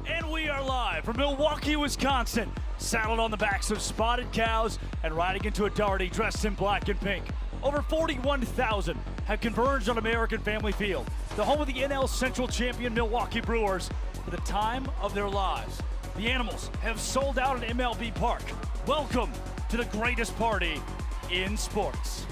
And we are live from Milwaukee, Wisconsin, saddled on the backs of spotted cows and riding into a darty dressed in black and pink. Over 41,000 have converged on American Family Field, the home of the NL Central champion Milwaukee Brewers, for the time of their lives. The Animals have sold out an MLB park. Welcome to the greatest party in sports.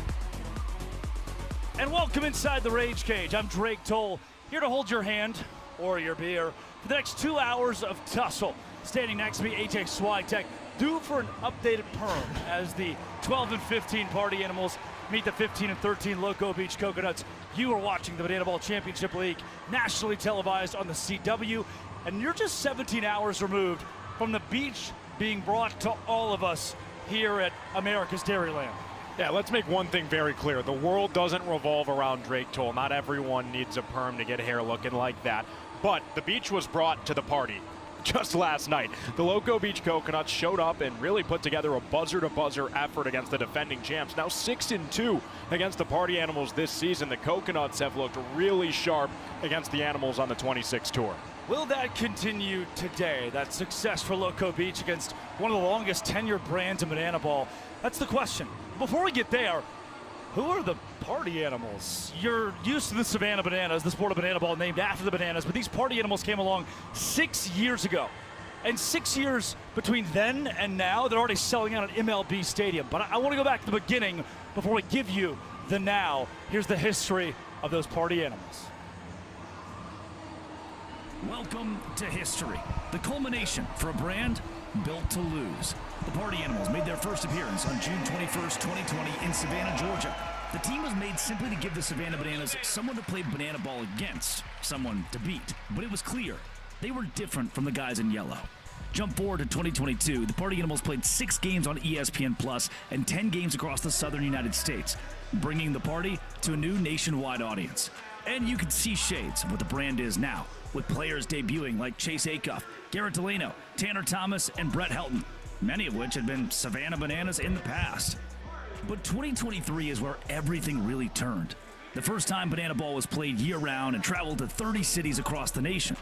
And welcome inside the Rage Cage. I'm Drake Toll, here to hold your hand, or your beer, for the next 2 hours of tussle. Standing next to me, AJ Switek, due for an updated perm as the 12 and 15 Party Animals meet the 15 and 13 Loco Beach Coconuts. You are watching the Bananaball Championship League, nationally televised on the CW, and you're just 17 hours removed from the beach being brought to all of us here at America's Dairyland. Yeah, let's make one thing very clear. The world doesn't revolve around Drake Toll. Not everyone needs a perm to get hair looking like that. But the beach was brought to the party just last night. The Loco Beach Coconuts showed up and really put together a buzzer-to-buzzer effort against the defending champs. Now 6-2 against the Party Animals this season. The Coconuts have looked really sharp against the Animals on the 26 tour. Will that continue today, that success for Loco Beach against one of the longest tenured brands in bananaball? That's the question. Before we get there, who are the Party Animals? You're used to the Savannah Bananas, the sport of bananaball named after the bananas, but these Party Animals came along 6 years ago. And 6 years between then and now, they're already selling out an MLB stadium. But I want to go back to the beginning before we give you the now. Here's the history of those Party Animals. Welcome to history, the culmination for a brand built to lose. The Party Animals made their first appearance on June 21st, 2020 in Savannah, Georgia. The team was made simply to give the Savannah Bananas someone to play bananaball against, someone to beat. But it was clear they were different from the guys in yellow. Jump forward to 2022, the Party Animals played 6 games on ESPN Plus and 10 games across the southern United States, bringing the party to a new nationwide audience. And you can see shades of what the brand is now, with players debuting like Chase Acuff, Garrett Delano, Tanner Thomas, and Brett Helton, many of which had been Savannah Bananas in the past. But 2023 is where everything really turned. The first time bananaball was played year-round and traveled to 30 cities across the nation.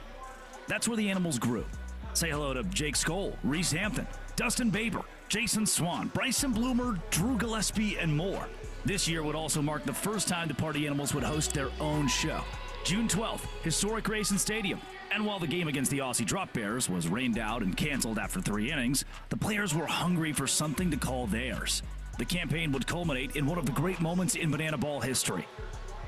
That's where the Animals grew. Say hello to Jake Skoll, Reese Hampton, Dustin Baber, Jason Swan, Bryson Bloomer, Drew Gillespie, and more. This year would also mark the first time the Party Animals would host their own show. June 12th, historic Grayson Stadium. And while the game against the Aussie Drop Bears was rained out and canceled after 3 innings, the players were hungry for something to call theirs. The campaign would culminate in one of the great moments in bananaball history.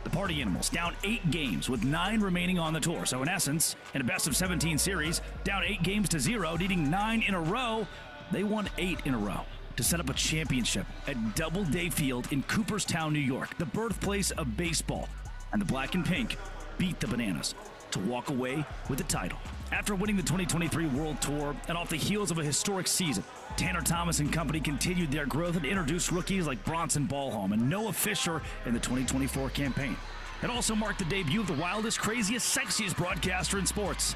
The Party Animals down 8 games with 9 remaining on the tour. So in essence, in a best-of-17 series, down 8 games to 0, needing 9 in a row, they won 8 in a row to set up a championship at Doubleday Field in Cooperstown, New York, the birthplace of baseball. And the Black and Pink beat the Bananas to walk away with the title. After winning the 2023 World Tour and off the heels of a historic season, Tanner Thomas and company continued their growth and introduced rookies like Bronson Ballholm and Noah Fisher in the 2024 campaign. It also marked the debut of the wildest, craziest, sexiest broadcaster in sports.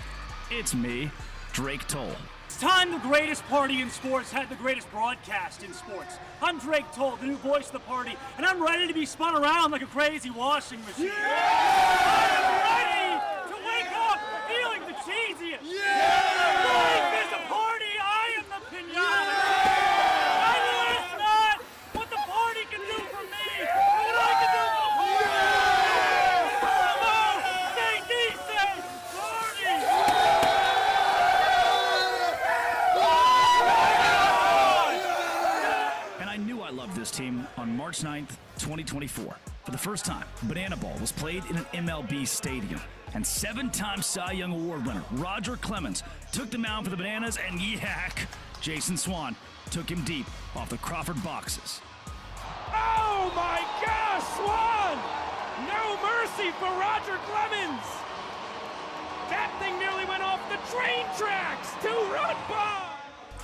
It's me, Drake Toll. It's time the greatest party in sports had the greatest broadcast in sports. I'm Drake Toll, the new voice of the party, and I'm ready to be spun around like a crazy washing machine. Yeah! I'm ready to wake up feeling the cheesiest. Yeah! Life is a party, I am the pinata. I know it's not what the party can do for me, but what I can do for the party. Come on, stay decent, party! And I knew I loved this team on March 9th, 2024. For the first time, bananaball was played in an MLB stadium. And 7-time Cy Young Award winner Roger Clemens took the mound for the Bananas, and yak, Jason Swan took him deep off the Crawford boxes. Oh my gosh, Swan! No mercy for Roger Clemens! That thing nearly went off the train tracks! 2-run bomb!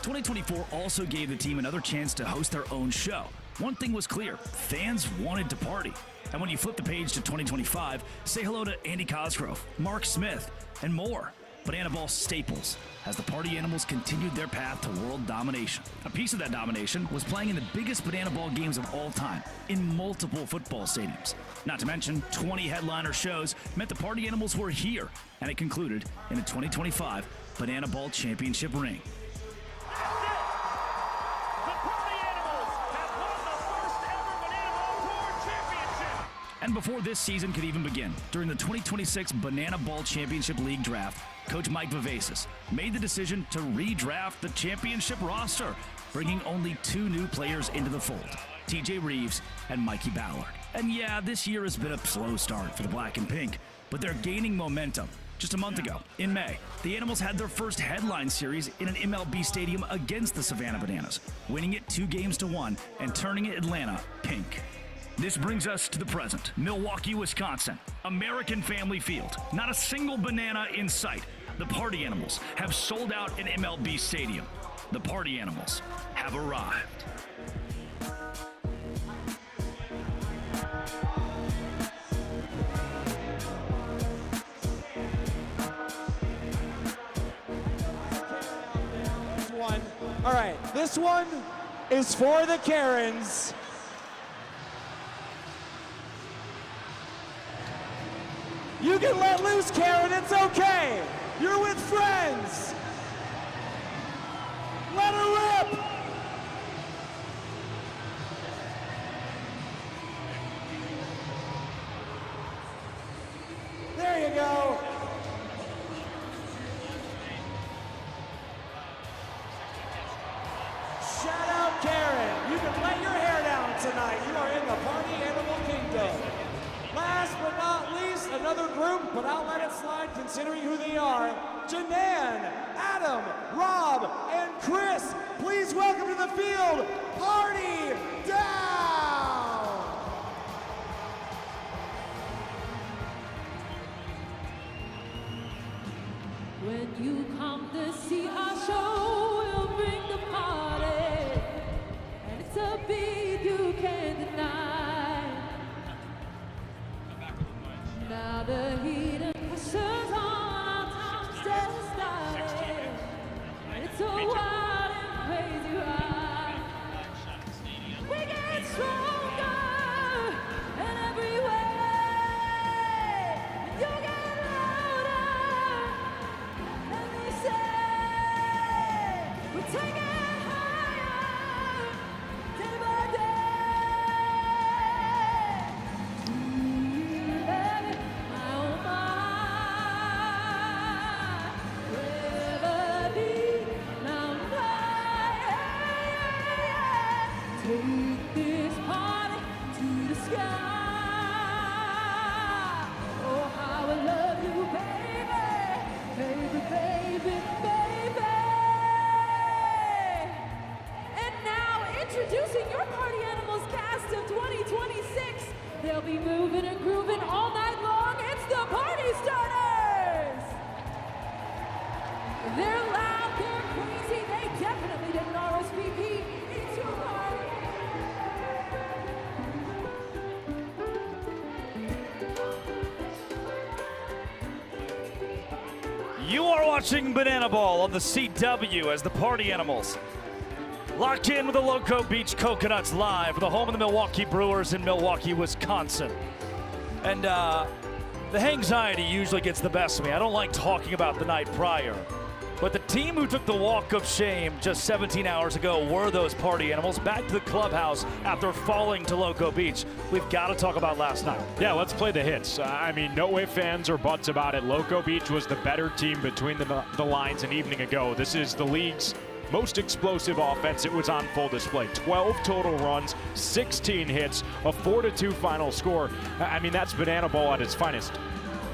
2024 also gave the team another chance to host their own show. One thing was clear, fans wanted to party. And when you flip the page to 2025, say hello to Andy Cosgrove, Mark Smith, and more. bananaball staples as the Party Animals continued their path to world domination. A piece of that domination was playing in the biggest bananaball games of all time in multiple football stadiums. Not to mention, 20 headliner shows meant the Party Animals were here, and it concluded in the 2025 Bananaball Championship ring. And before this season could even begin, during the 2026 Bananaball Championship League draft, Coach Mike Vivacus made the decision to redraft the championship roster, bringing only 2 new players into the fold, TJ Reeves and Mikey Ballard. And yeah, this year has been a slow start for the Black and Pink, but they're gaining momentum. Just a month ago, in May, the Animals had their first headline series in an MLB stadium against the Savannah Bananas, winning it 2-1 and turning it Atlanta pink. This brings us to the present. Milwaukee, Wisconsin. American Family Field. Not a single banana in sight. The Party Animals have sold out an MLB stadium. The Party Animals have arrived. All right, this one is for the Karens. You can let loose, Karen, it's okay. You're with friends. Let her rip. There you go. Shout out, Karen. You can let your hair down tonight. You are in the Party Animal Kingdom. Last but not least, another group, but I'll let it slide considering who they are. Janan, Adam, Rob, and Chris, please welcome to the field, Party Down! When you come to see our show, we'll bring the party, and it's a beat you can't deny. Now the heat and pressure's on, our time's just started, and it's a wild and crazy ride. We get stronger in every way, and you get louder, and they say we take it higher, day by day. Take this party to the sky. Oh, how I love you, baby, baby, baby, baby. And now, introducing your Party Animals cast of 2026. They'll be moving and grooving all night long. It's the Party Starters. They're loud, they're crazy, they definitely didn't RSVP. It's your party. You are watching Bananaball on the CW as the Party Animals locked in with the Loco Beach Coconuts live from the home of the Milwaukee Brewers in Milwaukee, Wisconsin. And the anxiety usually gets the best of me. I don't like talking about the night prior. But the team who took the walk of shame just 17 hours ago were those Party Animals back to the clubhouse after falling to Loco Beach. We've got to talk about last night. Yeah, let's play the hits. I mean, no ifs, ands, or buts about it. Loco Beach was the better team between the lines an evening ago. This is the league's most explosive offense. It was on full display. 12 total runs, 16 hits, a 4-2 final score. I mean, that's Bananaball at its finest.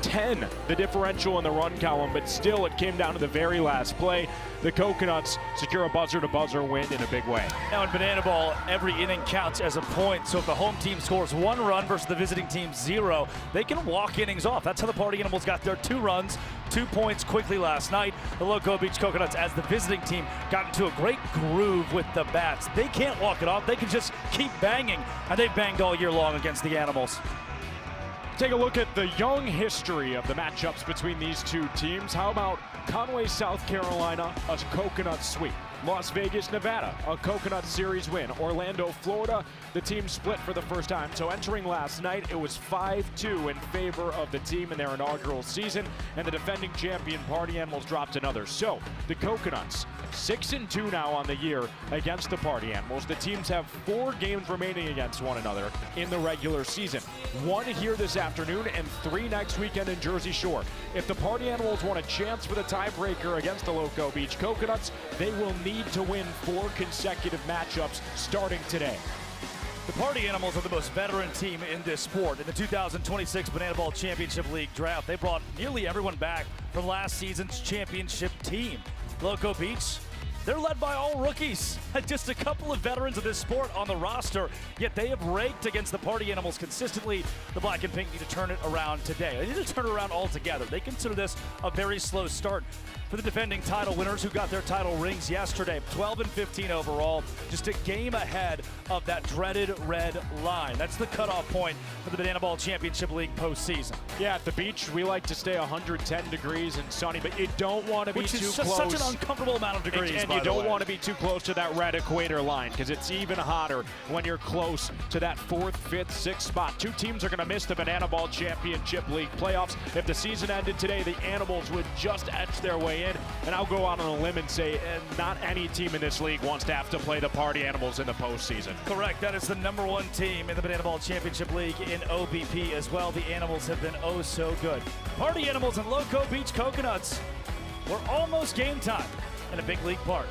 10 the differential in the run column, but still it came down to the very last play. The Coconuts secure a buzzer-to-buzzer win in a big way. Now in Bananaball, every inning counts as a point, so if the home team scores 1 run versus the visiting team 0, they can walk innings off. That's how the Party Animals got their 2 runs, 2 points quickly last night. The Loco Beach Coconuts, as the visiting team, got into a great groove with the bats. They can't walk it off. They can just keep banging, and they've banged all year long against the Animals. Take a look at the young history of the matchups between these two teams. How about Conway, South Carolina, a coconut sweep? Las Vegas, Nevada, a coconut series win. Orlando, Florida, the team split for the first time. So entering last night, it was 5-2 in favor of the team in their inaugural season, and the defending champion Party Animals dropped another. So the Coconuts, 6-2 now on the year against the Party Animals. The teams have 4 games remaining against one another in the regular season. 1 here this afternoon and 3 next weekend in Jersey Shore. If the Party Animals want a chance for the tiebreaker against the Loco Beach Coconuts, they will need to win 4 consecutive matchups starting today. The Party Animals are the most veteran team in this sport. In the 2026 Bananaball Championship League draft, they brought nearly everyone back from last season's championship team. Loco Beach, they're led by all rookies. Just a couple of veterans of this sport on the roster, yet they have raked against the Party Animals consistently. The Black and Pink need to turn it around today. They need to turn it around altogether. They consider this a very slow start for the defending title winners who got their title rings yesterday. 12-15 overall, just a game ahead of that dreaded red line. That's the cutoff point for the Bananaball Championship League postseason. Yeah, at the beach, we like to stay 110 degrees and sunny, but you don't want to be too close. Which is such an uncomfortable amount of degrees, and you don't want to be too close to that red equator line, because it's even hotter when you're close to that 4th, 5th, 6th spot. 2 teams are going to miss the Bananaball Championship League playoffs. If the season ended today, the Animals would just etch their way in, and I'll go out on a limb and say not any team in this league wants to have to play the Party Animals in the postseason. Correct. That is the #1 team in the Bananaball Championship League in OBP as well. The Animals have been oh so good. Party Animals and Loco Beach Coconuts. We're almost game time in a big league park.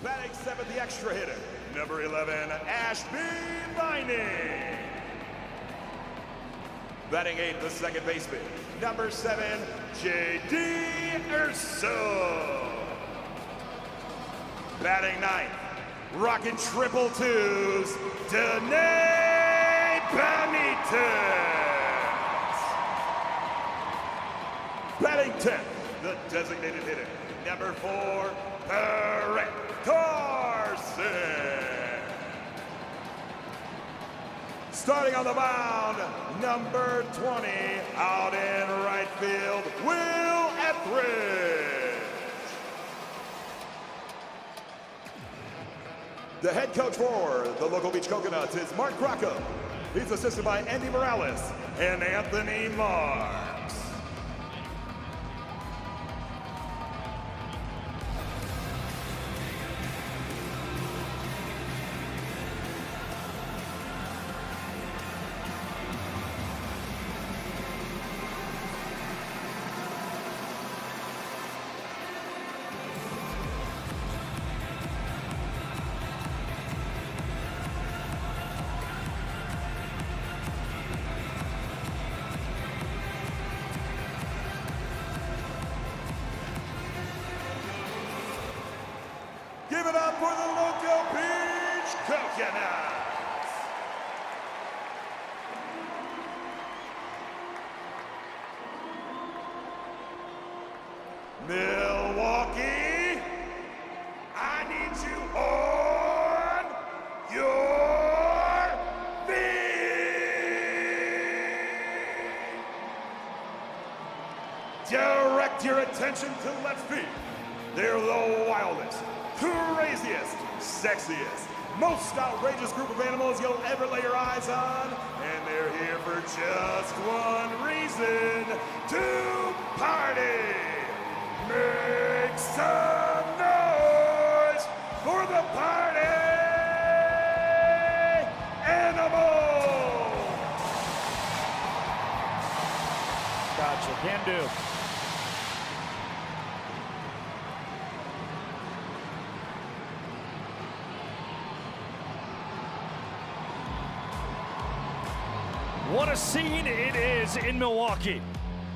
Batting 7th, the extra hitter, number 11, Ashby Binding. Batting 8th, the second baseman, number 7, J.D. Urso. Batting 9th, rocking triple twos, Danae Benitez. Batting 10th, the designated hitter, number 4, Barrett Carson. Starting on the mound, number 20, out in right field, Will Etheridge. The head coach for the Loco Beach Coconuts is Mark Crocco. He's assisted by Andy Morales and Anthony Marks. Give it up for the Loco Beach Coconuts. Milwaukee, I need you on your feet. Direct your attention to left field. They're the wildest, craziest, sexiest, most outrageous group of animals you'll ever lay your eyes on, and they're here for just one reason: to party. Make some noise for the Party Animals. Gotcha, can do. What a scene it is in Milwaukee.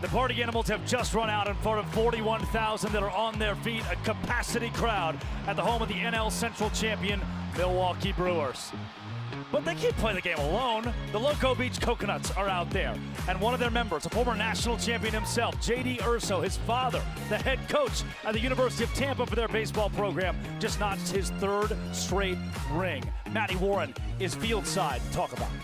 The party animals have just run out in front of 41,000 that are on their feet, a capacity crowd at the home of the NL Central champion, Milwaukee Brewers. But they can't play the game alone. The Loco Beach Coconuts are out there. And one of their members, a former national champion himself, J.D. Urso, his father, the head coach at the University of Tampa for their baseball program, just notched his 3rd straight ring. Matty Warren is fieldside to talk about it.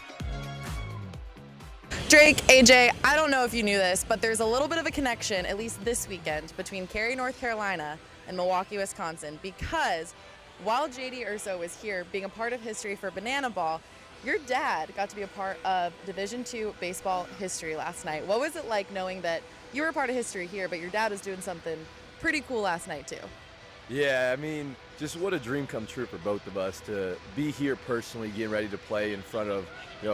Drake, AJ, I don't know if you knew this, but there's a little bit of a connection, at least this weekend, between Cary, North Carolina and Milwaukee, Wisconsin, because while J.D. Urso was here being a part of history for bananaball, your dad got to be a part of Division II baseball history last night. What was it like knowing that you were a part of history here, but your dad was doing something pretty cool last night too? Yeah, I mean, just what a dream come true for both of us to be here personally, getting ready to play in front of,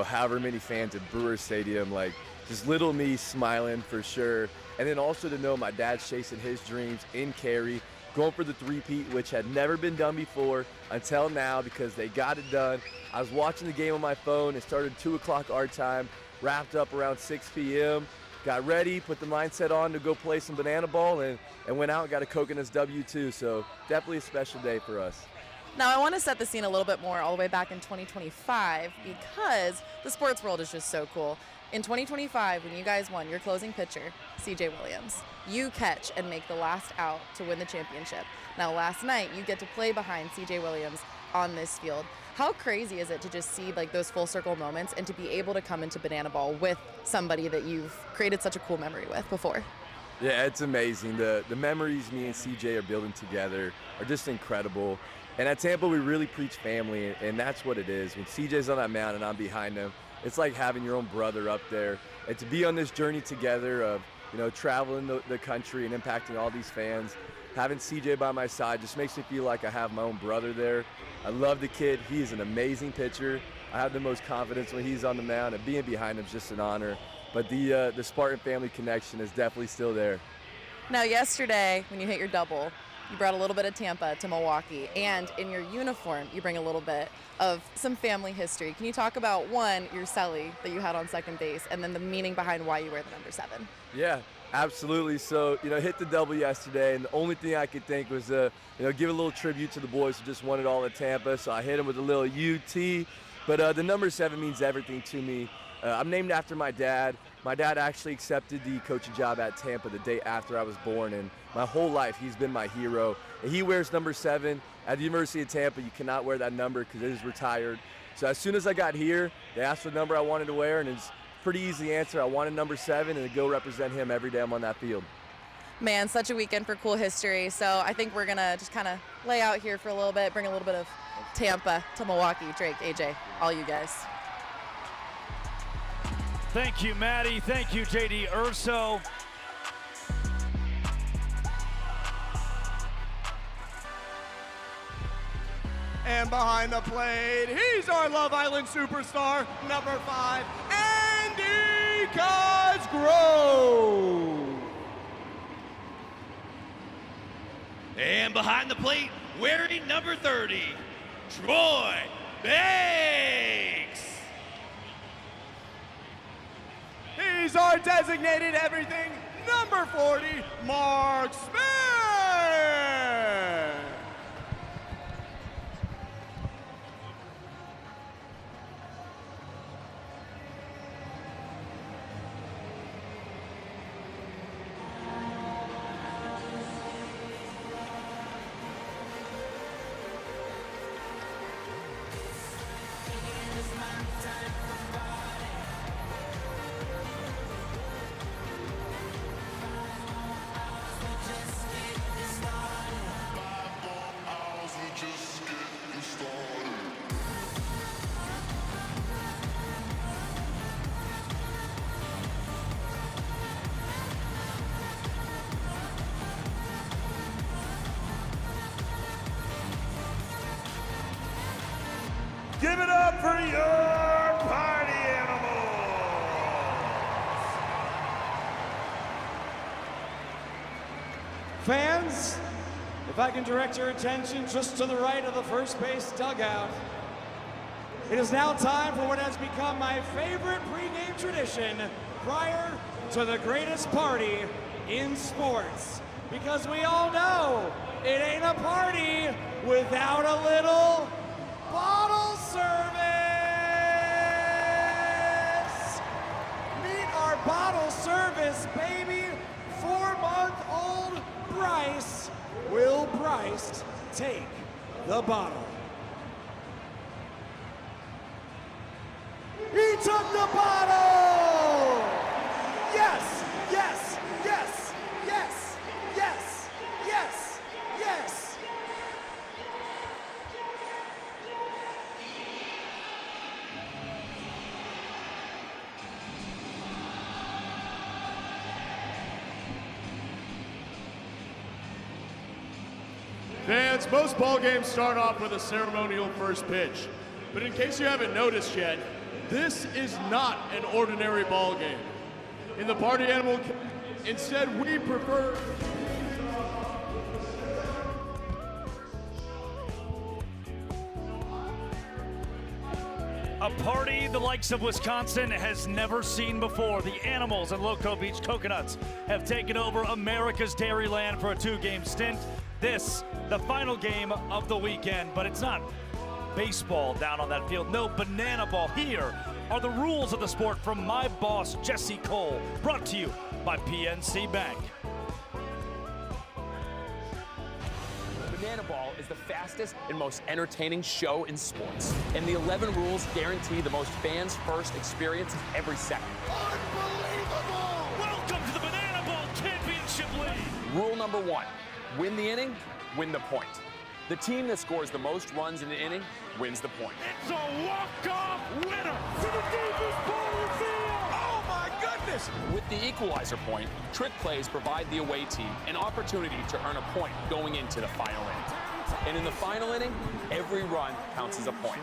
however many fans at Brewers Stadium, like just little me smiling for sure. And then also to know my dad's chasing his dreams in Cary, going for the three-peat, which had never been done before until now because they got it done. I was watching the game on my phone. It started 2 o'clock our time, wrapped up around 6 p.m., got ready, put the mindset on to go play some bananaball, and went out and got a Coconuts W too. So definitely a special day for us. Now I want to set the scene a little bit more all the way back in 2025 because the sports world is just so cool. In 2025, when you guys won, your closing pitcher, C.J. Williams, you catch and make the last out to win the championship. Now last night, you get to play behind C.J. Williams on this field. How crazy is it to just see like those full circle moments and to be able to come into bananaball with somebody that you've created such a cool memory with before? Yeah, it's amazing. The memories me and CJ are building together are just incredible. And at Tampa, we really preach family, and that's what it is. When CJ's on that mound and I'm behind him, it's like having your own brother up there. And to be on this journey together of, traveling the country and impacting all these fans, having CJ by my side just makes me feel like I have my own brother there. I love the kid. He is an amazing pitcher. I have the most confidence when he's on the mound, and being behind him is just an honor. But the Spartan family connection is definitely still there. Now yesterday, when you hit your double, you brought a little bit of Tampa to Milwaukee, and in your uniform, you bring a little bit of some family history. Can you talk about, one, your celly that you had on second base, and then the meaning behind why you wear the number 7? Yeah, absolutely. So, hit the double yesterday, and the only thing I could think was, give a little tribute to the boys who just won it all at Tampa. So I hit them with a little UT. But the number 7 means everything to me. I'm named after my dad. My dad actually accepted the coaching job at Tampa the day after I was born, and my whole life he's been my hero. And he wears number 7 at the University of Tampa. You cannot wear that number because it is retired. So as soon as I got here, they asked what number I wanted to wear, and it's a pretty easy answer. I wanted number 7, and to go represent him every day I'm on that field. Man, such a weekend for cool history. So I think we're gonna just kind of lay out here for a little bit, bring a little bit of Tampa to Milwaukee. Drake, AJ, all you guys. Thank you, Maddie. Thank you, J.D. Urso. And behind the plate, he's our Love Island superstar, number 5, Andy Cosgrove. And behind the plate, wearing number 30, Troy Banks. He's our designated everything, number 40, Mark Smith. Give it up for your party animals! Fans, if I can direct your attention just to the right of the first base dugout, it is now time for what has become my favorite pregame tradition prior to the greatest party in sports. Because we all know it ain't a party without a little bottle service. Meet our bottle service, baby. 4-month-old Bryce. Will Bryce take the bottle? He took the bottle! Yes, yes, yes, yes, yes, yes, yes. Fans, most ball games start off with a ceremonial first pitch. But in case you haven't noticed yet, this is not an ordinary ball game. In the party animal, instead we prefer a party the likes of Wisconsin has never seen before. The Animals and Loco Beach Coconuts have taken over America's Dairyland for a 2-game stint. This, the final game of the weekend, but it's not baseball down on that field. No, banana ball. Here are the rules of the sport from my boss, Jesse Cole, brought to you by PNC Bank. Banana Ball is the fastest and most entertaining show in sports. And the 11 rules guarantee the most fans' first experience every second. Unbelievable! Welcome to the Banana Ball Championship League. Rule number 1, win the inning, win the point. The team that scores the most runs in an inning wins the point. It's a walk-off winner to the deepest part of the field. Oh my goodness! With the equalizer point, trick plays provide the away team an opportunity to earn a point going into the final inning. And in the final inning, every run counts as a point.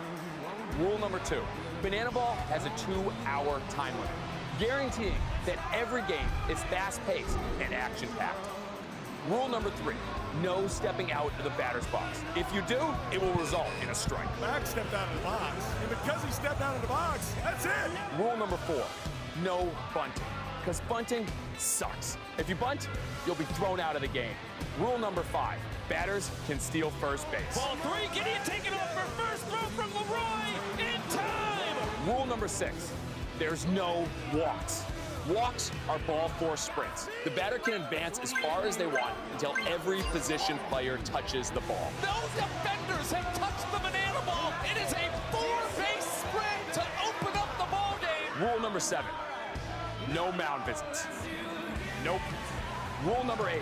Rule number 2, Banana Ball has a 2-hour time limit, guaranteeing that every game is fast-paced and action-packed. Rule number 3, no stepping out of the batter's box. If you do, it will result in a strike. Max stepped out of the box, and because he stepped out of the box, that's it. Rule number 4, no bunting, because bunting sucks. If you bunt, you'll be thrown out of the game. Rule number 5, batters can steal first base. Ball 3, Gideon taking off for first throw from Leroy in time. Rule number 6, there's no walks. Walks are ball force sprints. The batter can advance as far as they want until every position player touches the ball. Those defenders have touched the banana ball. It is a 4-base sprint to open up the ball game. Rule number 7, no mound visits. Nope. Rule number 8,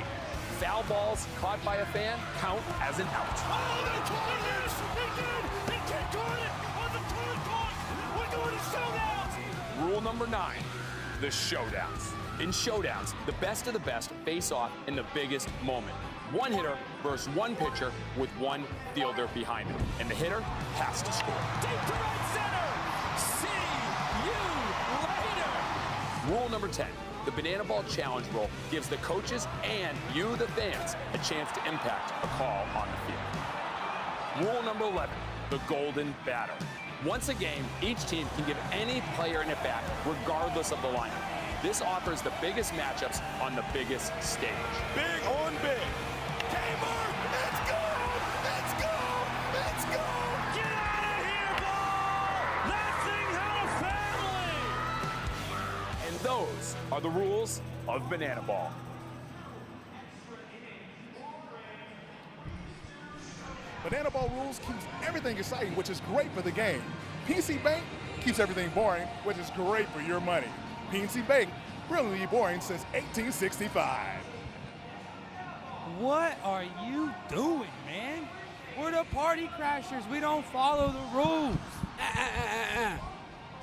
foul balls caught by a fan count as an out. Oh, they caught it! They did! They can't caught it on the third point. We're going to showdowns. Rule number 9, the showdowns. In showdowns, the best of the best face off in the biggest moment. One hitter versus one pitcher with one fielder behind him. And the hitter has to score. Deep to right center. See you later. Rule number 10, the Banana Ball Challenge rule gives the coaches and you, the fans, a chance to impact a call on the field. Rule number 11, the golden batter. Once a game, each team can give any player an at-bat, regardless of the lineup. This offers the biggest matchups on the biggest stage. Big on big. Gamer, let's go! Let's go! Let's go! Get out of here, ball! That thing had a family! And those are the rules of Banana Ball. Banana Ball rules keeps everything exciting, which is great for the game. PNC Bank keeps everything boring, which is great for your money. PNC Bank, brilliantly boring since 1865. What are you doing, man? We're the party crashers. We don't follow the rules.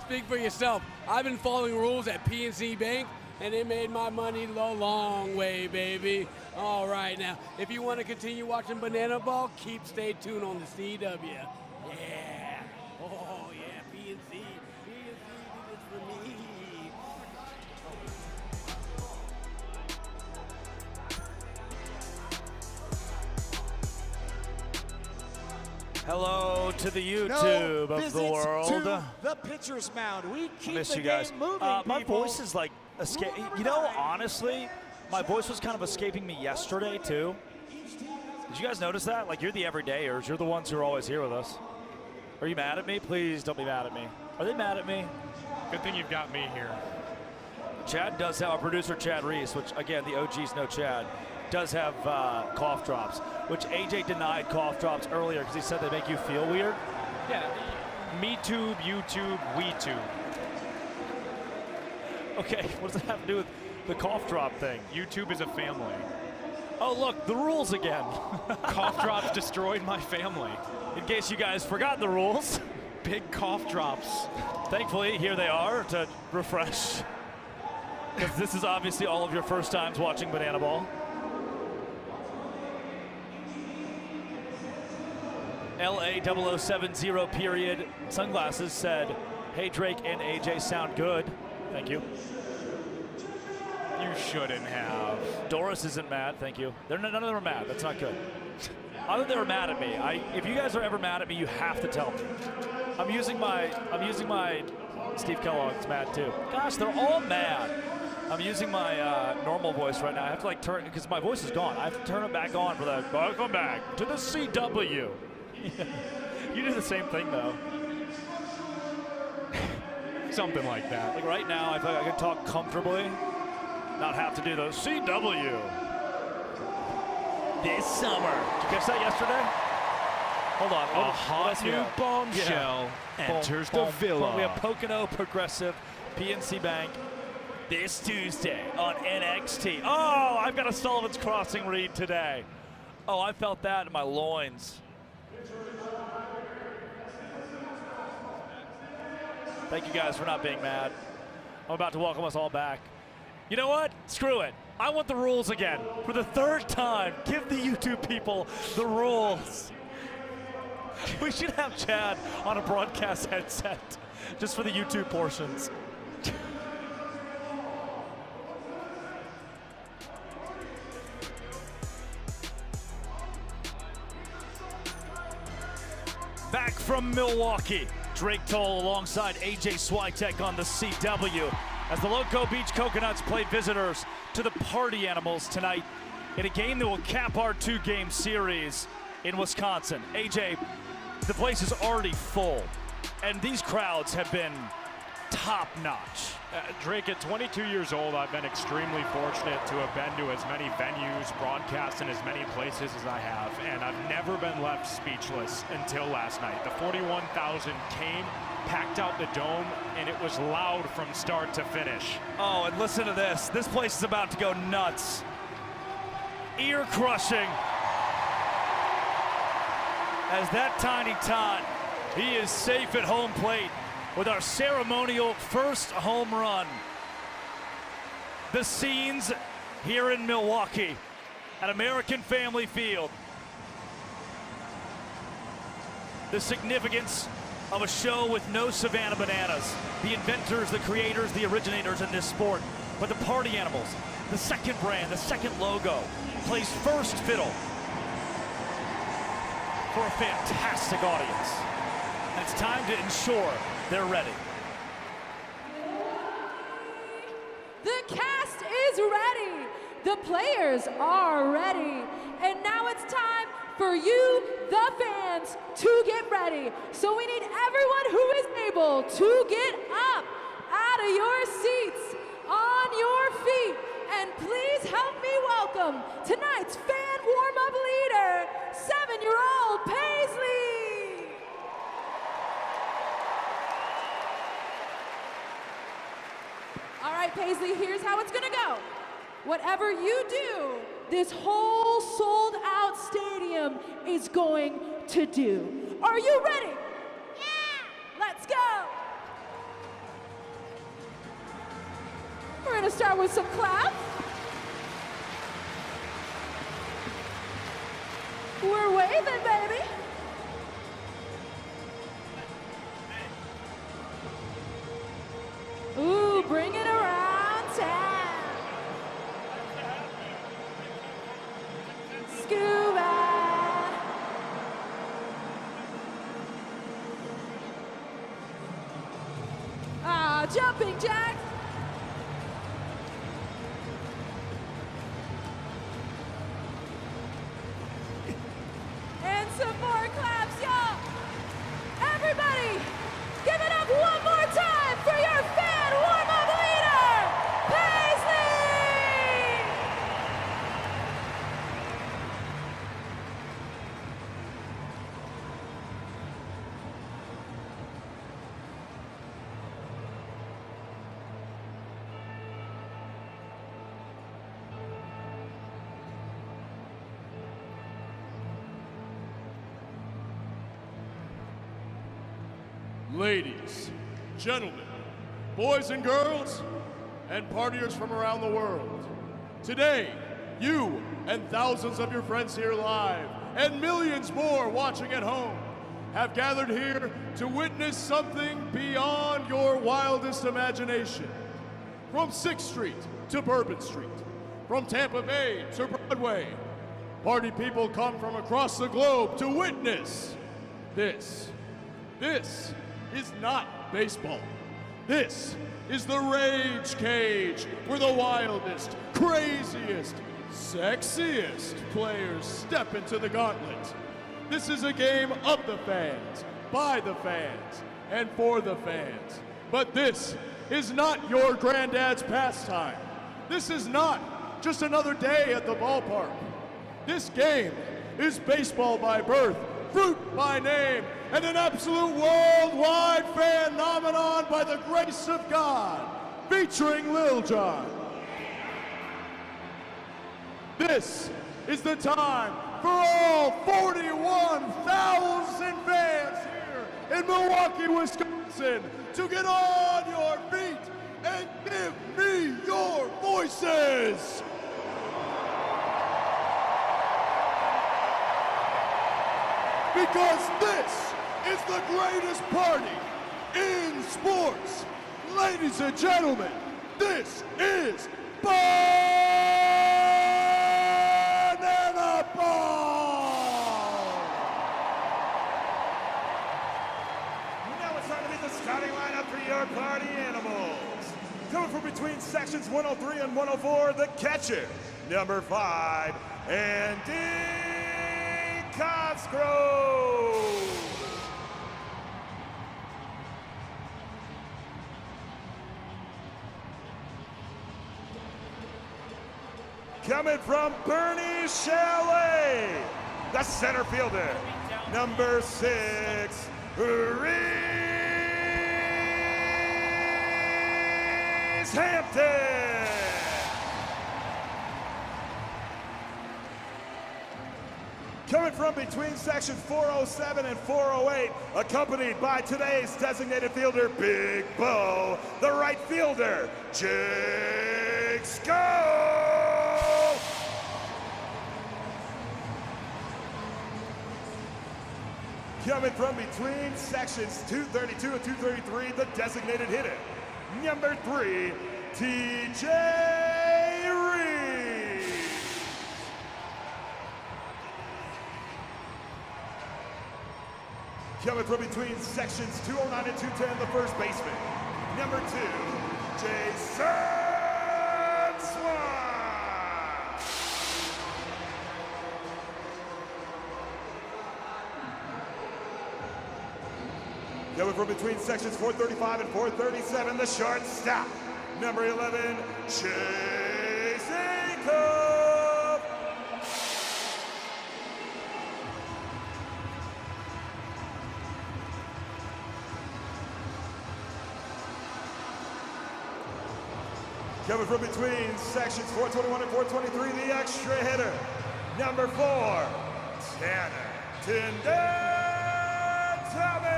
Speak for yourself. I've been following rules at PNC Bank, and it made my money the long way, baby. All right, now, if you want to continue watching Banana Ball, stay tuned on the CW. Yeah. Oh, yeah, PNC. PNC did this for me. Hello to the YouTube of the world. To the pitcher's mound. We keep I miss the you guys. game moving, My people. voice is like You know, honestly, my voice was kind of escaping me yesterday, too. Did you guys notice that? Like, you're the everydayers. You're the ones who are always here with us. Are you mad at me? Please don't be mad at me. Are they mad at me? Good thing you've got me here. Chad does have, our producer Chad Reese, which, again, the OGs know Chad, does have cough drops, which AJ denied cough drops earlier because he said they make you feel weird. Yeah, MeTube, YouTube, WeTube. Okay, what does that have to do with the cough drop thing? YouTube is a family. Oh, look, the rules again. Cough drops destroyed my family. In case you guys forgot the rules. Big cough drops. Thankfully, here they are to refresh. Because this is obviously all of your first times watching Bananaball. LA 0070 period sunglasses said, "Hey Drake and AJ sound good." Thank you. You shouldn't have. Doris isn't mad. Thank you. None of them are mad. That's not good. Other than they were mad at me. If you guys are ever mad at me, you have to tell me. I'm using my Steve Kellogg's mad too. Gosh, they're all mad. I'm using my normal voice right now. I have to like turn, because my voice is gone. I have to turn it back on for the welcome back to the CW. You do the same thing though. Something like that. Like right now, I feel like I can talk comfortably, not have to do the CW. This summer. Did you catch that yesterday? Hold on. A hot new bombshell enters the villa. We have Pocono Progressive PNC Bank this Tuesday on NXT. Oh, I've got a Sullivan's Crossing read today. Oh, I felt that in my loins. Thank you guys for not being mad. I'm about to welcome us all back. You know what? Screw it. I want the rules again. For the third time, give the YouTube people the rules. We should have Chad on a broadcast headset just for the YouTube portions. Back from Milwaukee, Drake Toll alongside AJ Switek on the CW as the Loco Beach Coconuts play visitors to the Party Animals tonight in a game that will cap our two-game series in Wisconsin. AJ, the place is already full, and these crowds have been top-notch. Drake, at 22 years old, I've been extremely fortunate to have been to as many venues, broadcasts in as many places as I have, and I've never been left speechless until last night. The 41,000 came, packed out the dome, and it was loud from start to finish. Oh, and listen to this. This place is about to go nuts. Ear-crushing. As that tiny tot, he is safe at home plate with our ceremonial first home run. The scenes here in Milwaukee at American Family Field. The significance of a show with no Savannah bananas. The inventors, the creators, the originators in this sport. But the Party Animals, the second brand, the second logo, plays first fiddle for a fantastic audience. And it's time to ensure they're ready. The cast is ready. The players are ready. And now it's time for you, the fans, to get ready. So we need everyone who is able to get up out of your seats, on your feet, and please help me welcome tonight's fan warm-up leader, 7-year-old Paisley. All right, Paisley, here's how it's gonna go. Whatever you do, this whole sold-out stadium is going to do. Are you ready? Yeah! Let's go! We're gonna start with some claps. We're waving, baby. Ooh, bring it around town. Scuba. Ah, jumping jack. some more claps, y'all. Everybody, give it up one more time for your fan warm-up leader, Paisley! Ladies, gentlemen, boys and girls, and partiers from around the world. Today, you and thousands of your friends here live, and millions more watching at home, have gathered here to witness something beyond your wildest imagination. From 6th Street to Bourbon Street, from Tampa Bay to Broadway, party people come from across the globe to witness this. This is not baseball. This is the Rage Cage, where the wildest, craziest, sexiest players step into the gauntlet. This is a game of the fans, by the fans, and for the fans. But this is not your granddad's pastime. This is not just another day at the ballpark. This game is baseball by birth, fruit by name, and an absolute worldwide phenomenon by the grace of God, featuring Lil Jon. This is the time for all 41,000 fans here in Milwaukee, Wisconsin, to get on your feet and give me your voices. Because this is the greatest party in sports. Ladies and gentlemen, this is bananaball! Now it's time to meet the starting lineup for your party animals. Coming from between sections 103 and 104, the catcher, number 5, Andy Cosgrove. Coming from Bernie Chalet, the center fielder, number 6, Reese Hampton. Coming from between sections 407 and 408, accompanied by today's designated fielder, Big Bo, the right fielder, Jake Skull. Coming from between sections 232 and 233, the designated hitter, number 3, TJ Reed. Coming from between sections 209 and 210, the first baseman, number 2, Jason Swan. Coming from between sections 435 and 437, the shortstop, number 11, Chase Acuff. Coming from between sections 421 and 423, the extra hitter, number 4, Tanner Tinder Thomas.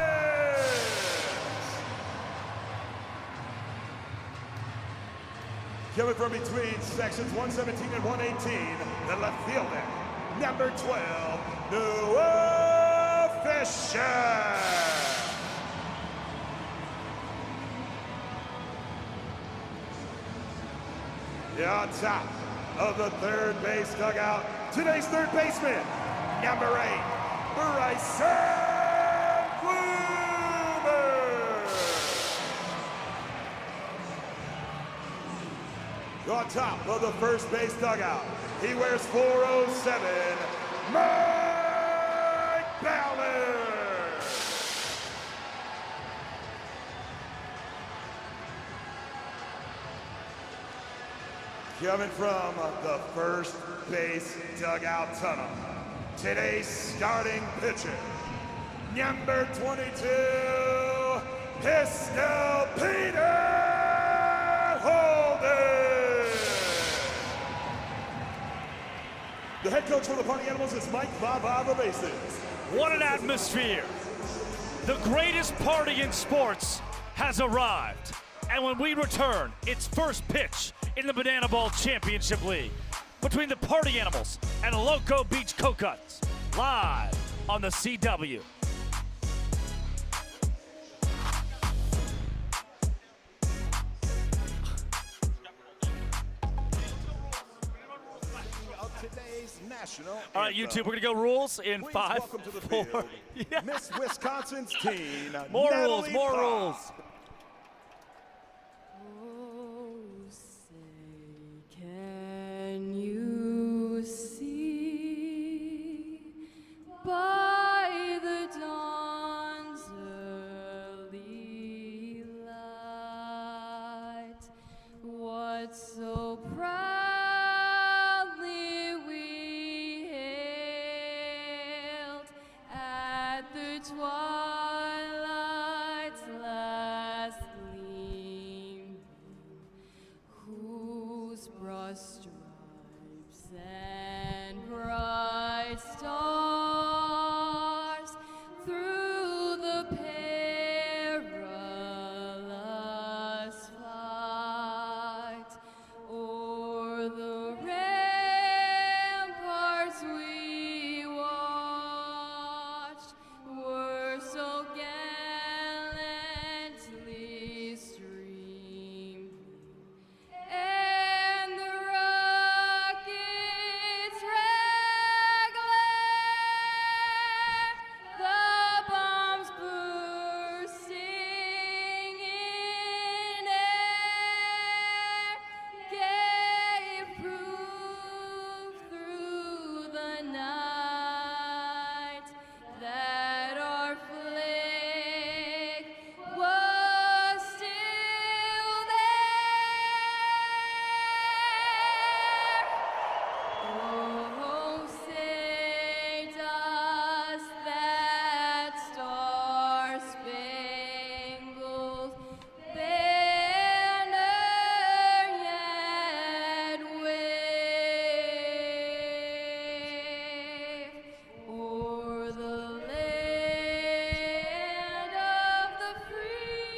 Coming from between sections 117 and 118, the left fielder, number 12, Noah Fisher. On top of the third base dugout, today's third baseman, number 8, Bryson Bloomer. On top of the first base dugout, he wears 407, Mike Coming from the first base dugout tunnel, today's starting pitcher, number 22, Pistol Peter Holden. The head coach for the Party Animals is Mike Baba the bases. What an atmosphere. The greatest party in sports has arrived. And when we return, it's first pitch in the Bananaball Championship League between the Party Animals and Loco Beach Coconuts, live on the CW. All right, YouTube, we're going to go rules in Please 5, welcome to the 4. field, Yeah. Miss Wisconsin's team. More Natalie rules, more Pop. rules. Oh, say, can you see by the dawn's early light what so proudly we hailed at the twilight's last gleam, whose broad stripes and bright stars through the perilous fight o'er the ramparts we watched were so gallantly streamed, and the rockets' red glare, the bombs bursting in air, gave proof through the night that our flag was still there. Oh, say does that star-spangled banner yet wave o'er the land of the free?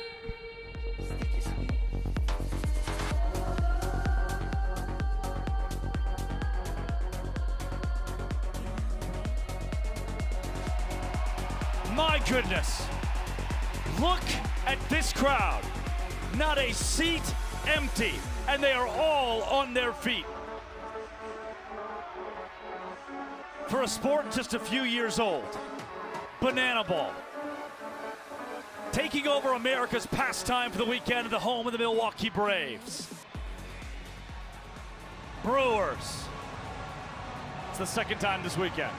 My goodness. Look at this crowd. Not a seat empty, and they are all on their feet. For a sport just a few years old, Bananaball. Taking over America's pastime for the weekend at the home of the Milwaukee Braves. Brewers. It's the second time this weekend.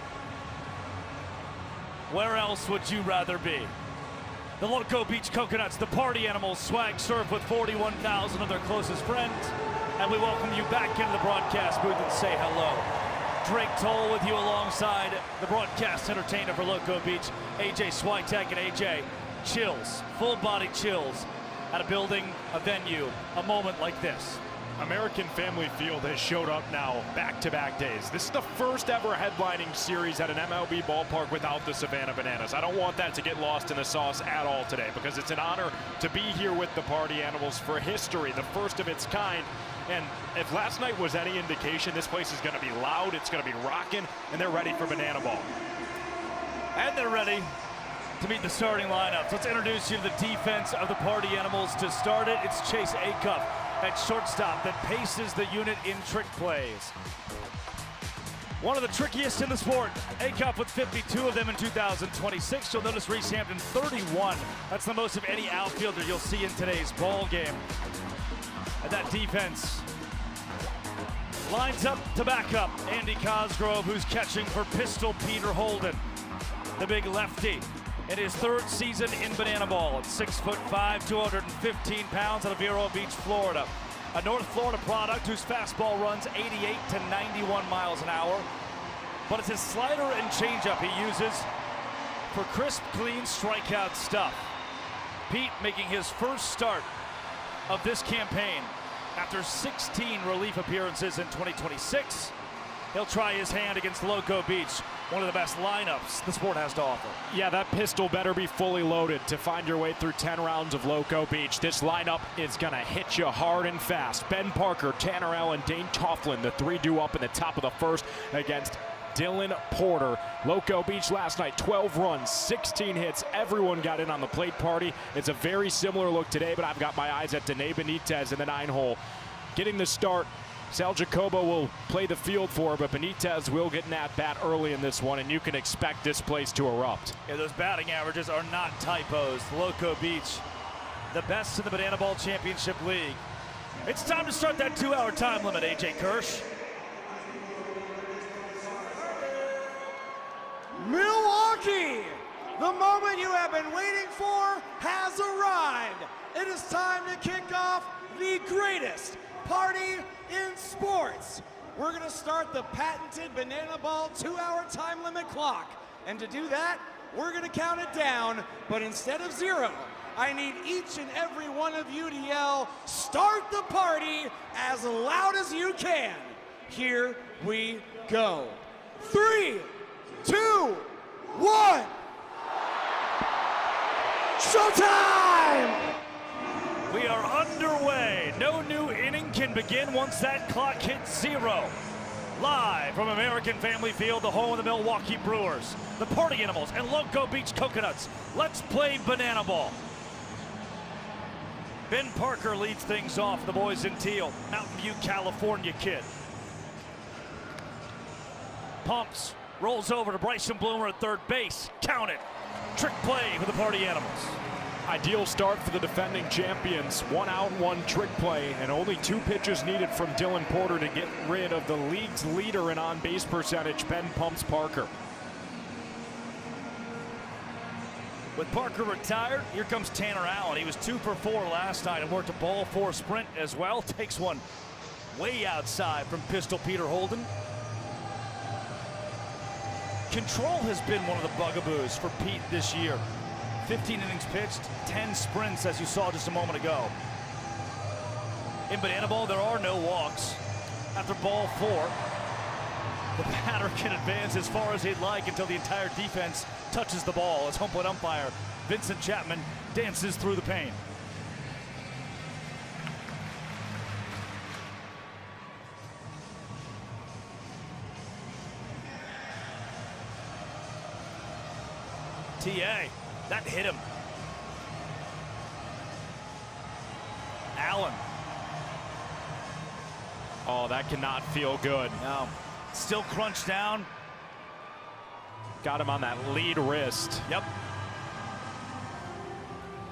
Where else would you rather be? The Loco Beach Coconuts, the Party Animals, swag surf with 41,000 of their closest friends. And we welcome you back into the broadcast booth and say hello. Drake Toll with you alongside the broadcast entertainer for Loco Beach, AJ Switek, and AJ. Chills, full body chills at a building, a venue, a moment like this. American Family Field has showed up now back-to-back days. This is the first ever headlining series at an MLB ballpark without the Savannah Bananas. I don't want that to get lost in the sauce at all today because it's an honor to be here with the Party Animals for history, the first of its kind. And if last night was any indication, this place is going to be loud, it's going to be rocking, and they're ready for Bananaball. And they're ready to meet the starting lineups. Let's introduce you to the defense of the Party Animals. To start it, it's Chase Acuff at shortstop that paces the unit in trick plays. One of the trickiest in the sport. Acuff with 52 of them in 2026. You'll notice Reese Hampton 31. That's the most of any outfielder you'll see in today's ball game. And that defense lines up to back up Andy Cosgrove, who's catching for Pistol Peter Holden, the big lefty, in his third season in Bananaball at 6'5", 215 pounds out of Vero Beach, Florida. a North Florida product whose fastball runs 88 to 91 miles an hour. But it's his slider and changeup he uses for crisp, clean strikeout stuff. Pete making his first start of this campaign after 16 relief appearances in 2026. He'll try his hand against Loco Beach, one of the best lineups the sport has to offer. Yeah, that pistol better be fully loaded to find your way through 10 rounds of Loco Beach. This lineup is going to hit you hard and fast. Ben Parker, Tanner Allen, Dane Tofflin, the three due up in the top of the first against Dylan Porter. Loco Beach last night, 12 runs, 16 hits. Everyone got in on the plate party. It's a very similar look today, but I've got my eyes at Dene Benitez in the 9-hole. Getting the start. Sal Jacobo will play the field for her, but Benitez will get an at-bat early in this one, and you can expect this place to erupt. Yeah, those batting averages are not typos. Loco Beach, the best in the Bananaball Championship League. It's time to start that 2-hour time limit, AJ Kirsch. Milwaukee, the moment you have been waiting for has arrived. It is time to kick off the greatest party in sports. We're gonna start the patented Bananaball 2-hour time limit clock. And to do that, we're gonna count it down, but instead of 0, I need each and every one of you to yell, "Start the party," as loud as you can. Here we go. 3, 2, 1. Showtime! We are underway. No new inning can begin once that clock hits 0. Live from American Family Field, the home of the Milwaukee Brewers, the Party Animals, and Loco Beach Coconuts. Let's play Bananaball. Ben Parker leads things off, the boys in teal. Mountain View, California kid. Pumps, rolls over to Bryson Bloomer at third base. Count it. Trick play for the Party Animals. Ideal start for the defending champions. 1 out, 1 trick play, and only 2 pitches needed from Dylan Porter to get rid of the league's leader in on-base percentage, Ben Pumps Parker. With Parker retired, here comes Tanner Allen. He was 2 for 4 last night and worked a ball 4 sprint as well. Takes one way outside from Pistol Peter Holden. Control has been one of the bugaboos for Pete this year. 15 innings pitched, 10 sprints, as you saw just a moment ago. In Bananaball, there are no walks. After ball 4, the batter can advance as far as he'd like until the entire defense touches the ball as home plate umpire Vincent Chapman dances through the pain. TA, that hit him. Allen. Oh, that cannot feel good. No, still crunched down. Got him on that lead wrist. Yep.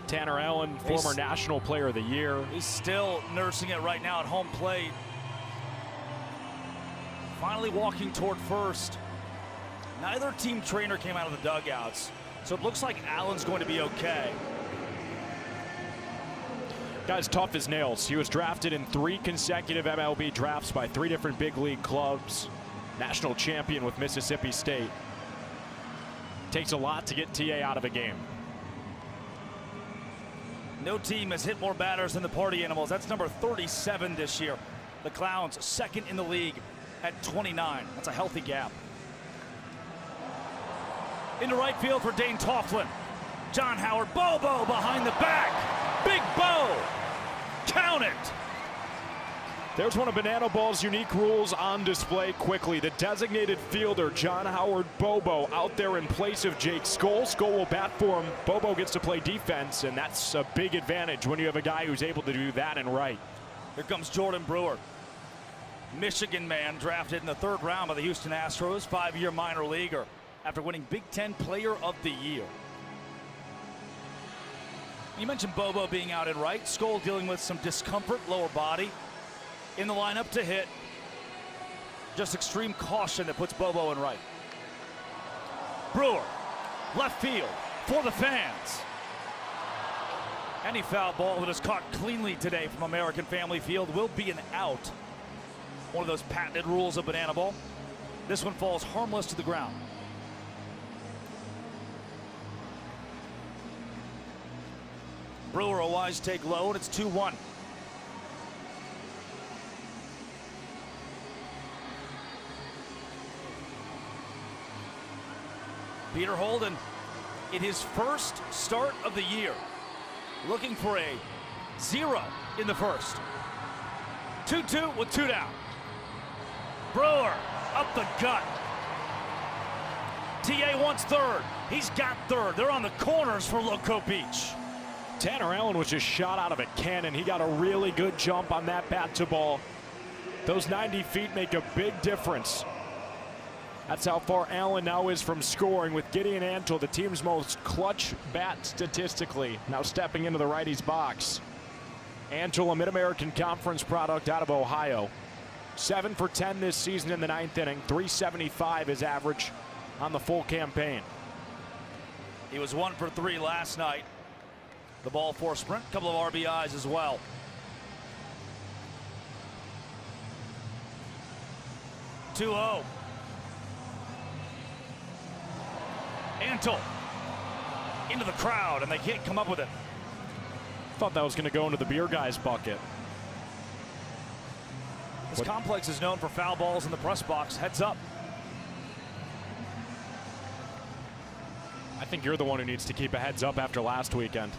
Tanner Allen, former National Player of the Year. He's still nursing it right now at home plate. Finally walking toward first. Neither team trainer came out of the dugouts, so it looks like Allen's going to be okay. Guy's tough as nails. He was drafted in 3 consecutive MLB drafts by 3 different big league clubs. National champion with Mississippi State. Takes a lot to get TA out of a game. No team has hit more batters than the Party Animals. That's number 37 this year. The Clowns, second in the league at 29. That's a healthy gap. Into right field for Dane Tofflin. John Howard, Bobo behind the back. Big Bo. Count it. There's one of Bananaball's unique rules on display quickly. The designated fielder, John Howard Bobo, out there in place of Jake Skoll. Skoll will bat for him. Bobo gets to play defense, and that's a big advantage when you have a guy who's able to do that and right. Here comes Jordan Brewer. Michigan man drafted in the 3rd round by the Houston Astros, 5-year minor leaguer after winning Big Ten Player of the Year. You mentioned Bobo being out in right. Skoll dealing with some discomfort, lower body. In the lineup to hit. Just extreme caution that puts Bobo in right. Brewer, left field for the fans. Any foul ball that is caught cleanly today from American Family Field will be an out. One of those patented rules of banana ball. This one falls harmless to the ground. Brewer a wise take low, and it's 2-1. Peter Holden, in his first start of the year, looking for a 0 in the first. 2-2 with 2 down. Brewer up the gut. TA wants third. He's got third. They're on the corners for Loco Beach. Tanner Allen was just shot out of a cannon. He got a really good jump on that bat to ball. Those 90 feet make a big difference. That's how far Allen now is from scoring, with Gideon Antle, the team's most clutch bat statistically, now stepping into the righty's box. Antle, a Mid-American Conference product out of Ohio. 7 for 10 this season in the 9th inning. 375 his average on the full campaign. He was 1 for 3 last night. The ball 4 sprint, couple of RBIs as well. (2-0). Antle into the crowd, and they can't come up with it. Thought that was going to go into the beer guy's bucket. This complex is known for foul balls in the press box. Heads up. I think you're the one who needs to keep a heads up after last weekend.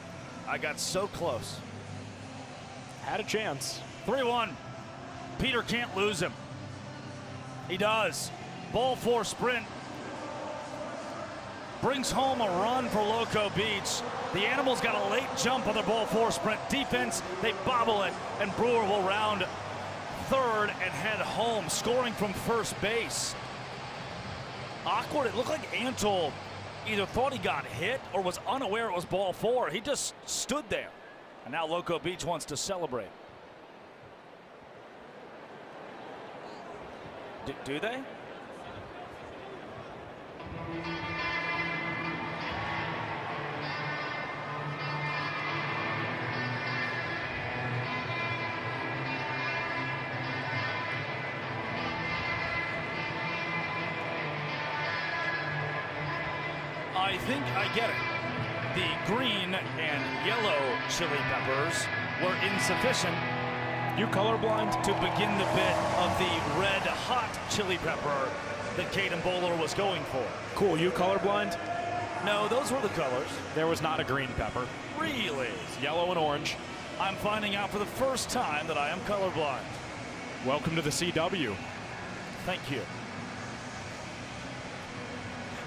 I got so close. Had a chance. 3-1. Peter can't lose him. He does. Ball 4 sprint. Brings home a run for Loco Beach. The Animals got a late jump on their ball 4 sprint. Defense, they bobble it, and Brewer will round third and head home, scoring from first base. Awkward. It looked like Antle either thought he got hit or was unaware it was ball 4. He just stood there. And now Loco Beach wants to celebrate. Do they? I think I get it. The green and yellow chili peppers were insufficient. You colorblind? To begin the bit of the red hot chili pepper that Caden Bowler was going for. Cool, you colorblind? No, those were the colors. There was not a green pepper. Really? It's yellow and orange. I'm finding out for the first time that I am colorblind. Welcome to the CW. Thank you.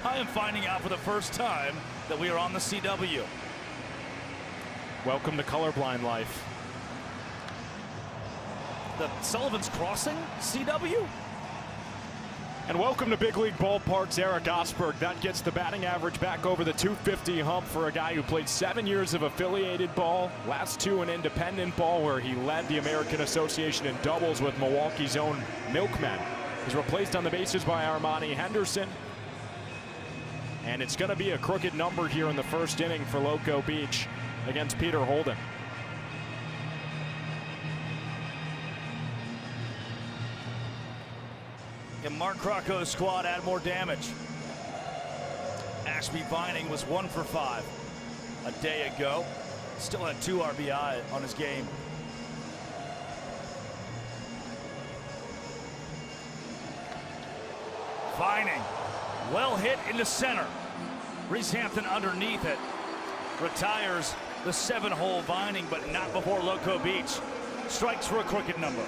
I am finding out for the first time that we are on the CW. Welcome to colorblind life. The Sullivan's Crossing CW? And welcome to Big League Ballpark's Eric Osberg. That gets the batting average back over the 250 hump for a guy who played 7 years of affiliated ball, last 2 in independent ball, where he led the American Association in doubles with Milwaukee's own Milkmen. He's replaced on the bases by Armani Henderson. And it's going to be a crooked number here in the first inning for Loco Beach against Peter Holden. Can Mark Crocco's squad add more damage? Ashby Vining was 1 for 5 a day ago. Still had 2 RBI on his game. Vining, well hit into center. Reese Hampton underneath it. Retires the 7-hole Vining, but not before Loco Beach strikes for a crooked number.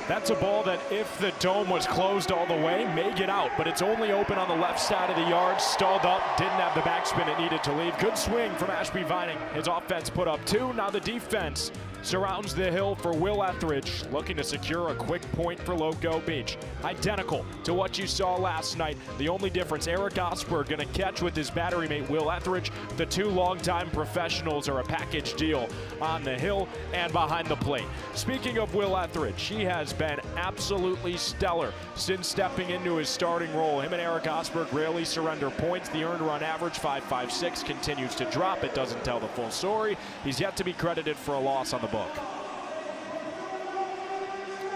That's a ball that, if the dome was closed all the way, may get out, but it's only open on the left side of the yard. Stalled up, didn't have the backspin it needed to leave. Good swing from Ashby Vining. His offense put up 2. Now the defense surrounds the hill for Will Etheridge, looking to secure a quick point for Loco Beach. Identical to what you saw last night. The only difference, Eric Osberg going to catch with his battery mate Will Etheridge. The two longtime professionals are a package deal on the hill and behind the plate. Speaking of Will Etheridge, he has been absolutely stellar since stepping into his starting role. Him and Eric Osberg rarely surrender points. The earned run average, 5.56, continues to drop. It doesn't tell the full story. He's yet to be credited for a loss on the book.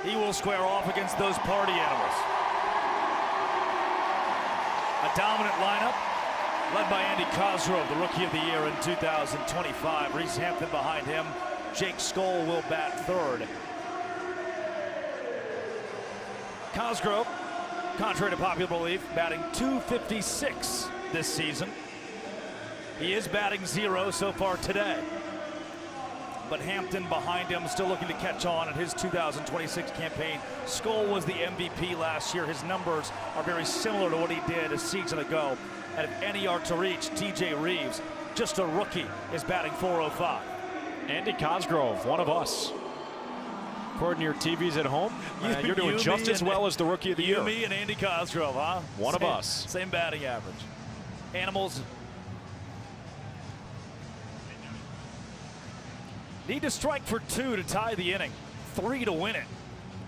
He will square off against those party animals. A dominant lineup led by Andy Cosgrove, the Rookie of the Year in 2025. Reese Hampton behind him. Jake Skoll will bat third. Cosgrove, contrary to popular belief, batting .256 this season. He is batting 0 so far today. But Hampton behind him, still looking to catch on in his 2026 campaign. Skoll was the MVP last year. His numbers are very similar to what he did a season ago. And if any are to reach, TJ Reeves, just a rookie, is batting .405. Andy Cosgrove, one of us. According to your TVs at home, you're doing just as well as the Rookie of the Year. Me and Andy Cosgrove, huh? One of us. Same batting average. Animals need to strike for 2 to tie the inning, 3 to win it.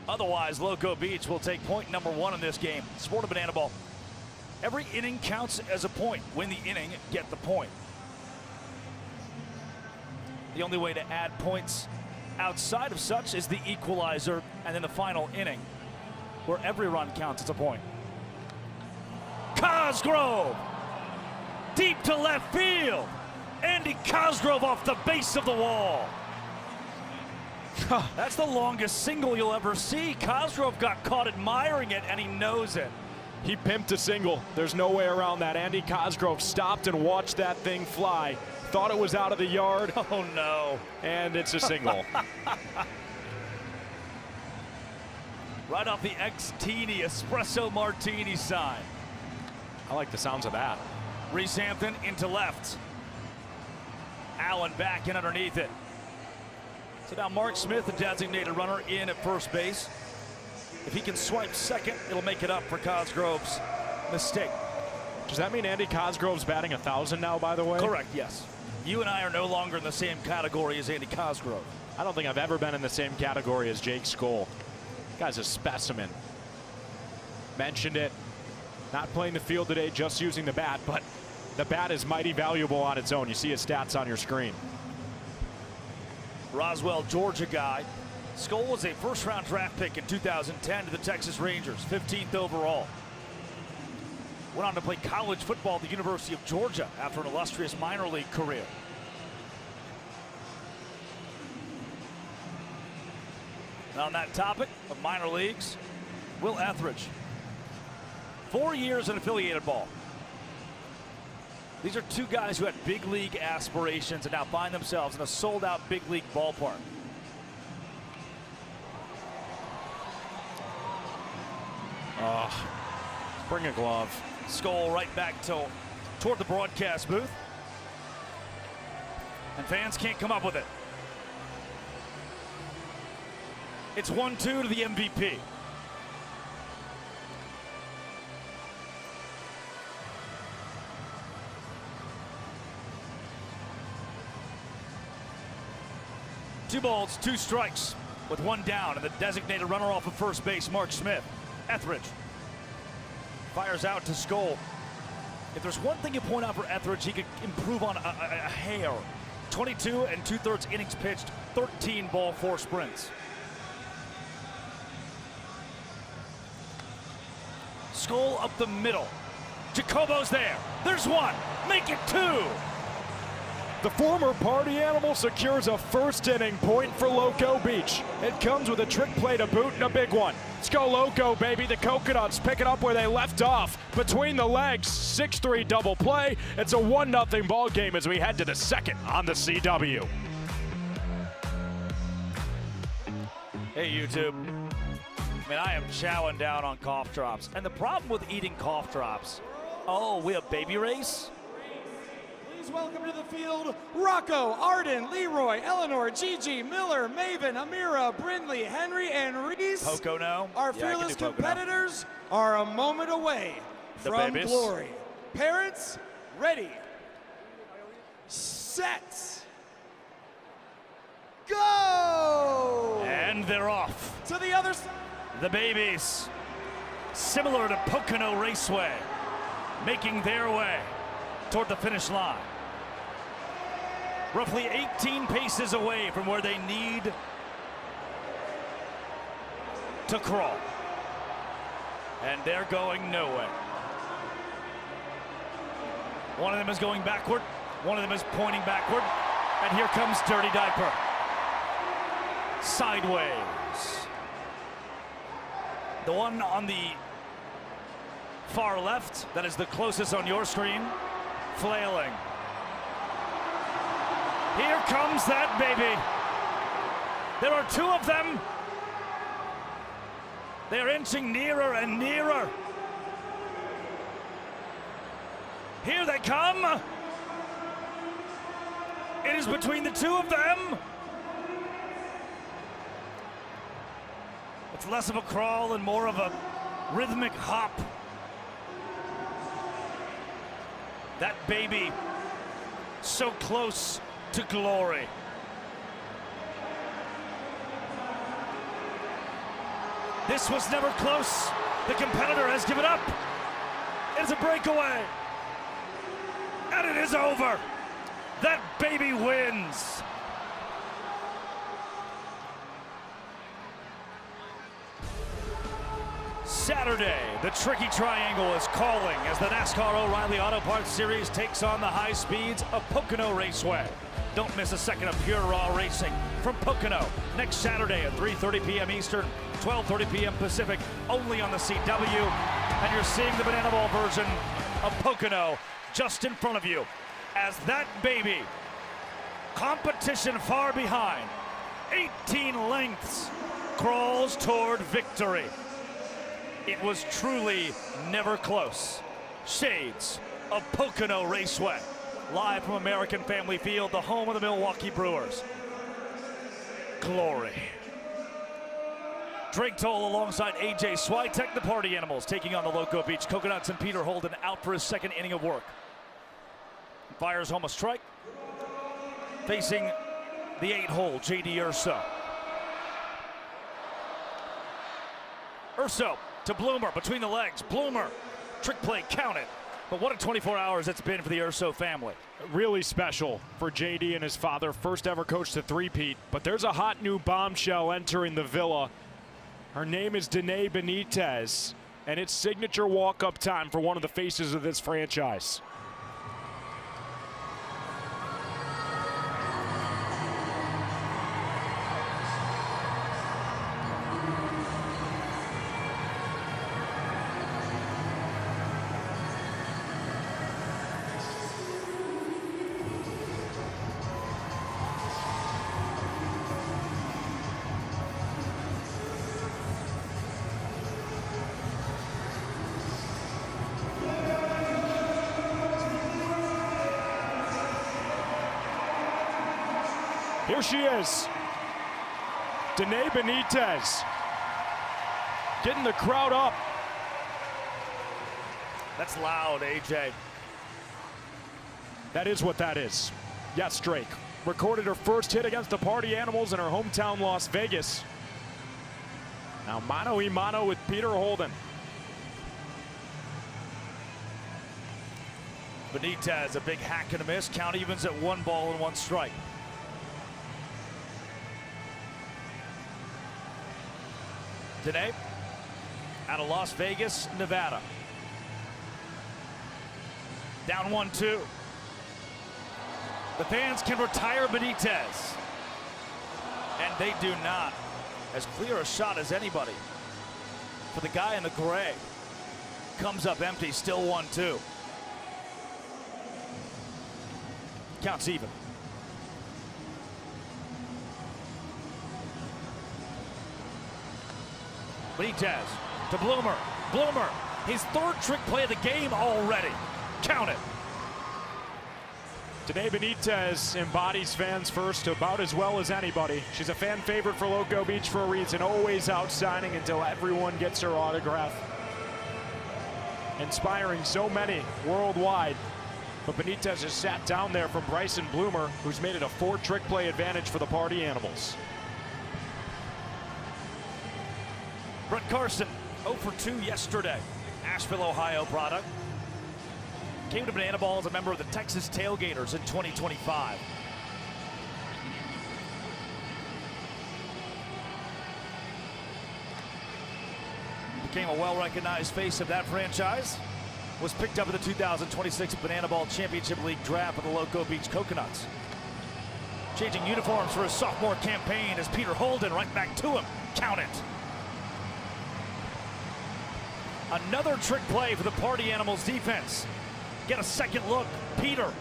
Otherwise, Loco Beach will take point number 1 in this game. Sport of banana ball. Every inning counts as a point. Win the inning, get the point. The only way to add points outside of such is the equalizer and then the final inning, where every run counts as a point. Cosgrove, deep to left field. Andy Cosgrove off the base of the wall. That's the longest single you'll ever see. Cosgrove got caught admiring it, and he knows it. He pimped a single. There's no way around that. Andy Cosgrove stopped and watched that thing fly. Thought it was out of the yard. Oh, no. And it's a single. Right off the ex-teeny espresso martini sign. I like the sounds of that. Reese Hampton into left. Allen back in underneath it. So now Mark Smith, the designated runner, in at first base. If he can swipe second, it'll make it up for Cosgrove's mistake. Does that mean Andy Cosgrove's batting 1,000 now, by the way? Correct, yes. You and I are no longer in the same category as Andy Cosgrove. I don't think I've ever been in the same category as Jake Skoll. Guy's a specimen. Mentioned it. Not playing the field today, just using the bat, but the bat is mighty valuable on its own. You see his stats on your screen. Roswell, Georgia guy. Skoll was a first-round draft pick in 2010 to the Texas Rangers, 15th overall. Went on to play college football at the University of Georgia after an illustrious minor league career. And on that topic of minor leagues, Will Etheridge. 4 years in affiliated ball. These are two guys who had big league aspirations and now find themselves in a sold-out big league ballpark. Bring a glove. Skoll right back toward the broadcast booth. And fans can't come up with it. It's 1-2 to the MVP. Two balls, 2 strikes with 1 down, and the designated runner off of first base, Mark Smith. Etheridge fires out to Skoll. If there's one thing you point out for Etheridge, he could improve on a hair. 22 2/3 innings pitched, 13 ball, 4 sprints. Skoll up the middle. Jacobo's there. There's 1. Make it 2. The former party animal secures a first inning point for Loco Beach. It comes with a trick play to boot and a big one. Let's go Loco, baby. The Coconuts pick it up where they left off. Between the legs, 6-3 double play. It's a 1-0 ball game as we head to the second on the CW. Hey, YouTube. I mean, I am chowing down on cough drops. And the problem with eating cough drops, oh, we have baby race? please welcome to the field Rocco, Arden, Leroy, Eleanor, Gigi, Miller, Maven, Amira, Brindley, Henry, and Reese. Pocono. Our Yeah, I can fearless do Pocono. competitors are a moment away The from babies. glory. Parents, ready, set, go! And they're off. To the other side. The babies, similar to Pocono Raceway, making their way toward the finish line. Roughly 18 paces away from where they need to crawl. And they're going nowhere. One of them is going backward, one of them is pointing backward, and here comes Dirty Diaper. Sideways. The one on the far left, that is the closest on your screen, flailing. Here comes that baby. There are two of them. They're inching nearer and nearer. Here they come. It is between the two of them. It's less of a crawl and more of a rhythmic hop. That baby so close to glory. This was never close. The competitor has given up. It's a breakaway. And it is over. That baby wins. Saturday, the tricky triangle is calling as the NASCAR O'Reilly Auto Parts Series takes on the high speeds of Pocono Raceway. Don't miss a second of pure raw racing from Pocono next Saturday at 3:30 p.m. Eastern, 12:30 p.m. Pacific, only on the CW. And you're seeing the bananaball version of Pocono just in front of you as that baby, competition far behind, 18 lengths, crawls toward victory. It was truly never close. Shades of Pocono Raceway, live from American Family Field, the home of the Milwaukee Brewers. Glory. Drake Toll alongside AJ Switek, the Party Animals, taking on the Loco Beach Coconuts, and Peter Holden out for his second inning of work. Fires home a strike, facing the 8-hole JD Urso. Urso to Bloomer, between the legs. Bloomer, trick play, count it. But what a 24 hours it's been for the Urso family. Really special for JD and his father, first ever coach to three-peat. But there's a hot new bombshell entering the villa. Her name is Danae Benitez, and it's signature walk-up time for one of the faces of this franchise. Here she is, Danae Benitez, getting the crowd up. That's loud, AJ. That is what that is. Yes, Drake recorded her first hit against the Party Animals in her hometown Las Vegas. Now mano-a-mano with Peter Holden. Benitez, a big hack and a miss. Count evens at 1 ball and 1 strike. Danae out of Las Vegas, Nevada. Down 1-2. The fans can retire Benitez. And they do not. As clear a shot as anybody. For the guy in the gray. Comes up empty, still 1-2. Counts even. Benitez to Bloomer. Bloomer, his third trick play of the game already. Count it. Today, Benitez embodies fans first about as well as anybody. She's a fan favorite for Loco Beach for a reason, always out signing until everyone gets her autograph. Inspiring so many worldwide. But Benitez has sat down there from Bryson Bloomer, who's made it a 4 trick play advantage for the Party Animals. Brett Carson, 0 for 2 yesterday. Asheville, Ohio product. Came to Bananaball as a member of the Texas Tailgaters in 2025. Became a well-recognized face of that franchise. Was picked up in the 2026 Bananaball Championship League draft with the Loco Beach Coconuts. Changing uniforms for his sophomore campaign as Peter Holden right back to him. Count it. Another trick play for the Party Animals defense. Get a second look. Peter,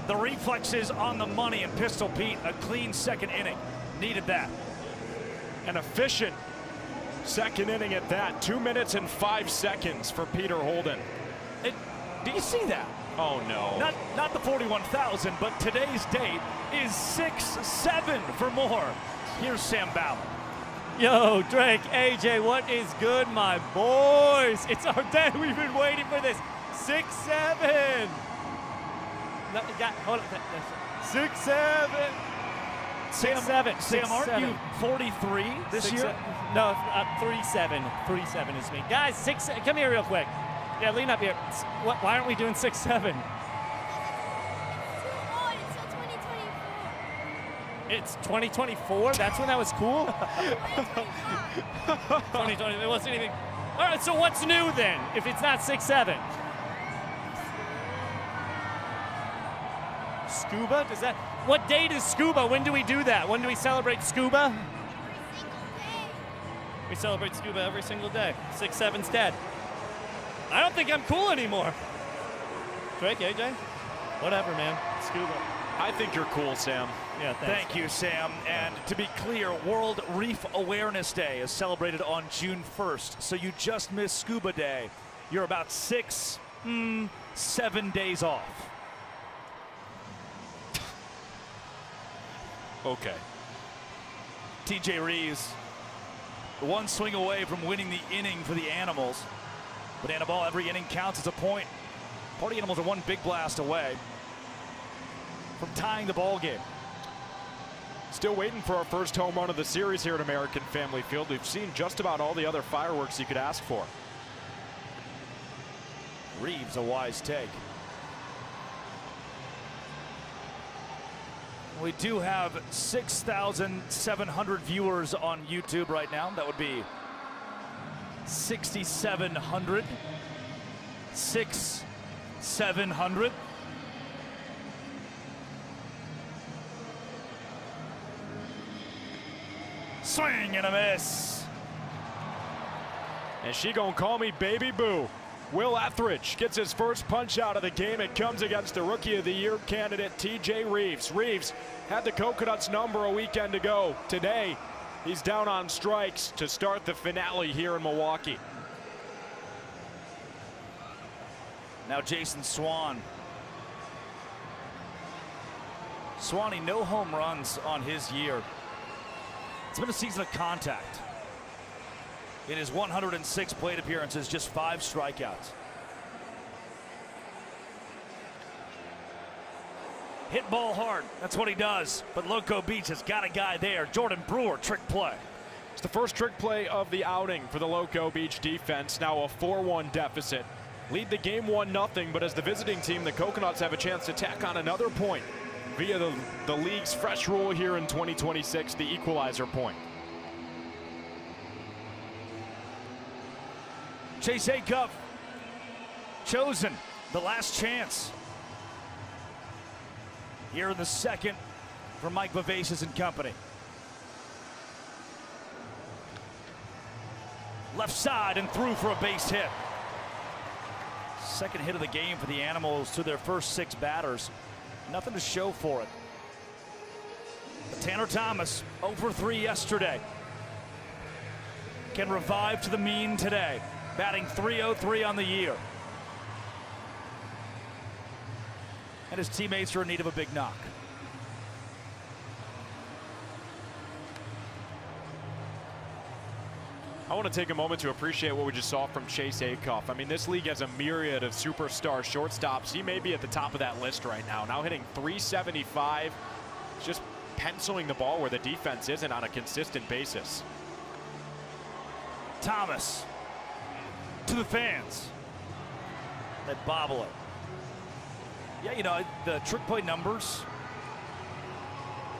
the reflexes on the money, and Pistol Pete, a clean second inning. Needed that. An efficient second inning at that. 2 minutes and 5 seconds for Peter Holden. Do you see that? Oh, no. Not the 41,000, but today's date is 6-7 for more. Here's Sam Bauer. Yo, Drake, AJ, what is good, my boys? It's our day. We've been waiting for this. 6-7. No, hold on. 6-7. Sam, aren't you 43 this year? No, 37. 37 is me. Guys, come here real quick. Yeah, lean up here. Why aren't we doing 6-7? It's 2024? That's when that was cool? 2020, there wasn't anything. All right, so what's new then, if it's not 6-7? Scuba? Does that? What date is Scuba? When do we do that? When do we celebrate Scuba? We celebrate Scuba every single day. 6-7's dead. I don't think I'm cool anymore. Drake, AJ? Whatever, man. Scuba. I think you're cool, Sam. Yeah, thanks. Thank you, Sam. And to be clear, World Reef Awareness Day is celebrated on June 1st. So you just missed Scuba Day. You're about 7 days off. Okay. TJ Reeves, one swing away from winning the inning for the Animals. Bananaball, every inning counts as a point. Party Animals are one big blast away from tying the ball game. Still waiting for our first home run of the series here at American Family Field. We've seen just about all the other fireworks you could ask for. Reeves, a wise take. We do have 6,700 viewers on YouTube right now. That would be 6,700. 6,700. Swing and a miss. And she gonna call me Baby Boo. Will Etheridge gets his first punch out of the game. It comes against the Rookie of the Year candidate, TJ Reeves. Reeves had the Coconuts number a weekend ago. Today, he's down on strikes to start the finale here in Milwaukee. Now Jason Swan. Swanee, no home runs on his year. It's been a season of contact. In his 106 plate appearances, just 5 strikeouts. Hit ball hard, that's what he does. But Loco Beach has got a guy there. Jordan Brewer, trick play. It's the first trick play of the outing for the Loco Beach defense. Now a 4-1 deficit. Lead the game 1-0, but as the visiting team, the Coconuts have a chance to tack on another point via the league's fresh rule here in 2026, the equalizer point. Chase Acuff chosen, the last chance. Here in the second for Mike Vivacious and company. Left side and through for a base hit. Second hit of the game for the Animals to their first 6 batters. Nothing to show for it. But Tanner Thomas, 0 for 3 yesterday. Can revive to the mean today. Batting .303 on the year. and his teammates are in need of a big knock. I want to take a moment to appreciate what we just saw from Chase Acuff. I mean, this league has a myriad of superstar shortstops. He may be at the top of that list right now. Now hitting .375, just penciling the ball where the defense isn't on a consistent basis. Thomas to the fans. They bobble it. Yeah, you know, the trick play numbers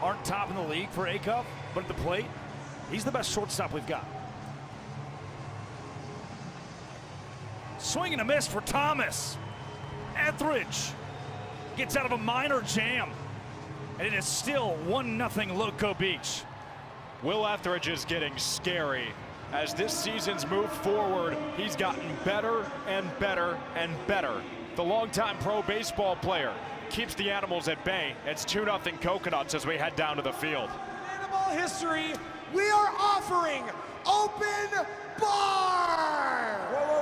aren't top in the league for Acuff, but at the plate, he's the best shortstop we've got. Swing and a miss for Thomas. Etheridge gets out of a minor jam, and it is still 1-0 Loco Beach. Will Etheridge is getting scary. As this season's moved forward, he's gotten better and better and better. The longtime pro baseball player keeps the Animals at bay. It's 2-0 Coconuts as we head down to the field. Bananaball history, we are offering open bar! Whoa.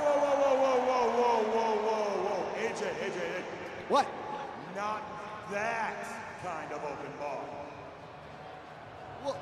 AJ. What? Not that kind of open bar. Well,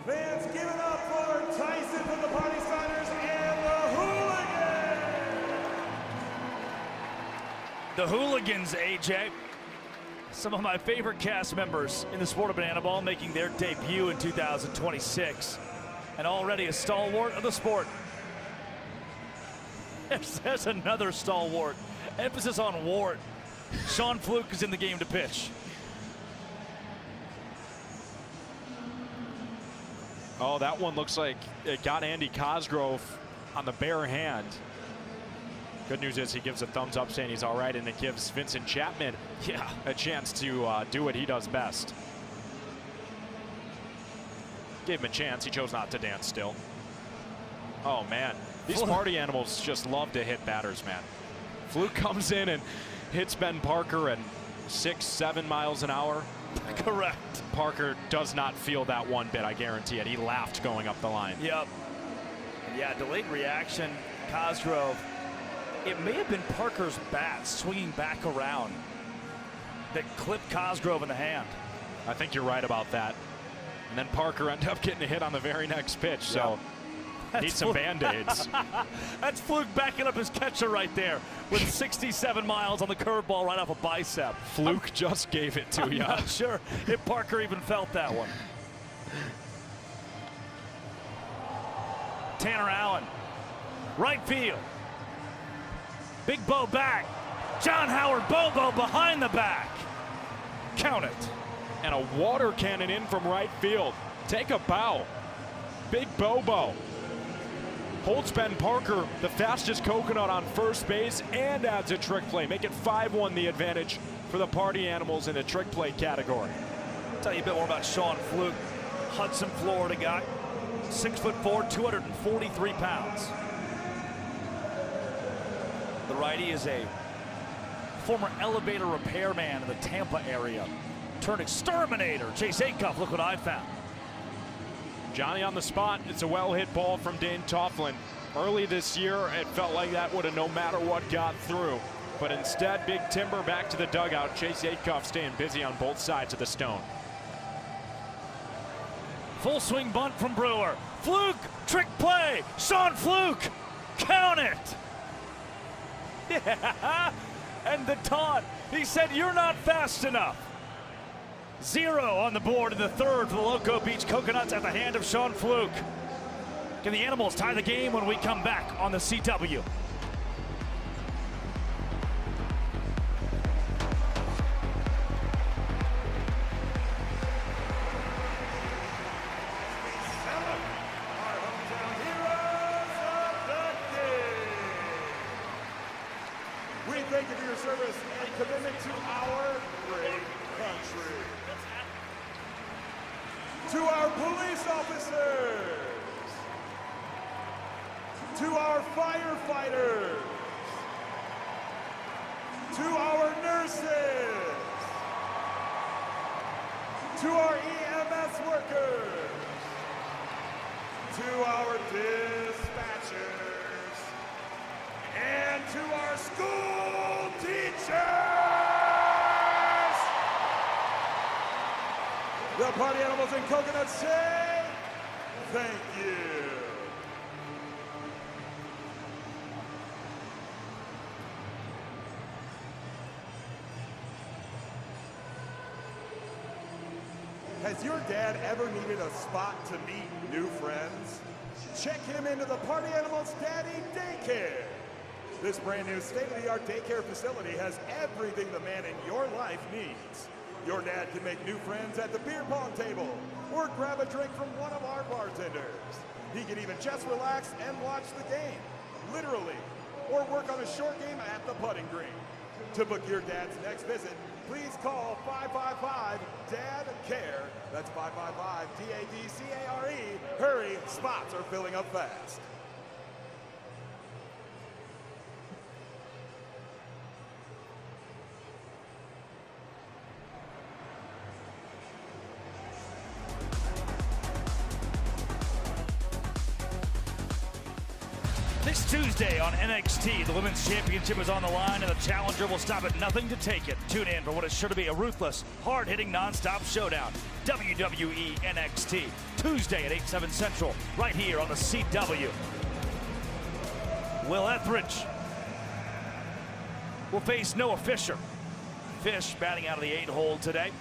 Fans, give it up for Tyson from the Party Starters and the Hooligans. The Hooligans, AJ. Some of my favorite cast members in the sport of bananaball making their debut in 2026. And already a stalwart of the sport. There's another stalwart. Emphasis on wart. Sean Fluke is in the game to pitch. Oh, that one looks like it got Andy Cosgrove on the bare hand. Good news is he gives a thumbs up saying he's all right, and it gives Vincent Chapman a chance to do what he does best. Gave him a chance. He chose not to dance still. Oh, man. These party animals just love to hit batters, man. Fluke comes in and hits Ben Parker at 6-7 miles an hour. Correct. Parker does not feel that one bit, I guarantee it. He laughed going up the line. Yep. Yeah, delayed reaction. Cosgrove. It may have been Parker's bat swinging back around that clipped Cosgrove in the hand. I think you're right about that. And then Parker ended up getting a hit on the very next pitch, so needs some Band-Aids. That's Fluke backing up his catcher right there with 67 miles on the curveball right off a bicep. Fluke just gave it to you. I'm not sure if Parker even felt that one. Tanner Allen, right field. Big Bo back. John Howard Bobo behind the back. Count it. And a water cannon in from right field. Take a bow. Big Bobo holds Ben Parker, the fastest coconut on first base, and adds a trick play. Make it 5-1 the advantage for the Party Animals in the trick play category. I'll tell you a bit more about Sean Fluke. Hudson, Florida guy. 6'4", 243 pounds. The righty is a former elevator repairman in the Tampa area. Turned exterminator. Chase Acuff, look what I found. Johnny on the spot. It's a well-hit ball from Dane Toughlin. Early this year, it felt like that would have no matter what got through. But instead, Big Timber back to the dugout. Chase Acuff staying busy on both sides of the stone. Full swing bunt from Brewer. Fluke, trick play. Sean Fluke, count it. Yeah. And the taunt. He said, "You're not fast enough." 0 on the board in the third for the Loco Beach Coconuts at the hand of Sean Fluke. Can the Animals tie the game when we come back on the CW? We thank you for your service and commitment to our great country. To our police officers, to our firefighters, to our nurses, to our EMS workers, to our dispatchers, and to our school teachers! The Party Animals and Coconuts say thank you. Has your dad ever needed a spot to meet new friends? Check him into the Party Animals Daddy Daycare. This brand new state-of-the-art daycare facility has everything the man in your life needs. Your dad can make new friends at the beer pong table or grab a drink from one of our bartenders. He can even just relax and watch the game, literally, or work on a short game at the putting green. To book your dad's next visit, please call 555-DAD-CARE. That's 555-DADCARE. Hurry, spots are filling up fast. This Tuesday on NXT, the Women's Championship is on the line, and the challenger will stop at nothing to take it. Tune in for what is sure to be a ruthless, hard-hitting, non-stop showdown. WWE NXT, Tuesday at 8/7 Central, right here on the CW. Will Etheridge will face Noah Fisher. Fish batting out of the 8-hole today,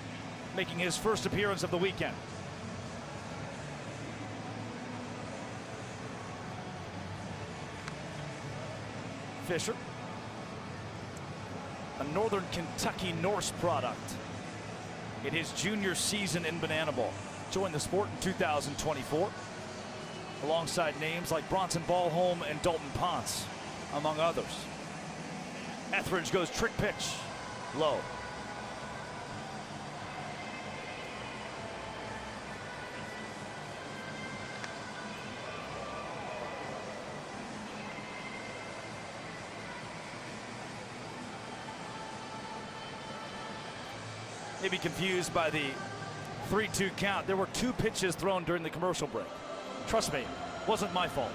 making his first appearance of the weekend. Fisher, a Northern Kentucky Norse product in his junior season in bananaball. Joined the sport in 2024 alongside names like Bronson Ballholm and Dalton Ponce, among others. Etheridge goes trick pitch, low. Maybe confused by the 3-2 count. There were 2 pitches thrown during the commercial break. Trust me, wasn't my fault.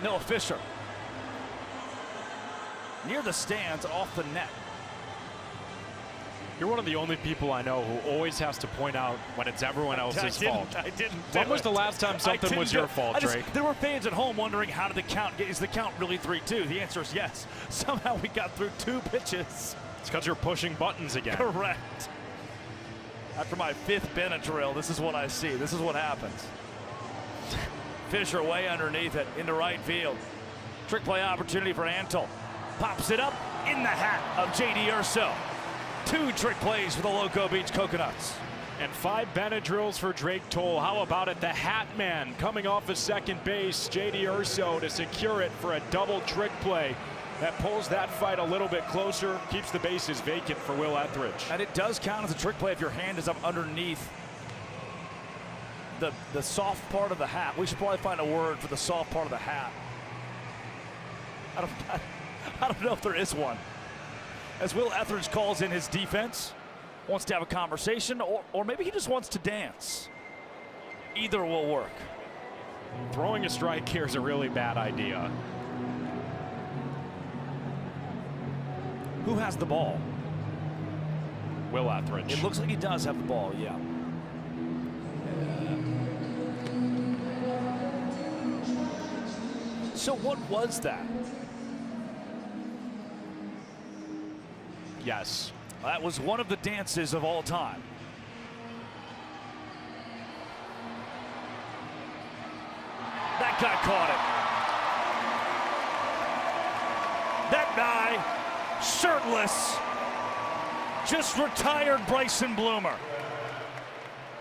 Noah Fisher. Near the stands, off the net. You're one of the only people I know who always has to point out when it's everyone else's fault. I didn't. When was the last time something was your fault, Drake? There were fans at home wondering, how did the count get? Is the count really 3-2? The answer is yes. Somehow we got through 2 pitches. It's because you're pushing buttons again. Correct. After my 5th Benadryl, this is what I see. This is what happens. Fisher way underneath it into right field. Trick play opportunity for Antle. Pops it up in the hat of J.D. Urso. 2 trick plays for the Loco Beach Coconuts. And 5 Benadryls for Drake Toll. How about it? The Hat Man coming off of second base. J.D. Urso to secure it for a double trick play. That pulls that fight a little bit closer, keeps the bases vacant for Will Etheridge. And it does count as a trick play if your hand is up underneath the soft part of the hat. We should probably find a word for the soft part of the hat. I don't know if there is one. As Will Etheridge calls in his defense, wants to have a conversation, or maybe he just wants to dance. Either will work. Throwing a strike here is a really bad idea. Who has the ball? Will Etheridge. It looks like he does have the ball, yeah. So what was that? Yes. That was one of the dances of all time. That guy caught it. That guy, shirtless, just retired Bryson Bloomer.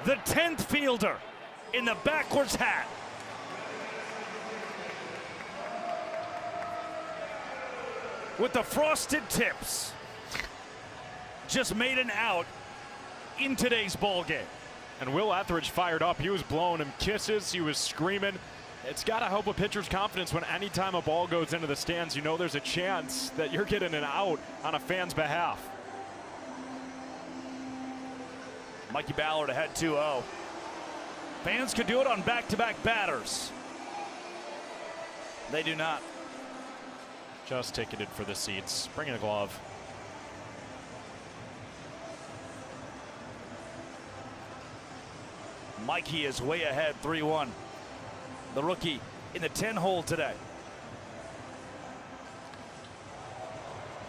The 10th fielder in the backwards hat. With the frosted tips. Just made an out in today's ball game. And Will Etheridge fired up. He was blowing him kisses. He was screaming. It's got to help a pitcher's confidence when anytime a ball goes into the stands, you know there's a chance that you're getting an out on a fan's behalf. Mikey Ballard ahead 2-0. Fans could do it on back-to-back batters. They do not. Just ticketed for the seats. Bring in a glove. Mikey is way ahead, 3-1. The rookie in the 10 hole today.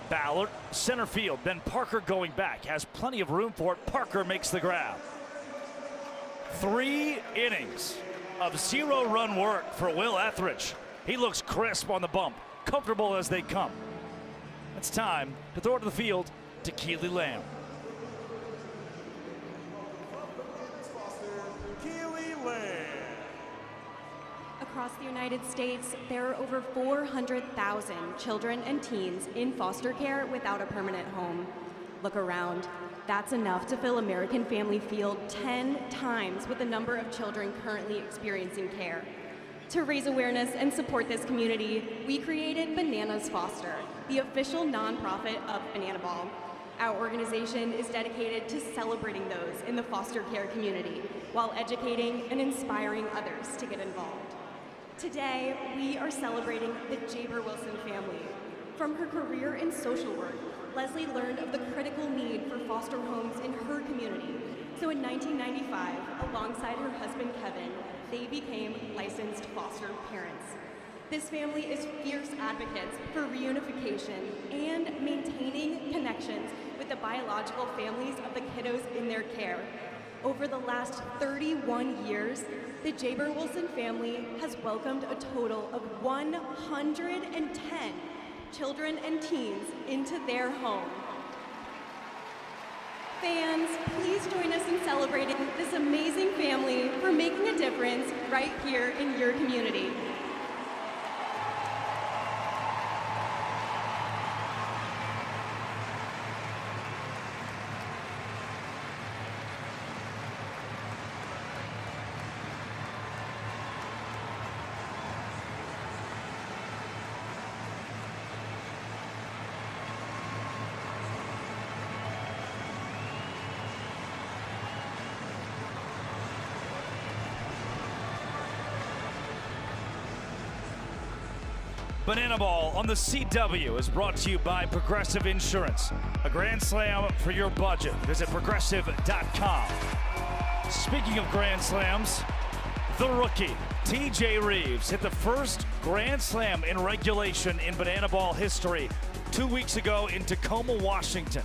Ballard, center field. Then Parker going back. Has plenty of room for it. Parker makes the grab. 3 innings of 0-run work for Will Etheridge. He looks crisp on the bump. Comfortable as they come. It's time to throw it to the field to Keely Lamb. Across the United States, there are over 400,000 children and teens in foster care without a permanent home. Look around. That's enough to fill American Family Field 10 times with the number of children currently experiencing care. To raise awareness and support this community, we created Bananas Foster, the official nonprofit of Bananaball. Our organization is dedicated to celebrating those in the foster care community while educating and inspiring others to get involved. Today, we are celebrating the Jaber Wilson family. From her career in social work, Leslie learned of the critical need for foster homes in her community. So in 1995, alongside her husband Kevin, they became licensed foster parents. This family is fierce advocates for reunification and maintaining connections with the biological families of the kiddos in their care. Over the last 31 years, the Jaber Wilson family has welcomed a total of 110 children and teens into their home. Fans, please join us in celebrating this amazing family for making a difference right here in your community. Bananaball on the CW is brought to you by Progressive Insurance. A grand slam for your budget. Visit progressive.com. Speaking of grand slams, the rookie, TJ Reeves, hit the first grand slam in regulation in Bananaball history 2 weeks ago in Tacoma, Washington.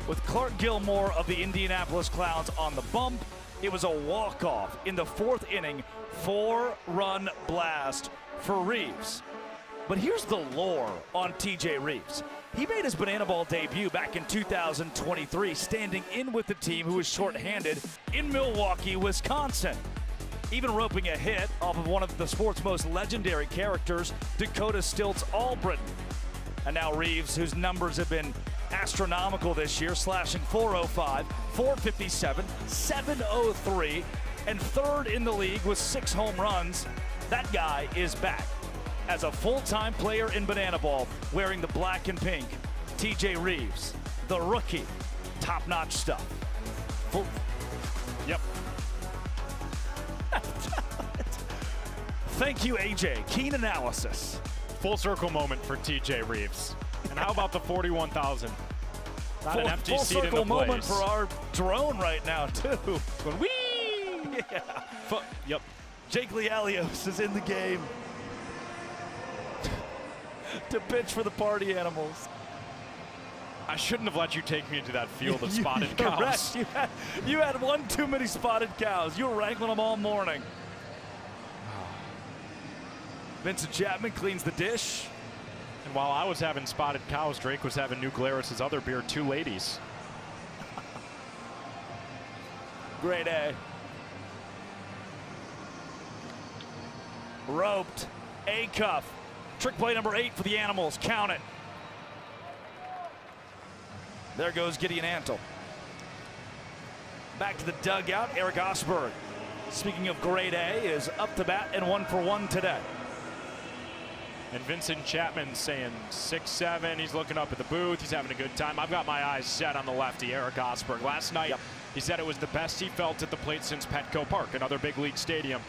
With Clark Gilmore of the Indianapolis Clowns on the bump, it was a walk-off in the 4th inning, 4-run blast for Reeves. But here's the lore on TJ Reeves. He made his Bananaball debut back in 2023, standing in with the team who was shorthanded in Milwaukee, Wisconsin. Even roping a hit off of one of the sport's most legendary characters, Dakota Stilt's All-Britain. And now Reeves, whose numbers have been astronomical this year, slashing .405, .457, .703, and 3rd in the league with 6 home runs. That guy is back as a full-time player in Bananaball, wearing the black and pink. TJ Reeves, the rookie, top-notch stuff. Yep. Thank you, AJ. Keen analysis. Full circle moment for TJ Reeves. And how about the 41,000? Not an empty full seat in the circle moment place. for our drone right now, too. Going whee! Yeah. Yep. Jake Lialios is in the game to pitch for the Party Animals. I shouldn't have let you take me into that field of spotted cows. You had one too many spotted cows. You were wrangling them all morning. Vincent Chapman cleans the dish. And while I was having spotted cows, Drake was having New Glarus' other beer, Two Ladies. Grade A. Roped. A cuff. Trick play number 8 for the Animals. Count it. There goes Gideon Antle. Back to the dugout. Eric Osberg, speaking of grade A, is up to bat and 1 for 1 today. And Vincent Chapman saying 6'7". He's looking up at the booth. He's having a good time. I've got my eyes set on the lefty, Eric Osberg. Last night, he said it was the best he felt at the plate since Petco Park, another big league stadium.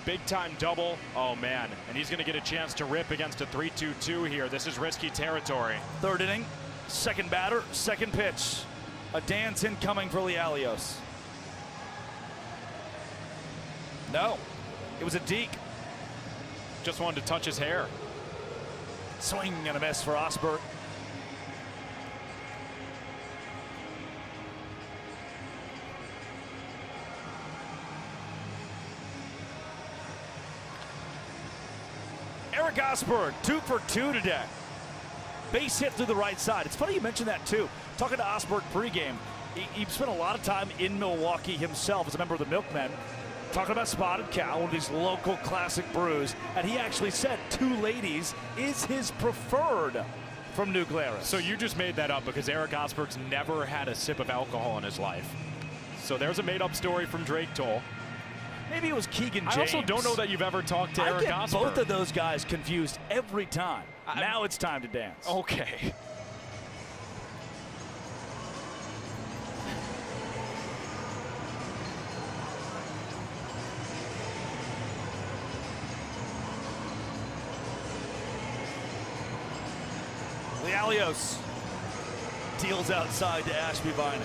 Big time double. Oh, man. And he's going to get a chance to rip against a 3-2-2 here. This is risky territory. 3rd inning. Second batter, second pitch. A dance incoming for Lialios. No, it was a deke. Just wanted to touch his hair. Swing and a miss for Osberg. Eric Osberg, 2 for 2 today. Base hit through the right side. It's funny you mentioned that too. Talking to Osberg pregame, he spent a lot of time in Milwaukee himself as a member of the Milkmen, talking about Spotted Cow, one of these local classic brews, and he actually said Two Ladies is his preferred from New Glarus. So you just made that up because Eric Osberg's never had a sip of alcohol in his life. So there's a made-up story from Drake Toll. Maybe it was Keegan James. I also don't know that you've ever talked to Eric Osberg. Both of those guys confused every time. Now it's time to dance. Okay. Lialios deals outside to Ashby Vining.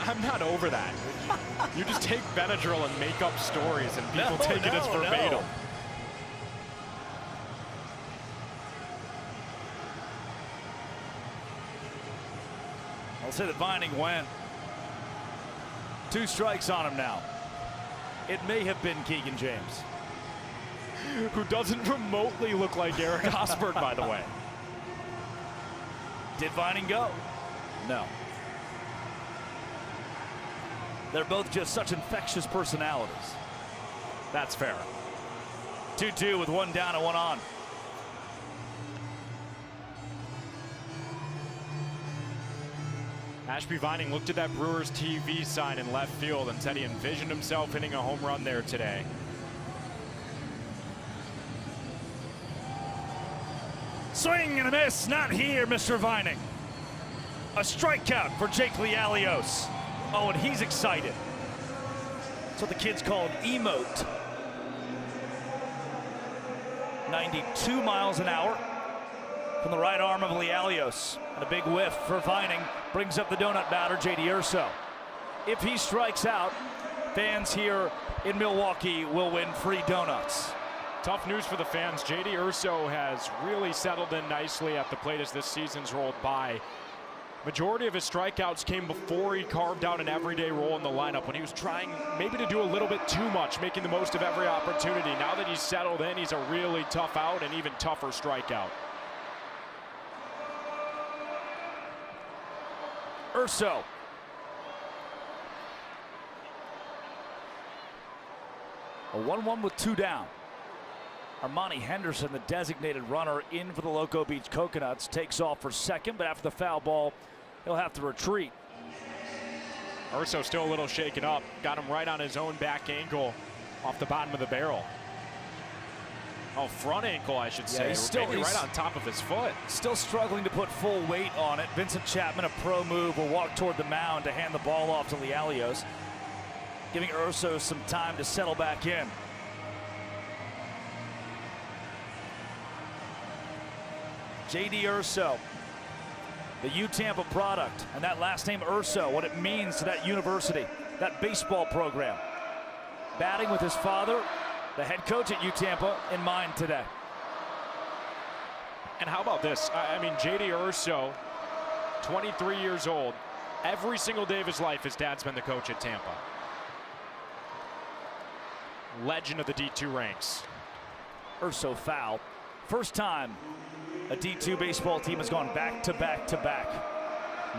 I'm not over that. You just take Benadryl and make up stories and people take it as verbatim. No. I'll say that Vining went. 2 strikes on him now. It may have been Keegan James, who doesn't remotely look like Eric Osberg, by the way. Did Vining go? No. They're both just such infectious personalities. That's fair. 2-2 with 1 down and 1 on. Ashby Vining looked at that Brewers TV sign in left field and said he envisioned himself hitting a home run there today. Swing and a miss, not here, Mr. Vining. A strikeout for Jake Lialios. Oh, and he's excited. That's what the kids call an emote. 92 miles an hour from the right arm of Lialios. And a big whiff for Vining brings up the donut batter, J.D. Urso. If he strikes out, fans here in Milwaukee will win free donuts. Tough news for the fans. J.D. Urso has really settled in nicely at the plate as this season's rolled by. Majority of his strikeouts came before he carved out an everyday role in the lineup when he was trying maybe to do a little bit too much, making the most of every opportunity. Now that he's settled in, he's a really tough out and even tougher strikeout. Urso. A 1-1 with 2 down. Armani Henderson, the designated runner in for the Loco Beach Coconuts, takes off for second, but after the foul ball, he'll have to retreat. Urso still a little shaken up. Got him right on his own back ankle off the bottom of the barrel. Oh, front ankle, I should say. He's still right on top of his foot. Still struggling to put full weight on it. Vincent Chapman, a pro move, will walk toward the mound to hand the ball off to Lialios, giving Urso some time to settle back in. J.D. Urso, the U-Tampa product, and that last name Urso, what it means to that university, that baseball program. Batting with his father, the head coach at U-Tampa, in mind today. And how about this? I mean, J.D. Urso, 23 years old. Every single day of his life, his dad's been the coach at Tampa. Legend of the D2 ranks. Urso foul. First time a D2 baseball team has gone back-to-back-to-back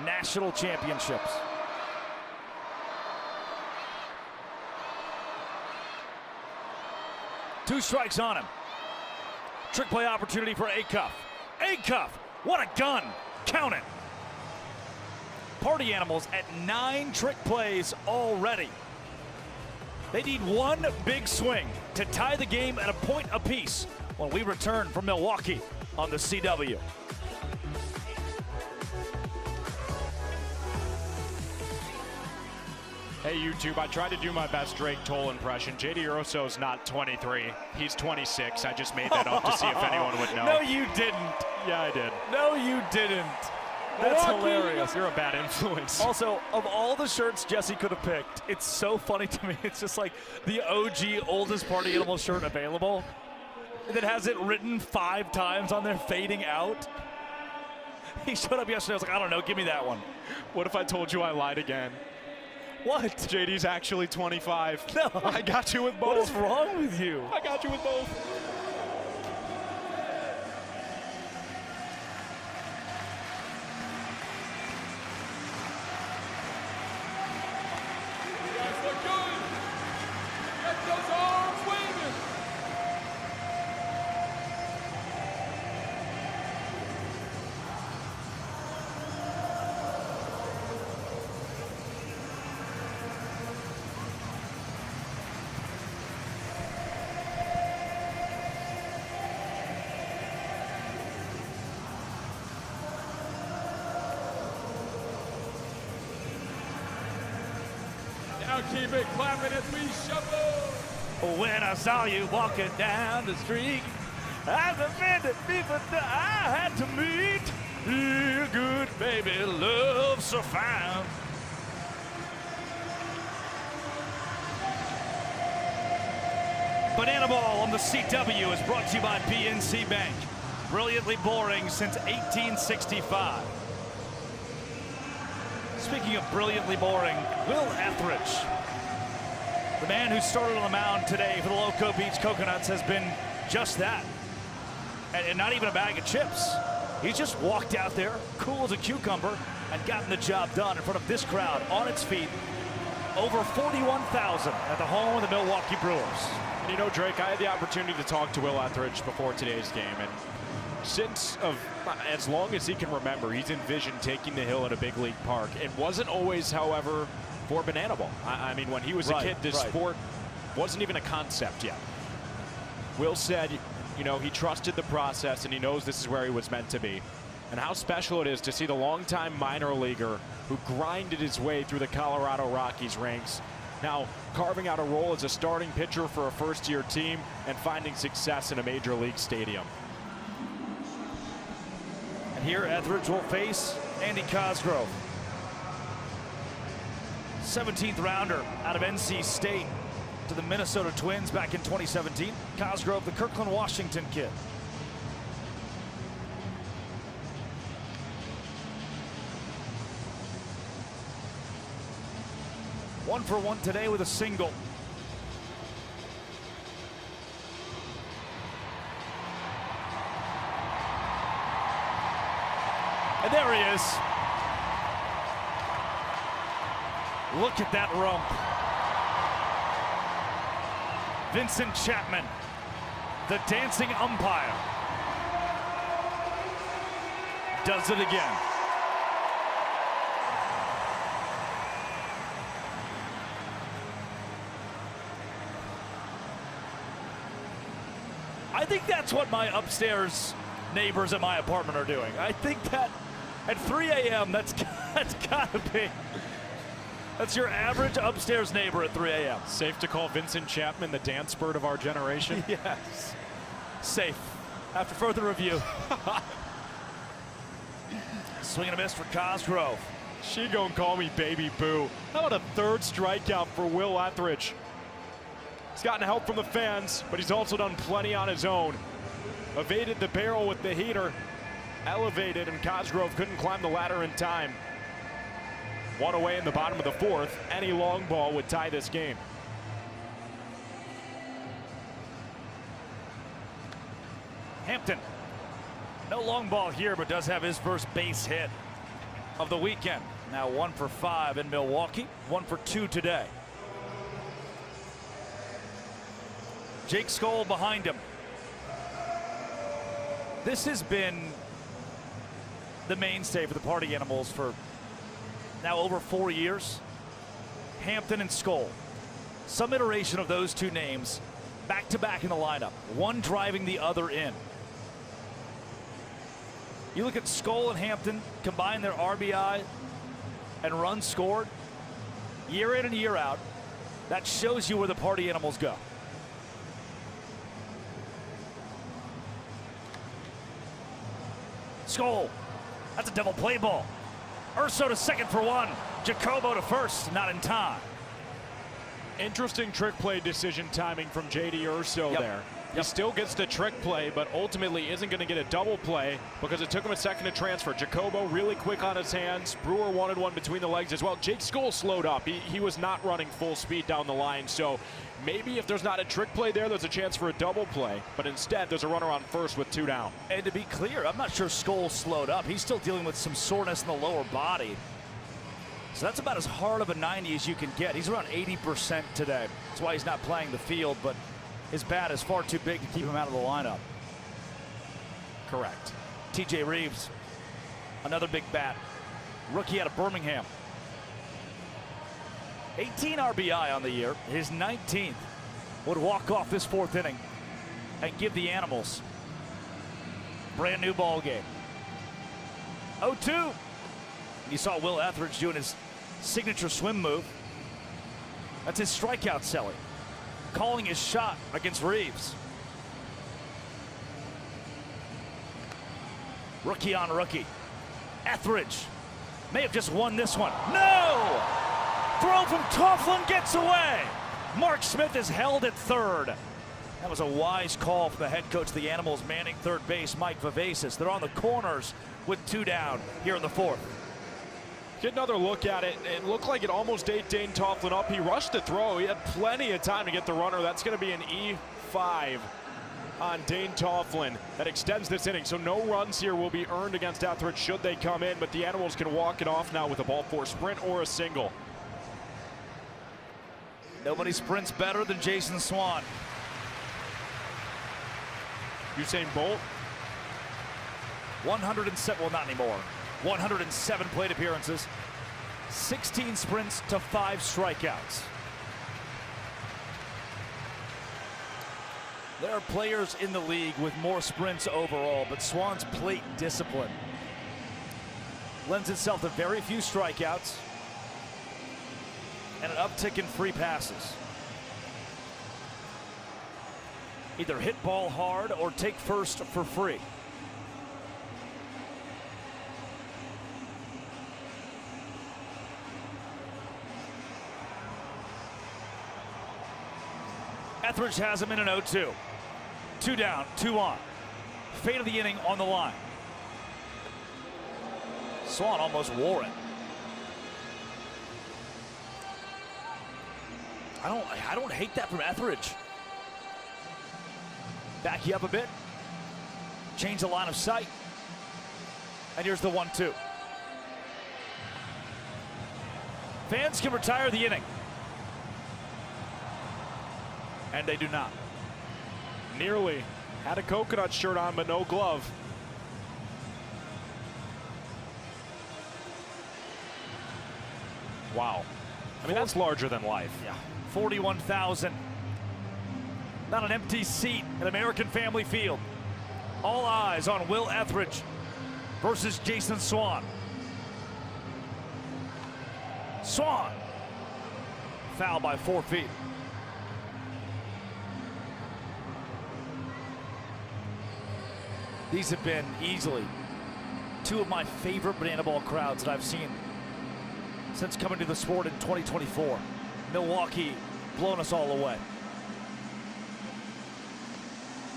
national championships. Two strikes on him. Trick play opportunity for Acuff. Acuff, what a gun. Count it. Party Animals at 9 trick plays already. They need one big swing to tie the game at a point apiece when we return from Milwaukee on the CW. Hey YouTube, I tried to do my best Drake Toll impression. J.D. Urso's not 23, he's 26. I just made that up to see if anyone would know. No, you didn't. Yeah, I did. No, you didn't. That's hilarious. You're a bad influence. Also, of all the shirts Jesse could have picked, it's so funny to me. It's just like the OG oldest Party Animal shirt available that has it written 5 times on there, fading out. He showed up yesterday. I was like, I don't know, give me that one. What if I told you I lied again? What? JD's actually 25. No. I got you with both. What is wrong with you? I got you with both. Now keep it clapping as we shuffle. When I saw you walking down the street, I offended people that I had to meet. Yeah, good baby, love so fine. Bananaball on the CW is brought to you by PNC Bank. Brilliantly boring since 1865. Speaking of brilliantly boring, Will Etheridge, the man who started on the mound today for the Loco Beach Coconuts, has been just that. And not even a bag of chips. He's just walked out there, cool as a cucumber, and gotten the job done in front of this crowd on its feet. Over 41,000 at the home of the Milwaukee Brewers. And you know, Drake, I had the opportunity to talk to Will Etheridge before today's game, and as long as he can remember, he's envisioned taking the hill at a big league park. It wasn't always, however, for bananaball. I mean, when he was a kid, this sport wasn't even a concept yet. Will said, you know, he trusted the process and he knows this is where he was meant to be. And how special it is to see the longtime minor leaguer who grinded his way through the Colorado Rockies ranks, now carving out a role as a starting pitcher for a first-year team and finding success in a major league stadium. Here, Etheridge will face Andy Cosgrove. 17th rounder out of NC State to the Minnesota Twins back in 2017. Cosgrove, the Kirkland, Washington kid. One for one today with a single. And there he is. Look at that rump. Vincent Chapman, the dancing umpire, does it again. I think that's what my upstairs neighbors at my apartment are doing. I think that at 3 a.m., that's gotta be. That's your average upstairs neighbor at 3 a.m. Safe to call Vincent Chapman the dance bird of our generation? Yes. Safe. After further review. Swing and a miss for Cosgrove. She gonna call me Baby Boo. How about a third strikeout for Will Etheridge? He's gotten help from the fans, but he's also done plenty on his own. evaded the barrel with the heater, elevated, and Cosgrove couldn't climb the ladder in time. One away in the bottom of the fourth. Any long ball would tie this game. Hampton, no long ball here, but does have his first base hit of the weekend. Now 1 for 5 in Milwaukee, 1 for 2 today. Jake Skoll behind him. This has been the mainstay for the Party Animals for now over 4 years. Hampton and Skoll. Some iteration of those two names back to back in the lineup, one driving the other in. You look at Skoll and Hampton, combine their RBI and runs scored year in and year out. That shows you where the Party Animals go. Skoll, that's a double play ball. Urso to second for 1. Jacobo to first, not in time. Interesting trick play decision timing from J.D. Urso there. He still gets the trick play, but ultimately isn't going to get a double play because it took him a second to transfer. Jacobo really quick on his hands. Brewer wanted one between the legs as well. Jake Skoll slowed up. He was not running full speed down the line, so maybe if there's not a trick play there, there's a chance for a double play, but instead there's a runner on first with 2 down. And to be clear, I'm not sure Skoll slowed up. He's still dealing with some soreness in the lower body. So that's about as hard of a 90 as you can get. He's around 80% today. That's why he's not playing the field, but his bat is far too big to keep him out of the lineup. Correct. TJ Reeves, another big bat. Rookie out of Birmingham. 18 RBI on the year, his 19th. Would walk off this 4th inning and give the Animals brand new ball game. 0-2. You saw Will Etheridge doing his signature swim move. That's his strikeout selling. Calling his shot against Reeves. Rookie on rookie. Etheridge may have just won this one. No! Throw from Coughlin gets away. Mark Smith is held at third. That was a wise call from the head coach of the Animals, manning third base, Mike Vivacis. They're on the corners with 2 down here in the 4th. Get another look at it. It looked like it almost ate Dane Coughlin up. He rushed the throw. He had plenty of time to get the runner. That's going to be an E5 on Dane Coughlin. That extends this inning. So no runs here will be earned against Etheridge should they come in, but the Animals can walk it off now with a ball for a sprint or a single. Nobody sprints better than Jason Swan. Usain Bolt? 107, well, not anymore. 107 plate appearances, 16 sprints to 5 strikeouts. There are players in the league with more sprints overall, but Swan's plate discipline lends itself to very few strikeouts and an uptick in free passes. Either hit ball hard or take first for free. Etheridge has him in an 0-2. 2 down, 2 on. Fate of the inning on the line. Swan almost wore it. I don't hate that from Etheridge. Back you up a bit. Change the line of sight. And here's the 1-2. Fans can retire the inning. And they do not. Nearly. Had a coconut shirt on, but no glove. Wow. I mean, that's larger than life. Yeah. 41,000. Not an empty seat at American Family Field. All eyes on Will Etheridge versus Jason Swan. Swan. Foul by 4 feet. These have been easily 2 of my favorite banana ball crowds that I've seen since coming to the sport in 2024. Milwaukee blowing us all away.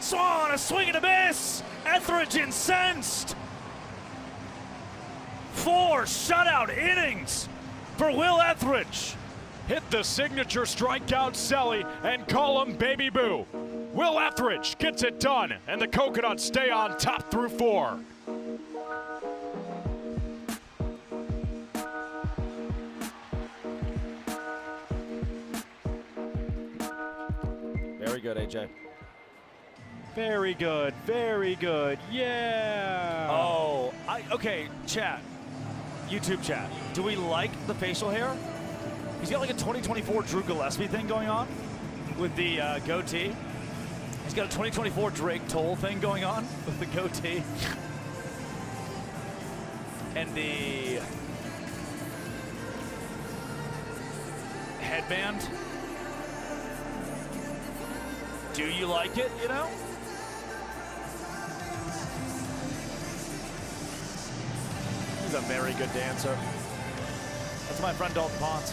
Swan, a swing and a miss. Etheridge incensed. 4 shutout innings for Will Etheridge. Hit the signature strikeout Selly and call him Baby Boo. Will Etheridge gets it done, and the Coconuts stay on top through 4. Very good, AJ. Very good, very good, yeah. Oh, okay, chat, YouTube chat. Do we like the facial hair? He's got like a 2024 Drew Gillespie thing going on with the goatee. He's got a 2024 Drake Toll thing going on with the goatee. And the headband. Do you like it, you know? He's a very good dancer. That's my friend Dalton Ponce.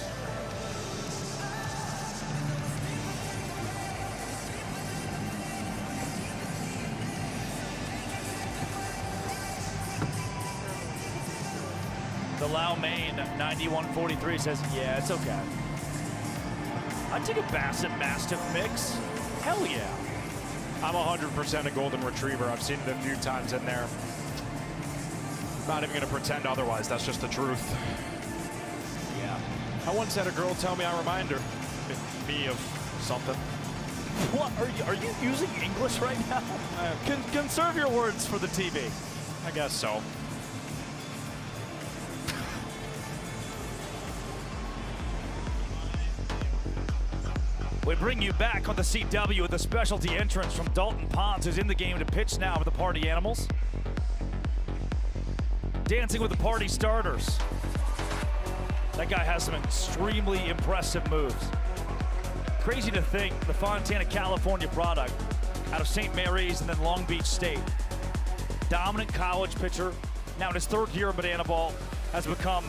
The Lau Main 9143 says, yeah, it's okay. I'd take a Basset Mastiff mix. Hell yeah. I'm 100% a golden retriever. I've seen it a few times in there. Not even going to pretend otherwise. That's just the truth. Yeah. I once had a girl tell me I remind me of something. What are you using English right now? Conserve your words for the TV. I guess so. We bring you back on the CW with a specialty entrance from Dalton Ponce, who's in the game to pitch now for the Party Animals. Dancing with the Party Starters. That guy has some extremely impressive moves. Crazy to think the Fontana, California product out of St. Mary's and then Long Beach State. Dominant college pitcher, now in his 3rd year of banana ball, has become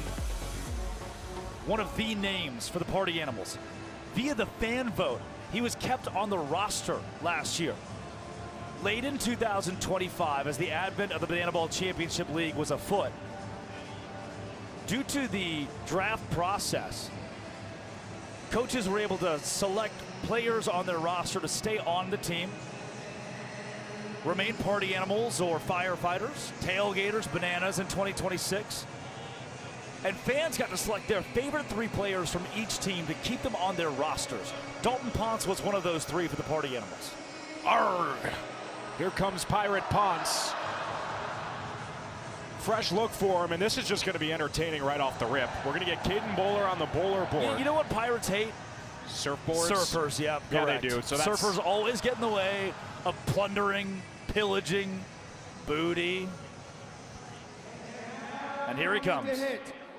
one of the names for the Party Animals. Via the fan vote, he was kept on the roster last year. Late in 2025, as the advent of the Banana Ball Championship League was afoot, due to the draft process, coaches were able to select players on their roster to stay on the team, remain Party Animals or firefighters, tailgaters, bananas in 2026. And fans got to select their favorite 3 players from each team to keep them on their rosters. Dalton Ponce was one of those 3 for the Party Animals. Arrgh. Here comes Pirate Ponce. Fresh look for him, and this is just going to be entertaining right off the rip. We're going to get Caden Bowler on the bowler board. You know what Pirates hate? Surfboards? Surfers, yeah, correct. Yeah, they do. So that's... Surfers always get in the way of plundering, pillaging, booty. And here he comes.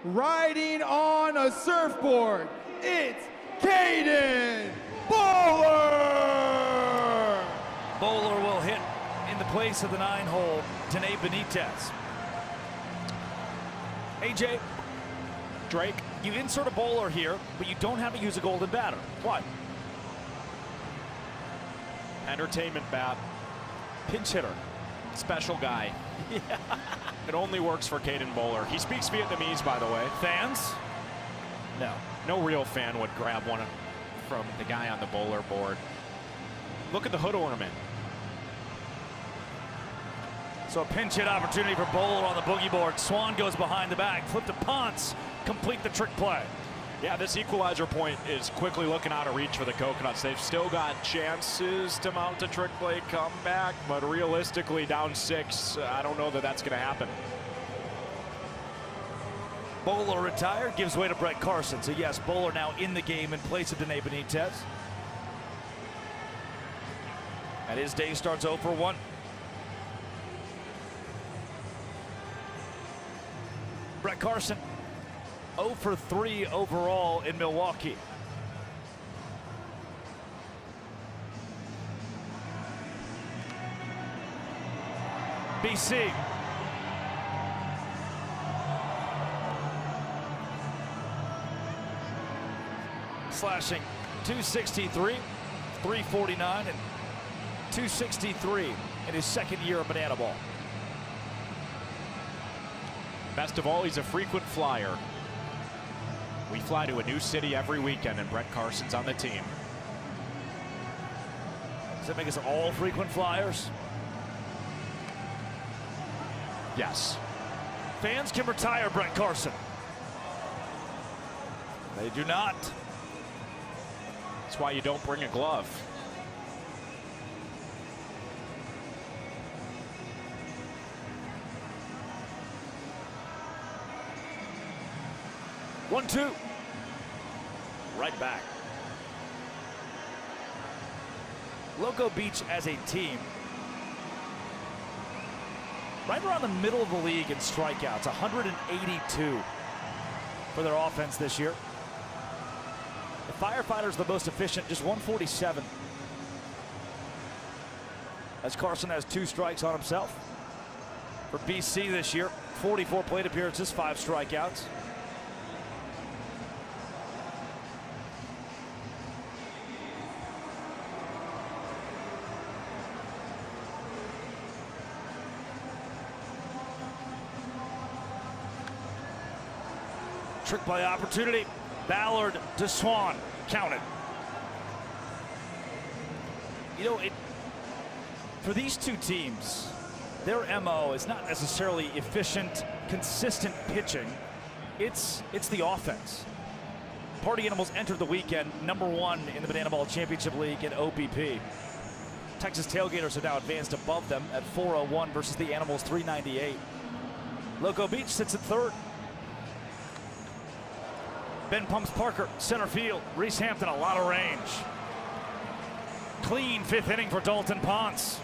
Riding on a surfboard, it's Caden Bowler! Bowler will hit in the place of the 9-hole, Danae Benitez. AJ, Drake, you insert a bowler here, but you don't have to use a golden batter. Why? Entertainment bat. Pinch hitter. Special guy. Yeah. It only works for Caden Bowler. He speaks Vietnamese, by the way. Fans? No. No real fan would grab one from the guy on the bowler board. Look at the hood ornament. So a pinch hit opportunity for Bowler on the boogie board. Swan goes behind the back, flip to Ponce, complete the trick play. Yeah, this equalizer point is quickly looking out of reach for the Coconuts. They've still got chances to mount a trick play comeback, but realistically down 6, I don't know that that's going to happen. Bowler retired, gives way to Brett Carson. So yes, Bowler now in the game in place of Danae Benitez. And his day starts 0 for 1. Brett Carson 0 for 3 overall in Milwaukee. BC. Slashing 263, 349, and 263 in his second year of banana ball. Best of all, he's a frequent flyer. We fly to a new city every weekend, and Brett Carson's on the team. Does that make us all frequent flyers? Yes. Fans can retire Brett Carson. They do not. That's why you don't bring a glove. One, two. Right back. Loco Beach as a team, right around the middle of the league in strikeouts, 182 for their offense this year. The Firefighters the most efficient, just 147. As Carson has 2 strikes on himself. For BC this year, 44 plate appearances, 5 strikeouts. Trick play opportunity. Ballard to Swan. Counted. You know, for these two teams, their MO is not necessarily efficient, consistent pitching. It's the offense. Party Animals entered the weekend #1 in the Banana Ball Championship League in OPP. Texas Tailgaters have now advanced above them at 401 versus the Animals 398. Loco Beach sits at 3rd. Ben pumps Parker, center field. Reese Hampton, a lot of range. Clean 5th inning for Dalton Ponce.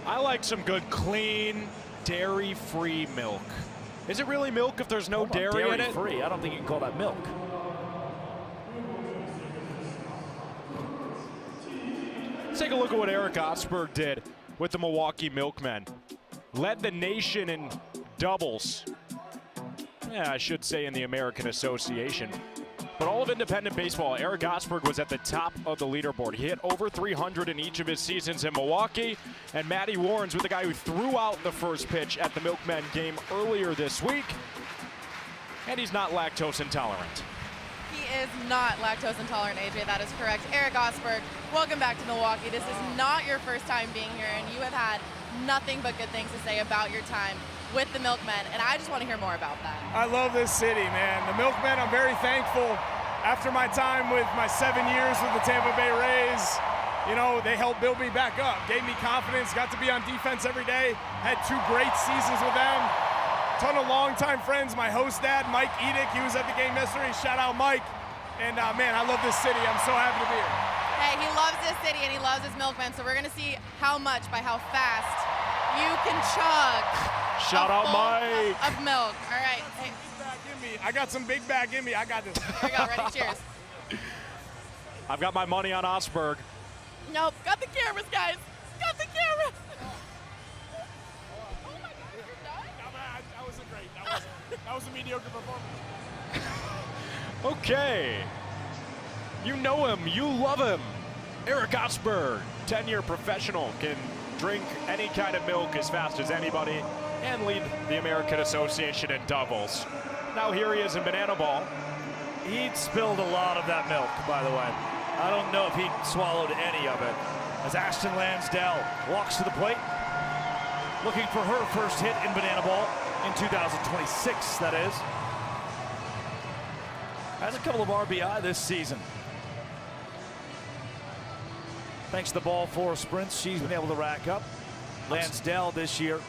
I like some good, clean, dairy-free milk. Is it really milk if there's no dairy in it? Dairy-free, I don't think you can call that milk. Let's take a look at what Eric Osberg did with the Milwaukee Milkmen. Led the nation in doubles. Yeah, I should say in the American Association. But all of independent baseball, Eric Osberg was at the top of the leaderboard. He hit over 300 in each of his seasons in Milwaukee. And Matty Warrens was the guy who threw out the first pitch at the Milkmen game earlier this week. And he's not lactose intolerant. He is not lactose intolerant, AJ. That is correct. Eric Osberg, welcome back to Milwaukee. This is not your first time being here, and you have had nothing but good things to say about your time with the Milkmen, and I just want to hear more about that. I love this city, man. The Milkmen, I'm very thankful. After my time with my 7 years with the Tampa Bay Rays, you know, they helped build me back up, gave me confidence, got to be on defense every day, had 2 great seasons with them. Ton of longtime friends, my host dad, Mike Edick, he was at the game yesterday, shout out Mike. And man, I love this city, I'm so happy to be here. Hey, he loves this city and he loves his Milkmen, so we're gonna see how much by how fast you can chug. Shout out Mike. Of milk. All right. Hey. I got some big bag in me. I got this. Here we go. Ready? Cheers. I've got my money on Osberg. Nope. Got the cameras, guys. Got the cameras. Oh my God, you're done? That wasn't great. That was a mediocre performance. Okay. You know him. You love him. Eric Osberg, 10-year professional, can drink any kind of milk as fast as anybody and lead the American Association in doubles. Now here he is in banana ball. He'd spilled a lot of that milk, by the way. I don't know if he swallowed any of it. As Ashton Lansdale walks to the plate, looking for her first hit in banana ball in 2026, that is. Has a couple of RBI this season. Thanks to the ball 4 sprints she's been able to rack up. Lansdale this year.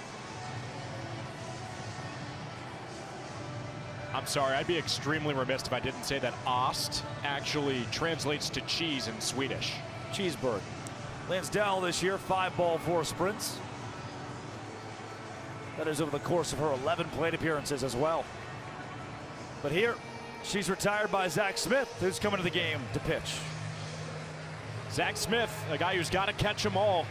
I'm sorry, I'd be extremely remiss if I didn't say that Ost actually translates to cheese in Swedish. Cheeseburg. Lansdale this year, 5 ball 4 sprints. That is over the course of her 11 plate appearances as well. But here, she's retired by Zach Smith, who's coming to the game to pitch. Zach Smith, a guy who's got to catch them all.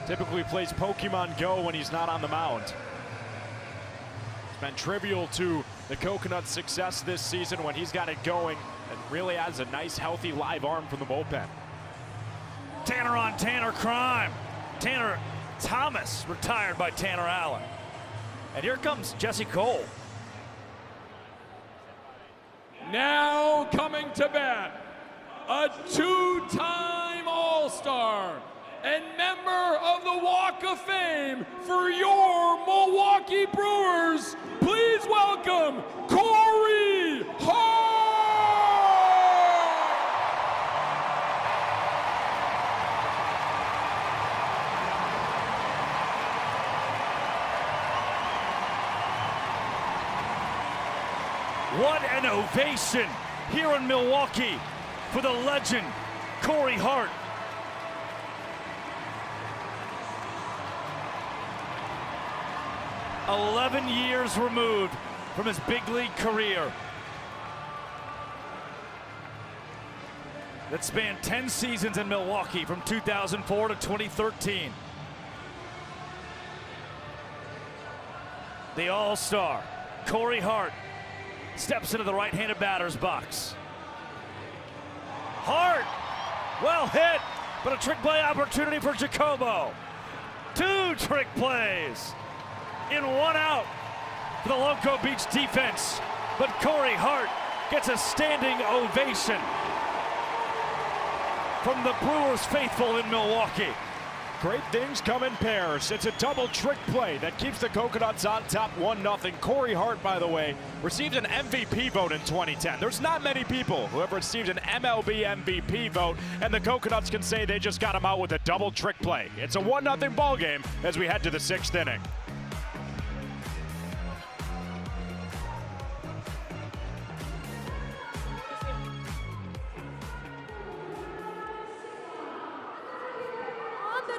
Typically plays Pokemon Go when he's not on the mound. It's been trivial to the Coconut's success this season when he's got it going and really has a nice, healthy live arm from the bullpen. Tanner on Tanner crime. Tanner Thomas retired by Tanner Allen. And here comes Jesse Cole. Now coming to bat, a two-time All-Star and member of the Walk of Fame for your Milwaukee Brewers, please welcome Corey Hart! What an ovation here in Milwaukee for the legend, Corey Hart. "11 years removed from his big league career that spanned 10 seasons in Milwaukee from 2004 to 2013. The All-Star, Corey Hart, steps into the right-handed batter's box. Hart, well hit, but a trick play opportunity for Jacobo. 2 trick plays in 1 out for the Loco Beach defense, but Corey Hart gets a standing ovation from the Brewers faithful in Milwaukee. Great things come in pairs. It's a double trick play that keeps the Coconuts on top 1-0. Corey Hart, by the way, received an MVP vote in 2010. There's not many people who have received an MLB MVP vote, and the Coconuts can say they just got him out with a double trick play. It's a 1-0 ball game as we head to the 6th inning.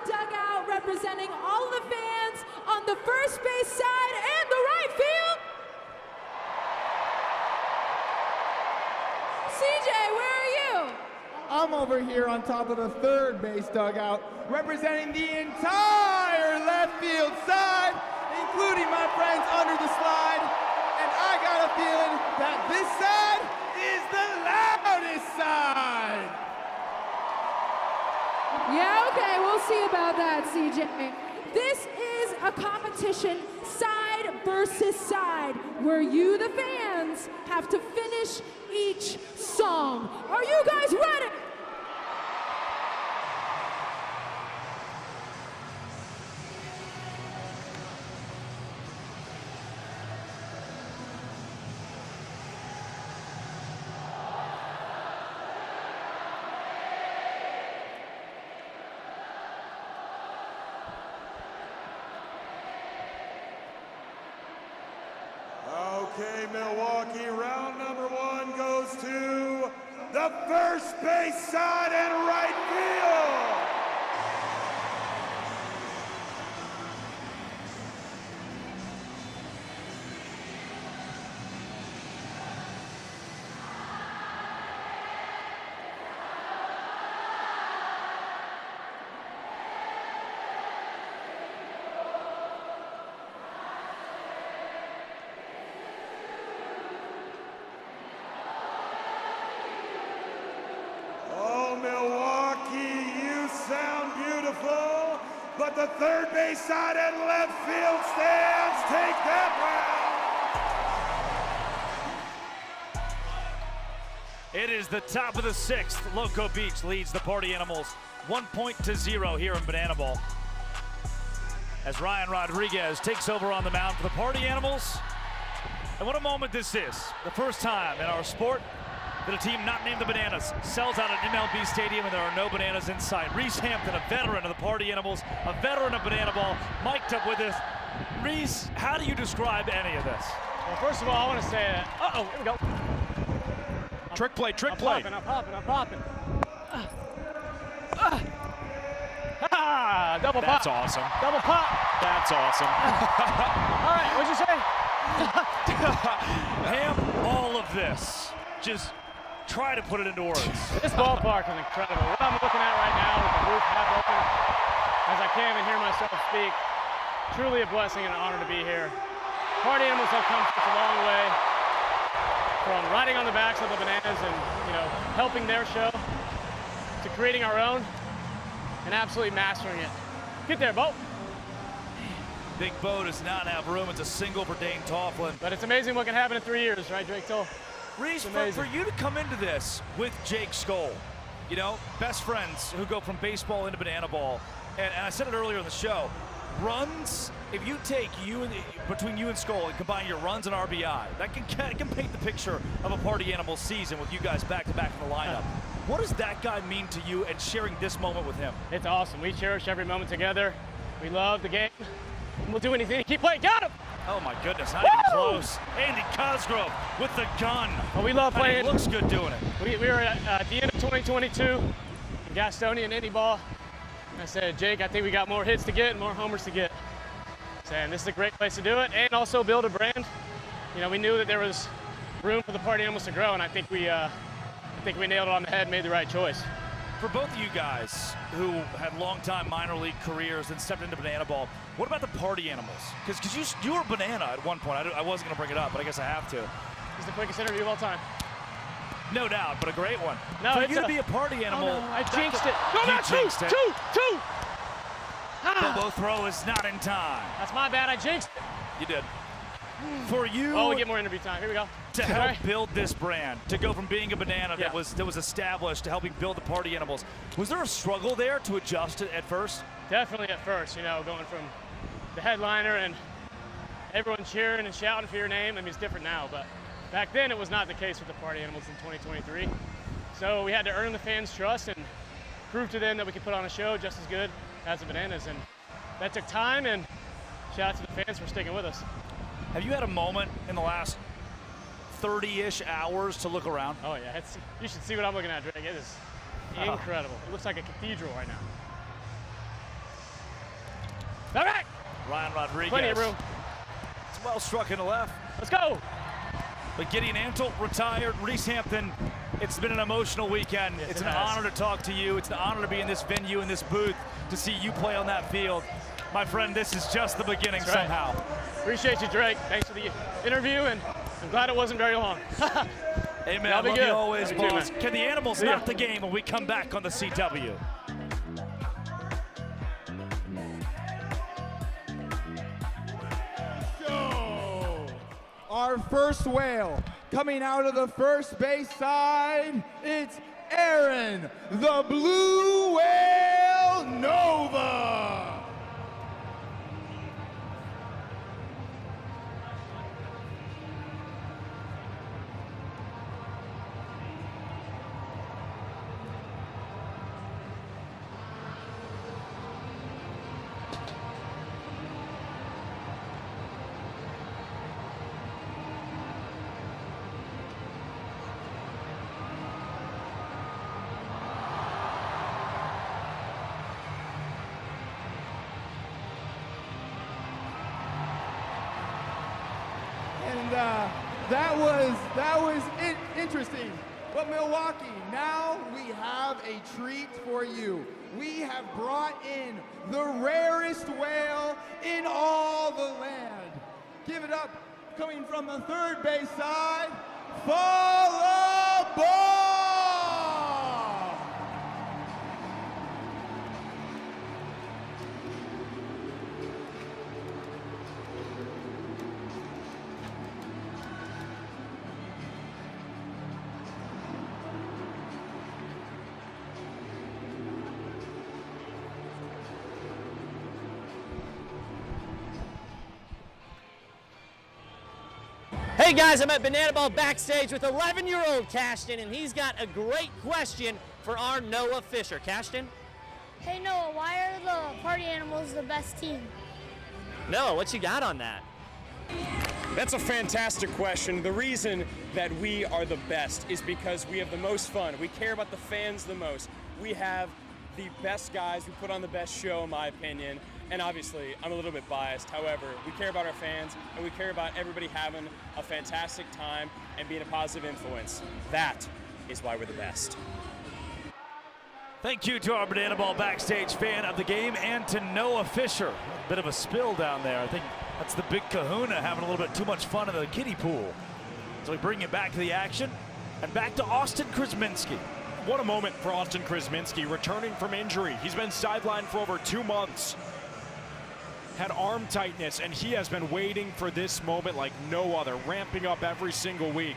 Dugout representing all the fans on the first base side and the right field. CJ, where are you? I'm over here on top of the third base dugout, representing the entire left field side, including my friends under the slide. And I got a feeling that this side is the loudest side. Yeah, okay, we'll see about that, CJ. This is a competition side versus side where you, the fans, have to finish each song. Are you guys ready? Okay, Milwaukee, round number 1 goes to the first base side and right field. But the third base side and left field stands take that round. It is the top of the 6th. Loco Beach leads the Party Animals 1-0 here in Bananaball. As Ryan Rodriguez takes over on the mound for the Party Animals. And what a moment this is. The first time in our sport that a team not named the Bananas sells out an MLB stadium and there are no bananas in sight. Reese Hampton, a veteran of the Party Animals, a veteran of Bananaball, mic'd up with us. Reese, how do you describe any of this? Well, first of all, I want to say, here we go. Trick play, trick play. I'm popping. Double pop. That's awesome. Double pop. That's awesome. All right, what'd you say? Ham, all of this. Just try to put it into words. This ballpark is incredible. What I'm looking at right now with the roof half open, as I can't even hear myself speak, truly a blessing and an honor to be here. Party Animals have come such a long way from riding on the backs of the Bananas and, helping their show to creating our own. and absolutely mastering it. Get there, Bo. Big Bo does not have room. It's a single for Dane Tofflin. But it's amazing what can happen in 3 years, right, Drake Toll? Reese, for you to come into this with Jake Skoll, you know, best friends who go from baseball into banana ball, and I said it earlier in the show, runs, if you take between you and Skoll and combine your runs and RBI, that can paint the picture of a party animal season with you guys back-to-back in the lineup. What does that guy mean to you and sharing this moment with him? It's awesome. We cherish every moment together. We love the game. We'll do anything to keep playing. Got him! Oh my goodness, not even close. Andy Cosgrove with the gun. Oh, we love playing. He looks good doing it. We were at the end of 2022 in Gastonia and Indy Ball. And I said, Jake, I think we got more hits to get and more homers to get. Saying this is a great place to do it and also build a brand. You know, we knew that there was room for the party animals to grow, and I think we nailed it on the head and made the right choice. For both of you guys who had long-time minor league careers and stepped into banana ball, what about the party animals? Because you were banana at one point. I wasn't going to bring it up, but I guess I have to. It's the quickest interview of all time. No doubt, but a great one. No, for you to be a party animal. Oh no, I jinxed it. No, you not jinxed it. two. Bobo throw is not in time. That's my bad. I jinxed it. You did. For you. Oh, we get more interview time. Here we go. To help build this brand, to go from being a banana Yeah. that was established to helping build the party animals, was there a struggle there to adjust it at first? Definitely at first, you know, going from the headliner and everyone cheering and shouting for your name. I mean, it's different now, but back then it was not the case with the party animals in 2023. So we had to earn the fans' trust and prove to them that we could put on a show just as good as the bananas, and that took time, and shout out to the fans for sticking with us. Have you had a moment in the last 30-ish hours to look around? Oh yeah, you should see what I'm looking at, Drake. It is incredible. It looks like a cathedral right now. All right. Ryan Rodriguez. Plenty of room. It's well struck in the left. Let's go. But Gideon Antle retired. Reese Hampton, it's been an emotional weekend. Yes, it's it an has. honor to talk to you. It's an honor to be in this venue, in this booth, to see you play on that field. My friend, this is just the beginning somehow. Appreciate you, Drake. Thanks for the interview, and I'm glad it wasn't very long. Amen. Y'all be Love good. you always, Love you too, boss. man. Can the animals See ya. knock the game when we come back on the CW? Our first whale coming out of the first base side, it's Aaron, the Blue Whale Nova. And that was interesting. But Milwaukee, now we have a treat for you. We have brought in the rarest whale in all the land. Give it up, coming from the third base side, Fall Ball! Hey guys, I'm at Banana Ball backstage with 11-year-old Cashton, and he's got a great question for our Noah Fisher. Cashton? Hey Noah, why are the party animals the best team? Noah, what you got on that? That's a fantastic question. The reason that we are the best is because we have the most fun. We care about the fans the most. We have the best guys. We put on the best show, in my opinion. And obviously, I'm a little bit biased. However, we care about our fans, and we care about everybody having a fantastic time and being a positive influence. That is why we're the best. Thank you to our Banana Ball backstage fan of the game and to Noah Fisher. Bit of a spill down there. I think that's the big kahuna having a little bit too much fun in the kiddie pool. So we bring it back to the action and back to Austin Krasminski. What a moment for Austin Krasminski, returning from injury. He's been sidelined for over 2 months. Had arm tightness, and he has been waiting for this moment like no other, ramping up every single week.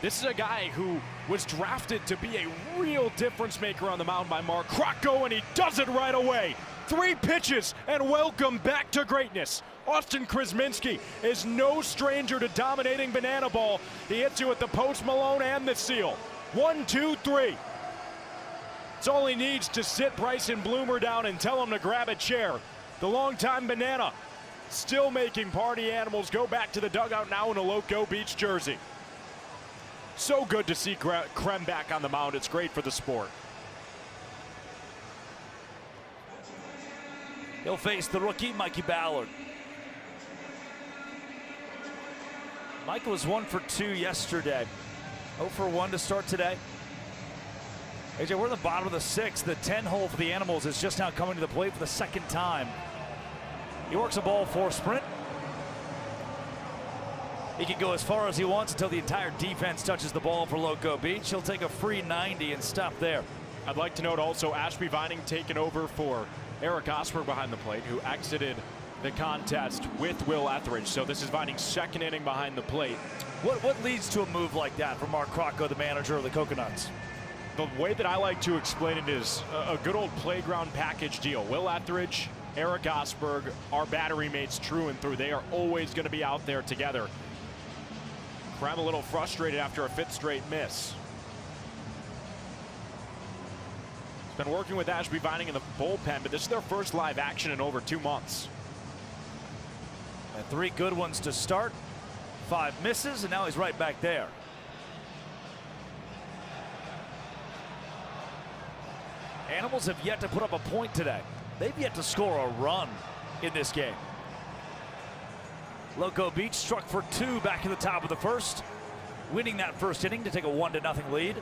This is a guy who was drafted to be a real difference maker on the mound by Mark Crocco, and he does it right away. 3 pitches, and welcome back to greatness. Austin Krasminski is no stranger to dominating banana ball. He hits you with the post Malone and the seal. 1, 2, 3. It's all he needs to sit Bryson Bloomer down and tell him to grab a chair. The longtime banana still making party animals go back to the dugout now in a Loco Beach jersey. So good to see Krem back on the mound. It's great for the sport. He'll face the rookie, Mikey Ballard. Mike was 1 for 2 yesterday. 0 for 1 to start today. AJ, we're in the bottom of the 6th. The 10-hole for the Animals is just now coming to the plate for the 2nd time. He works a ball 4 sprint. He can go as far as he wants until the entire defense touches the ball for Loco Beach. He'll take a free 90 and stop there. I'd like to note also Ashby Vining taking over for Eric Osberg behind the plate, who exited the contest with Will Etheridge. So this is Vining's 2nd inning behind the plate. What leads to a move like that for Mark Crocco, the manager of the Coconuts? The way that I like to explain it is a good old playground package deal. Will Etheridge, Eric Osberg, our battery mates through and through. They are always going to be out there together. Krem a little frustrated after a 5th straight miss. He's been working with Ashby Vining in the bullpen, but this is their first live action in over 2 months. And 3 good ones to start, 5 misses, and now he's right back there. Animals have yet to put up a point today. They've yet to score a run in this game. Loco Beach struck for 2 back in the top of the 1st, winning that 1st inning to take a 1-0 lead.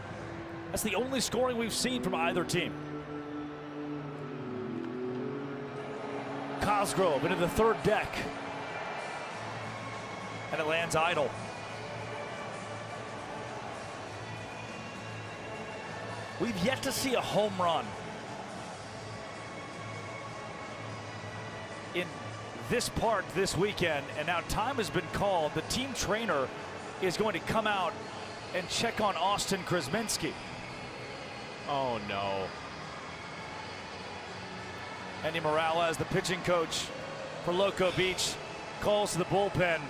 That's the only scoring we've seen from either team. Cosgrove into the 3rd deck. And it lands idle. We've yet to see a home run in this park this weekend, and now time has been called. The team trainer is going to come out and check on Austin Krasminski. Oh no. Andy Morales, the pitching coach for Loco Beach, calls to the bullpen.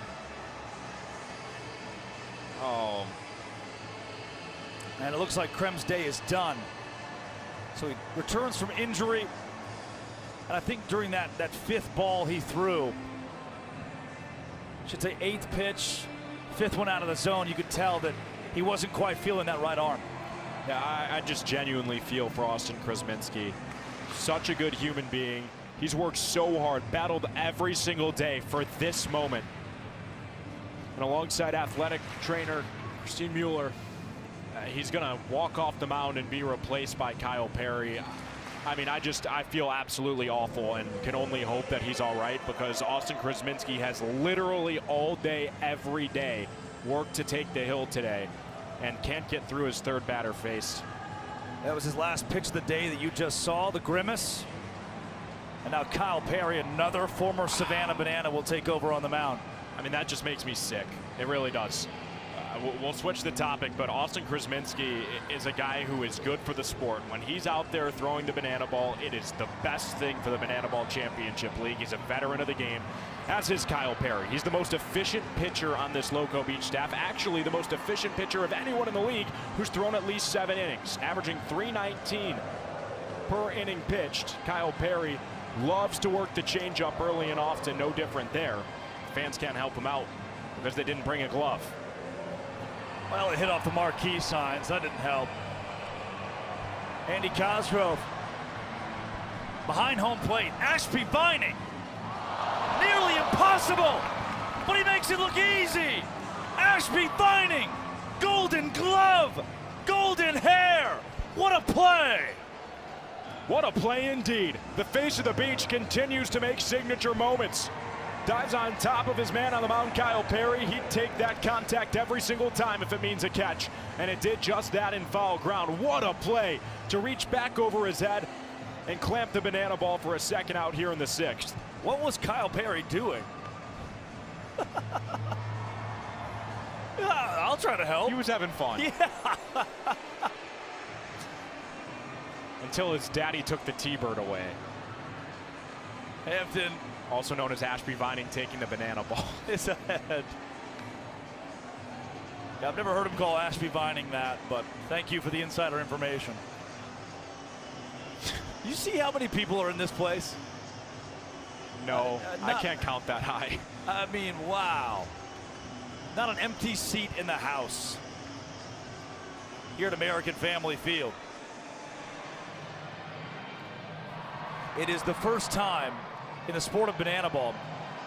Oh. And it looks like Krem's day is done. So he returns from injury. And I think during that 5th ball he threw, should say 8th pitch, 5th one out of the zone, you could tell that he wasn't quite feeling that right arm. Yeah, I just genuinely feel for Austin Krasminski. Such a good human being. He's worked so hard, battled every single day for this moment. And alongside athletic trainer Christine Mueller, he's going to walk off the mound and be replaced by Kyle Perry. I mean, I feel absolutely awful and can only hope that he's all right, because Austin Krasminski has literally all day, every day, worked to take the hill today and can't get through his 3rd batter faced. That was his last pitch of the day that you just saw, the grimace. And now Kyle Perry, another former Savannah Banana, will take over on the mound. I mean, that just makes me sick. It really does. We'll switch the topic, but Austin Krasminski is a guy who is good for the sport. When he's out there throwing the banana ball, it is the best thing for the Banana Ball Championship League. He's a veteran of the game, as is Kyle Perry. He's the most efficient pitcher on this Loco Beach staff, actually the most efficient pitcher of anyone in the league who's thrown at least 7 innings, averaging .319 per inning pitched. Kyle Perry loves to work the changeup early and often, no different there. Fans can't help him out because they didn't bring a glove. Well, it hit off the marquee signs. That didn't help. Andy Cosgrove behind home plate. Ashby Vining. Nearly impossible, but he makes it look easy. Ashby Vining. Golden glove. Golden hair. What a play. What a play indeed. The face of the beach continues to make signature moments. Dives on top of his man on the mound, Kyle Perry. He'd take that contact every single time if it means a catch. And it did just that in foul ground. What a play to reach back over his head and clamp the banana ball for a second out here in the 6th. What was Kyle Perry doing? Yeah, I'll try to help. He was having fun. Yeah. Until his daddy took the T-bird away. Hampton, also known as Ashby Vining, taking the banana ball. His head. Yeah, I've never heard him call Ashby Vining that, but thank you for the insider information. You see how many people are in this place? No, I can't count that high. I mean, wow. Not an empty seat in the house here at American Family Field. It is the first time in the sport of banana ball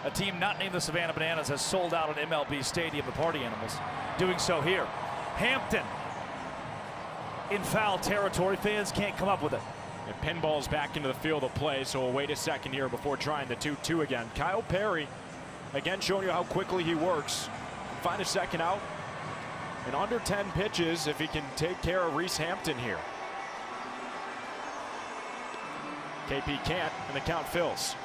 a team not named the Savannah Bananas has sold out an MLB stadium, the Party Animals. Doing so here. Hampton in foul territory. Fans can't come up with it. And pinball's back into the field of play, so we'll wait a second here before trying the 2-2 again. Kyle Perry, again, showing you how quickly he works. Find a second out in under 10 pitches if he can take care of Reese Hampton here. KP can't, and the count fills.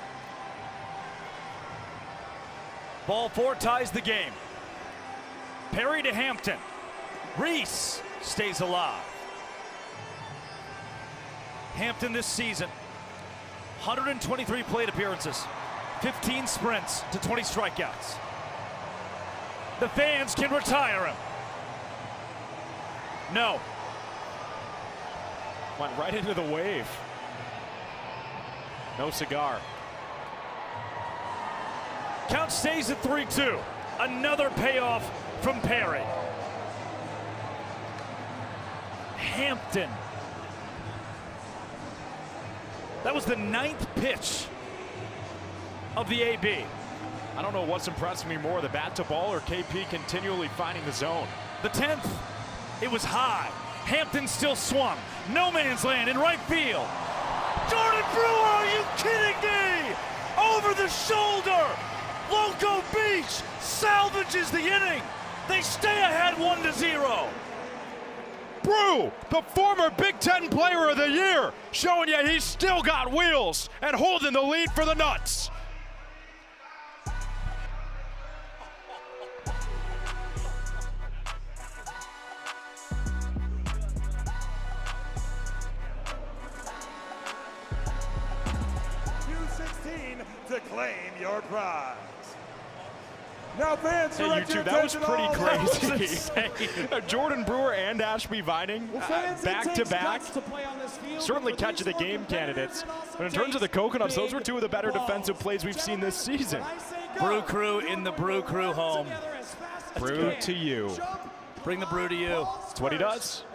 Ball 4 ties the game. Perry to Hampton. Reese stays alive. Hampton this season, 123 plate appearances, 15 sprints to 20 strikeouts. The fans can retire him. No. Went right into the wave. No cigar. Count stays at 3-2. Another payoff from Perry. Hampton. That was the 9th pitch of the AB. I don't know what's impressed me more, the bat to ball or KP continually finding the zone. The 10th, it was high. Hampton still swung. No man's land in right field. Jordan Brewer, are you kidding me? Over the shoulder. Loco Beach salvages the inning. They stay ahead 1-0. Brew, the former Big Ten Player of the Year, showing you he's still got wheels and holding the lead for the Nuts. To claim your prize. Now, fans, hey, you two, that was pretty crazy. Jordan Brewer and Ashby Vining, back to back, certainly catch of the game candidates. But in terms of the Coconuts, those were two of the better defensive plays we've seen this season. Brew Crew in the Brew Crew home. Brew to you. Bring the brew to you. That's what he does.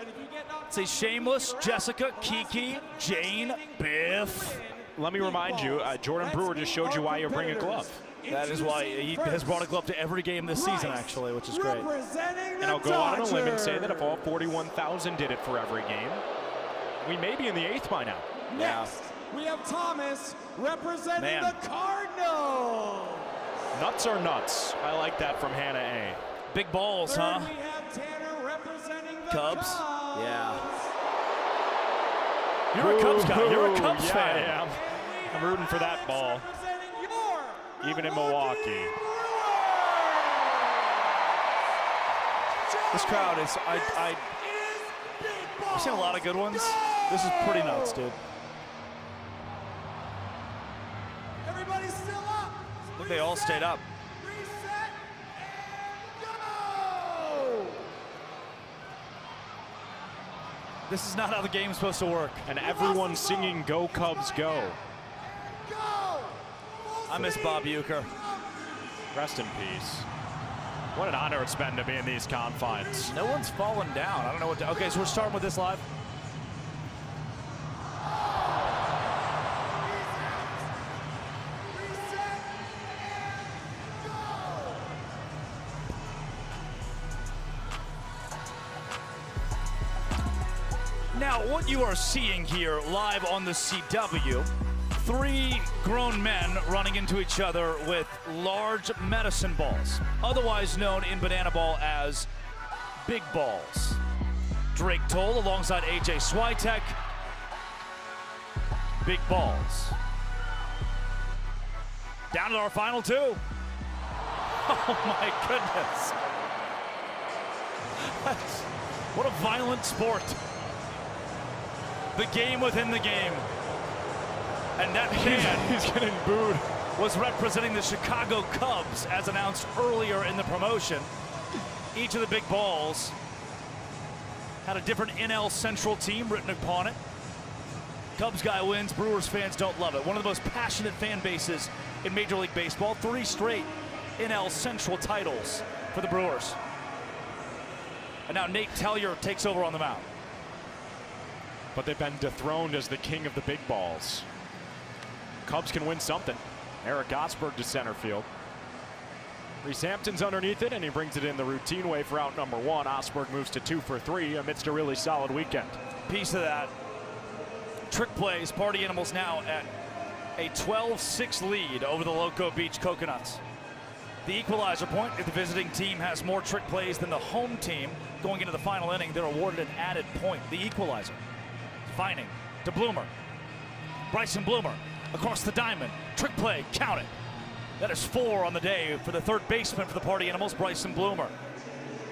Say Shameless, Jessica, Kiki, Jane, Biff. Let me remind you, Jordan Brewer just showed you why you bring a glove. That is why he has brought a glove to every game this season, actually, which is great. And I'll go out on a limb and say that if all 41,000 did it for every game, we may be in the 8th by now. Next, we have Thomas representing the Cardinals. Nuts are nuts. I like that from Hannah A. Big balls, huh? We have Tanner representing the Cubs. Yeah. You're a Cubs guy. You're a Cubs fan. I am. I'm rooting for that ball. Even in Milwaukee. This crowd is, I've seen a lot of good ones. This is pretty nuts, dude. Everybody's still up. I think they all stayed up. Reset and go. This is not how the game's supposed to work. And everyone's singing Go Cubs Go. I miss Bob Uecker. Rest in peace. What an honor it's been to be in these confines. No one's fallen down. I don't know what to, okay, so we're starting with this live. Now, what you are seeing here live on the CW, Three grown men running into each other with large medicine balls, otherwise known in bananaball as big balls. Drake Toll alongside AJ Switek. Big balls. Down to our final two. Oh my goodness. What a violent sport. The game within the game. And that man he's getting booed. Was representing the Chicago Cubs as announced earlier in the promotion. Each of the big balls had a different NL Central team written upon it. Cubs guy wins, Brewers fans don't love it. One of the most passionate fan bases in Major League Baseball. 3 straight NL Central titles for the Brewers. And now Nate Tellier takes over on the mound. But they've been dethroned as the king of the big balls. Cubs can win something. Eric Osberg to center field. Reese Hampton's underneath it, and he brings it in the routine way for out number 1. Osberg moves to 2 for 3 amidst a really solid weekend. Piece of that. Trick plays, Party Animals now at a 12-6 lead over the Loco Beach Coconuts. The equalizer point, if the visiting team has more trick plays than the home team going into the final inning, they're awarded an added point. The equalizer. Fining to Bloomer. Bryson Bloomer across the diamond. Trick play, count it. That is 4 on the day for the third baseman for the Party Animals, Bryson Bloomer.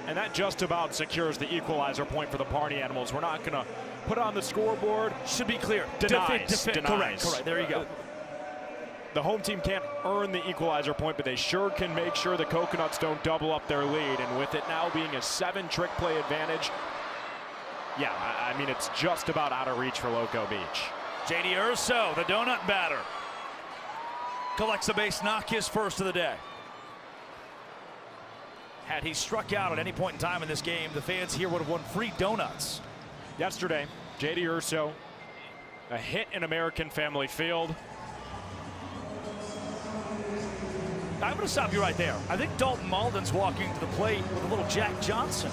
And that just about secures the equalizer point for the Party Animals. We're not going to put on the scoreboard. Should be clear. Denies. Correct. There you go. The home team can't earn the equalizer point, but they sure can make sure the Coconuts don't double up their lead. And with it now being a 7 trick play advantage, yeah, I mean, it's just about out of reach for Loco Beach. JD Urso, the donut batter, collects a base knock, his first of the day. Had he struck out at any point in time in this game, the fans here would have won free donuts. Yesterday, JD Urso, a hit in American Family Field. I'm going to stop you right there. I think Dalton Malden's walking to the plate with a little Jack Johnson.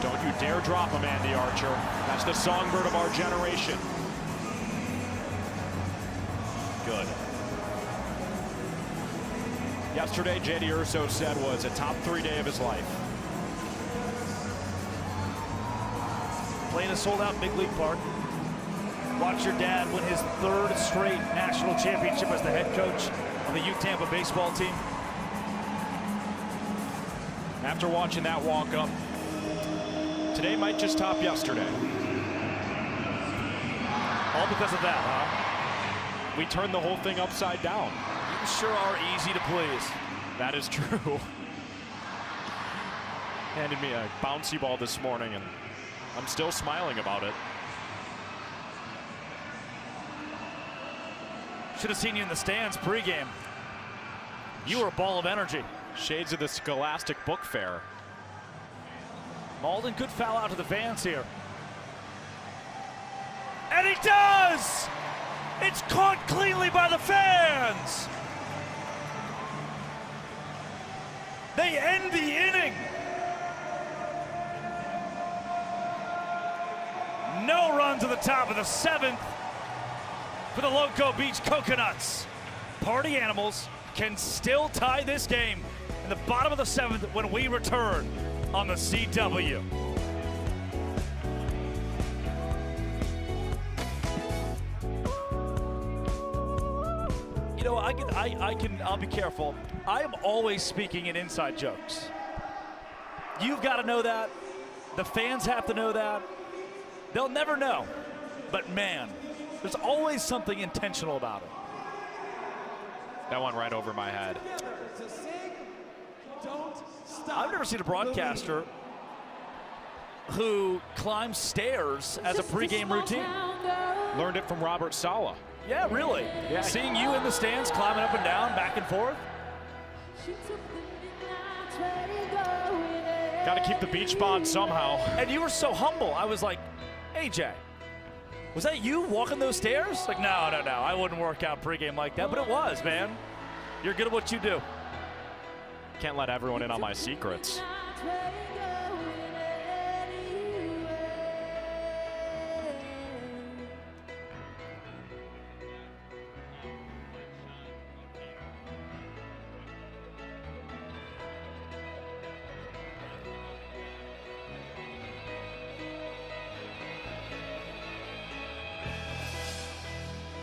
Don't you dare drop him, Andy Archer. That's the songbird of our generation. Good. Yesterday, JD Urso said was a top 3 day of his life. Playing a sold-out big league park. Watch your dad win his 3rd straight national championship as the head coach of the U Tampa baseball team. After watching that walk-up, today might just top yesterday. All because of that, huh? We turned the whole thing upside down. You sure are easy to please. That is true. Handed me a bouncy ball this morning, and I'm still smiling about it. Should have seen you in the stands pregame. You were a ball of energy. Shades of the Scholastic Book Fair. Malden could foul out to the fans here. And he does! It's caught cleanly by the fans! They end the inning. No run to the top of the 7th for the Loco Beach Coconuts. Party Animals can still tie this game in the bottom of the 7th when we return on the CW. You know, I'll be careful. I am always speaking in inside jokes. You've got to know that. The fans have to know that. They'll never know. But man, there's always something intentional about it. That went right over my head. I've never seen a broadcaster who climbs stairs as a pregame routine. Learned it from Robert Saleh. Yeah, really. Yeah. Seeing you in the stands, climbing up and down, back and forth. Got to keep the beach bod somehow. And you were so humble. I was like, AJ, was that you walking those stairs? Like, no. I wouldn't work out pregame like that, but it was, man. You're good at what you do. Can't let everyone in on my secrets.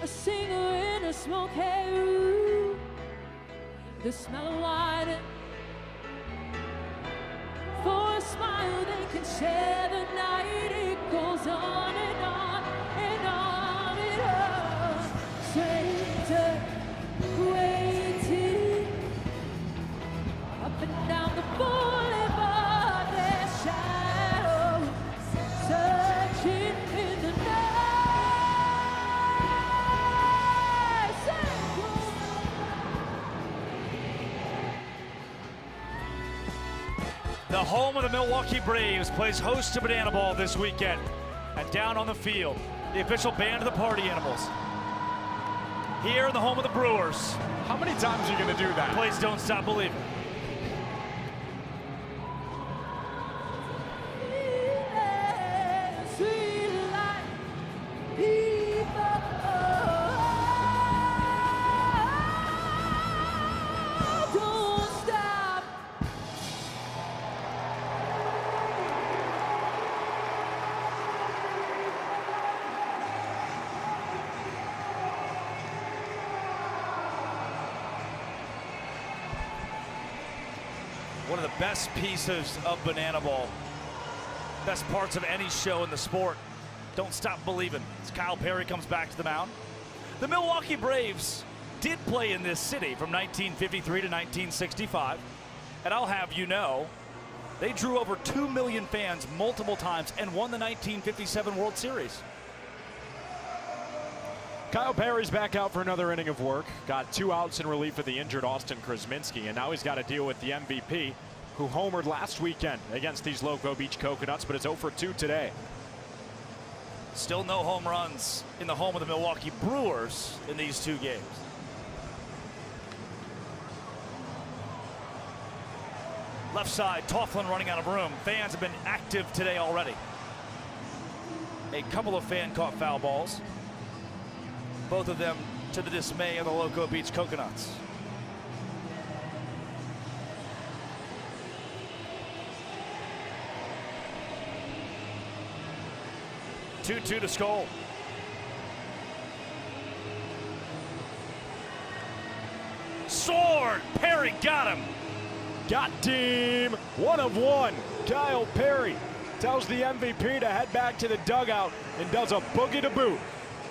A singer in a smoky room, the smell of wine. For a smile they can share the night. It goes on and on and on and on. Stranger waiting up and down the boulevard. Their shadows searching in the night. The home of the Milwaukee Braves plays host to Bananaball this weekend. And down on the field, the official band of the Party Animals. Here in the home of the Brewers. How many times are you going to do that? Please don't stop believing. One of the best pieces of Bananaball. Best parts of any show in the sport. Don't stop believing. As Kyle Perry comes back to the mound. The Milwaukee Braves did play in this city from 1953 to 1965. And I'll have you know, they drew over 2 million fans multiple times and won the 1957 World Series. Kyle Perry's back out for another inning of work. Got 2 outs in relief of the injured Austin Krasminski, and now he's got to deal with the MVP, who homered last weekend against these Loco Beach Coconuts, but is 0 for 2 today. Still no home runs in the home of the Milwaukee Brewers in these 2 games. Left side, Tofflin running out of room. Fans have been active today already. A couple of fan caught foul balls. Both of them to the dismay of the Loco Beach Coconuts. Two to Skull. Sword! Perry got him. Got team. 1 of 1. Kyle Perry tells the MVP to head back to the dugout and does a boogie to boot.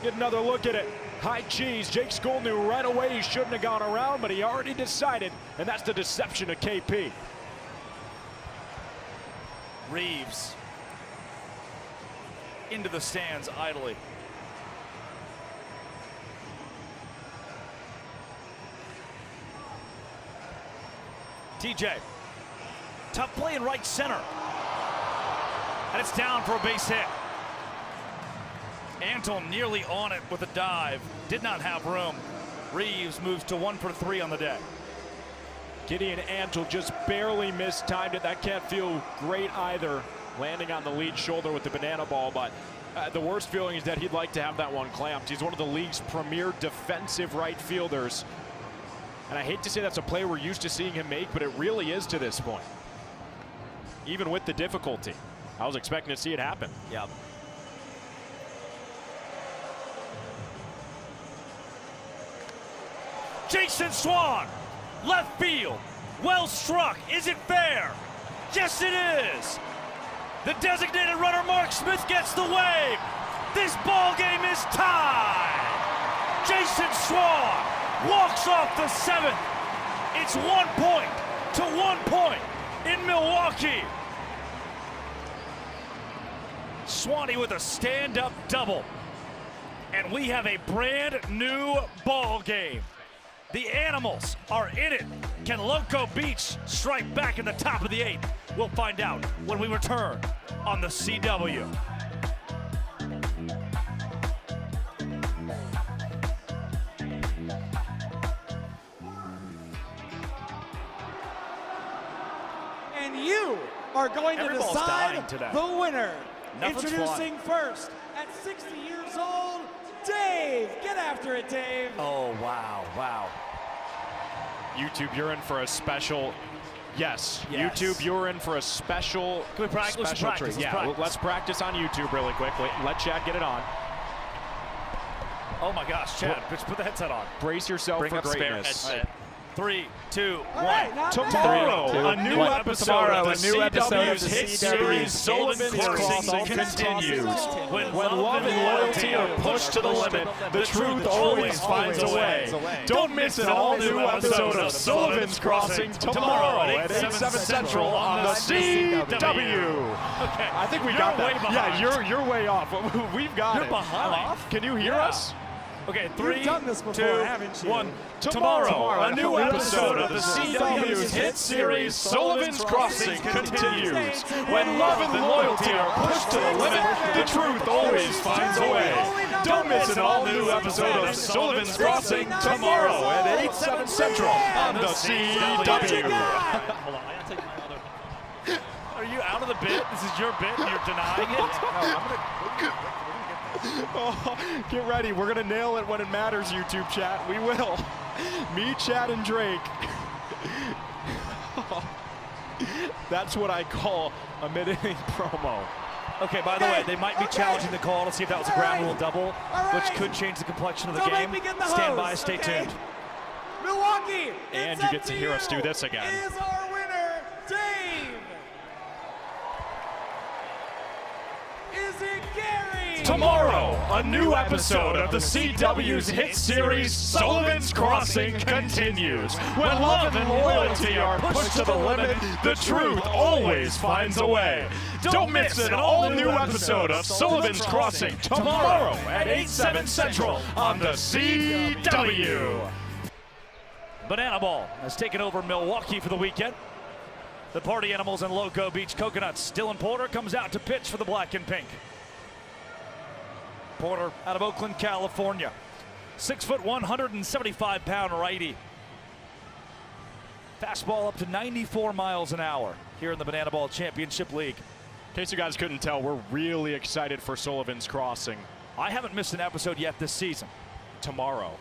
Get another look at it. High cheese. Jake Skull knew right away he shouldn't have gone around, but he already decided, and that's the deception of KP. Reeves into the stands idly. TJ, tough play in right center. And it's down for a base hit. Antle nearly on it with a dive. Did not have room. Reeves moves to 1 for 3 on the day. Gideon Antle just barely mistimed it. That can't feel great either, landing on the lead shoulder with the Bananaball, but the worst feeling is that he'd like to have that one clamped. He's one of the league's premier defensive right fielders. And I hate to say that's a play we're used to seeing him make, but it really is to this point. Even with the difficulty. I was expecting to see it happen. Yeah. Jason Swan, left field, well struck. Is it fair? Yes, it is. The designated runner, Mark Smith, gets the wave. This ball game is tied. Jason Swan walks off the 7th. It's 1 point to 1 point in Milwaukee. Swanee with a stand-up double. And we have a brand new ball game. The Animals are in it. Can Loco Beach strike back in the top of the 8th? We'll find out when we return on the CW. are going to Every ball's decide dying today. the winner. Nothing's Introducing first, at 60 years old, Dave. Get after it, Dave. Oh, wow, wow. YouTube, you're in for a special. Yes, YouTube, you're in for a special. Can we practice? Special Let's practice. treat. Let's Yeah, practice. let's practice on YouTube really quick. Let Chad get it on. Oh my gosh, Chad, put the headset on. Brace yourself Bring for up spare greatness. headset. 3, 2, All 1. right, not bad. Tomorrow, a new episode of the CW's CW's hit hit series, series, Sullivan's Crossing continues. When love and loyalty are pushed to the limit, the truth always finds a way. Don't miss an all-new episode of Sullivan's Crossing tomorrow at 8, 7 Central on the CW. Okay, I think we got that. Yeah, you're way off. We've got it. You're behind. Can you hear us? Okay, 3, You've done this before, 2, haven't you? 1. Tomorrow, a new episode of the CW's hit series, Sullivan's Crossing, continues. When love and loyalty are pushed to the limit, the truth always finds a way. Don't miss an all-new episode of Sullivan's Crossing tomorrow at 8, 7 Central on the CW. Hold on, I gotta take my other. Are you out of the bit? This is your bit and you're denying it? Oh, get ready. We're going to nail it when it matters, YouTube chat. We will. Me, Chad, and Drake. That's what I call a mid-inning promo. Okay, by the way, they might be challenging the call to see if that was a ground rule double, which could change the complexion of the game. Stand by, stay tuned. Milwaukee. And you get to hear us do this again. Is our winner, Dave? Is it Gary? Tomorrow, a new episode of the CW's hit series, Sullivan's Crossing, continues. When love and loyalty are pushed to the limit, the truth always finds a way. Don't miss an all-new episode of Sullivan's Crossing tomorrow at 8, 7 Central on the CW. Bananaball has taken over Milwaukee for the weekend. The Party Animals and Loco Beach Coconuts. Dylan Porter comes out to pitch for the black and pink. Porter out of Oakland, California. 6 foot, 175-pound righty. Fastball up to 94 miles an hour here in the Bananaball Championship League. In case you guys couldn't tell, we're really excited for Sullivan's Crossing. I haven't missed an episode yet this season. Tomorrow.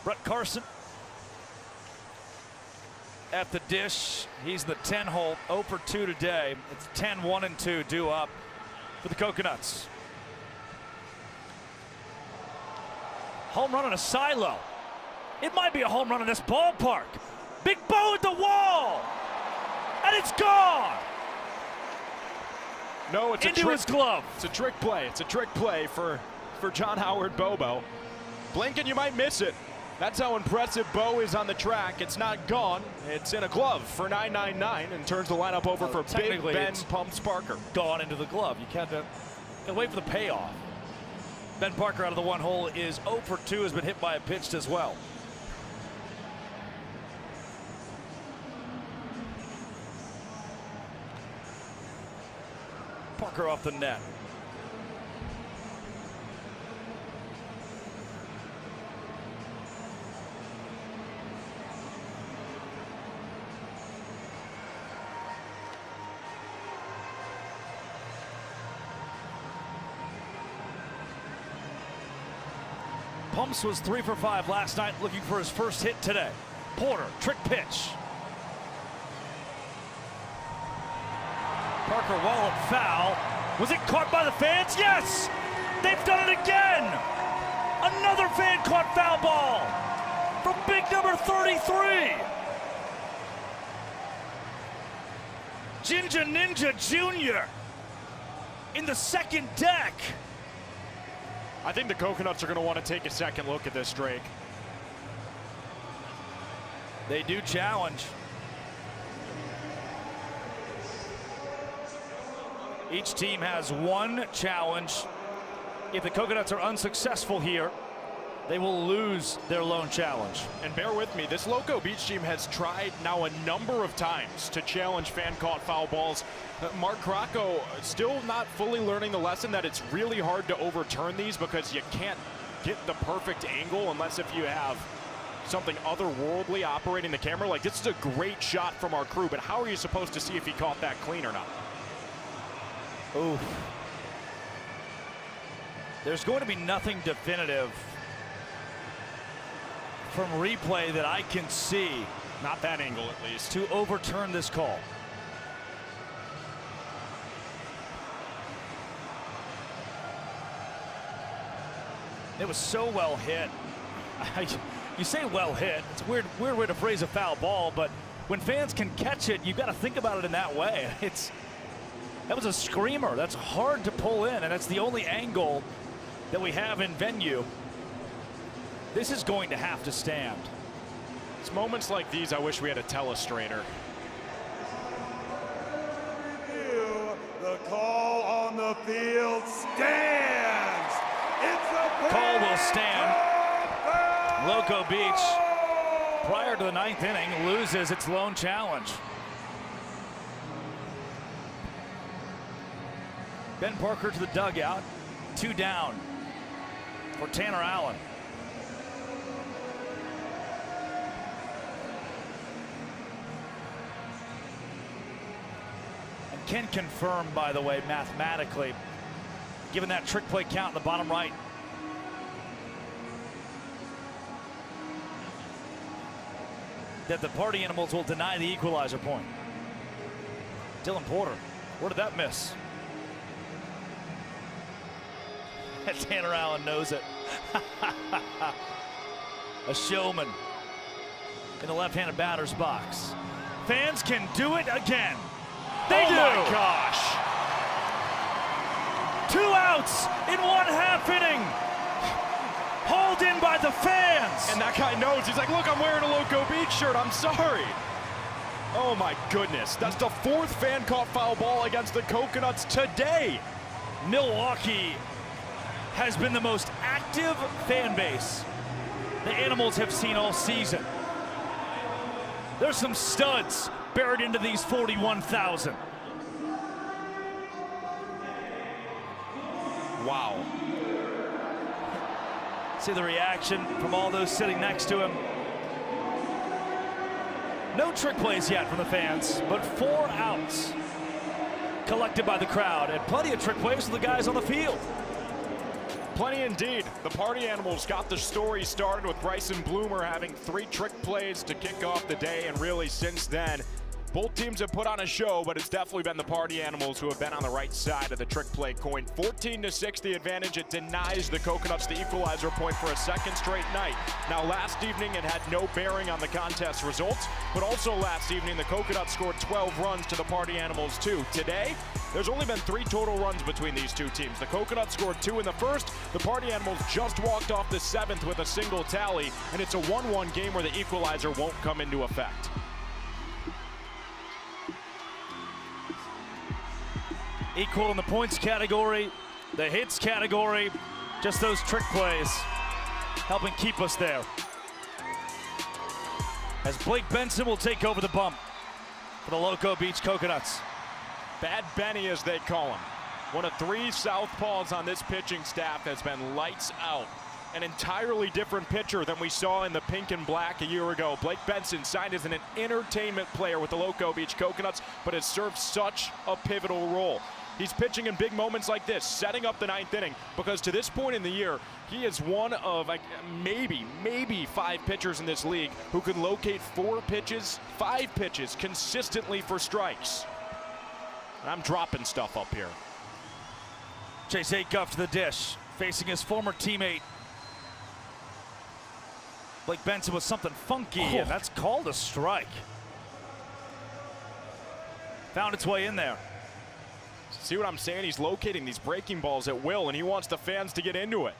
Brett Carson at the dish. He's the 10 hole, 0 for 2 today. It's 10, 1 and 2 due up for the Coconuts. Home run on a silo. It might be a home run in this ballpark. Big Bo at the wall, and it's gone. No, it's into his glove. It's a trick play. It's a trick play for John Howard Bobo. Blink and you might miss it. That's how impressive Bo is on the track. It's not gone. It's in a glove for 999 and turns the lineup over for Big Ben Pumps Parker. Gone into the glove. You can't wait for the payoff. Ben Parker out of the 1 hole is 0 for 2, has been hit by a pitch as well. Parker off the net. Pumps was 3 for 5 last night, looking for his first hit today. Porter, trick pitch. Parker wallop foul. Was it caught by the fans? Yes! They've done it again! Another fan caught foul ball from big number 33. Ginger Ninja Jr. in the second deck. I think the Coconuts are going to want to take a second look at this, Drake. They do challenge. Each team has 1 challenge. If the Coconuts are unsuccessful here, they will lose their lone challenge. And bear with me, this Loco Beach team has tried now a number of times to challenge fan-caught foul balls. Mark Crocco still not fully learning the lesson that it's really hard to overturn these because you can't get the perfect angle unless if you have something otherworldly operating the camera? Like, this is a great shot from our crew, but how are you supposed to see if he caught that clean or not? Ooh. There's going to be nothing definitive from replay that I can see. Not that angle, at least. To overturn this call. It was so well hit. You say well hit. It's a weird way to phrase a foul ball, but when fans can catch it, you've got to think about it in that way. That was a screamer. That's hard to pull in, and that's the only angle that we have in venue. This is going to have to stand. It's moments like these I wish we had a telestrator. The call on the field stands. It's a call will stand. Loco Beach, prior to the 9th inning, loses its lone challenge. Ben Parker to the dugout. 2 down for Tanner Allen. And can confirm, by the way, mathematically, given that trick play count in the bottom right, that the Party Animals will deny the equalizer point. Dylan Porter, where did that miss? Tanner Allen knows it. A showman in the left-handed batter's box. Fans can do it again. They do. Oh my gosh. 2 outs in 1/2 inning. Hauled in by the fans. And that guy knows. He's like, look, I'm wearing a Loco Beach shirt. I'm sorry. Oh my goodness. That's the 4th fan caught foul ball against the Coconuts today. Milwaukee has been the most active fan base the Animals have seen all season. There's some studs buried into these 41,000. Wow. See the reaction from all those sitting next to him. No trick plays yet from the fans, but 4 outs collected by the crowd, and plenty of trick plays for the guys on the field. Plenty indeed. The Party Animals got the story started with Bryson Bloomer having 3 trick plays to kick off the day, and really since then, both teams have put on a show, but it's definitely been the Party Animals who have been on the right side of the trick play coin. 14-6 the advantage. It denies the Coconuts the equalizer point for a 2nd straight night. Now last evening it had no bearing on the contest results, but also last evening the Coconuts scored 12 runs to the Party Animals 2. Today, there's only been 3 total runs between these 2 teams. The Coconuts scored 2 in the 1st. The Party Animals just walked off the 7th with a single tally, and it's a 1-1 game where the equalizer won't come into effect. Equal in the points category, the hits category, just those trick plays helping keep us there. As Blake Benson will take over the bump for the Loco Beach Coconuts. Bad Benny, as they call him. One of 3 southpaws on this pitching staff has been lights out. An entirely different pitcher than we saw in the pink and black a year ago. Blake Benson signed as an entertainment player with the Loco Beach Coconuts, but has served such a pivotal role. He's pitching in big moments like this, setting up the 9th inning, because to this point in the year, he is one of like maybe 5 pitchers in this league who can locate 4 pitches, 5 pitches consistently for strikes. And I'm dropping stuff up here. Chase Acuff to the dish, facing his former teammate. Blake Benson with something funky, and that's called a strike. Found its way in there. See what I'm saying? He's locating these breaking balls at will, and he wants the fans to get into it.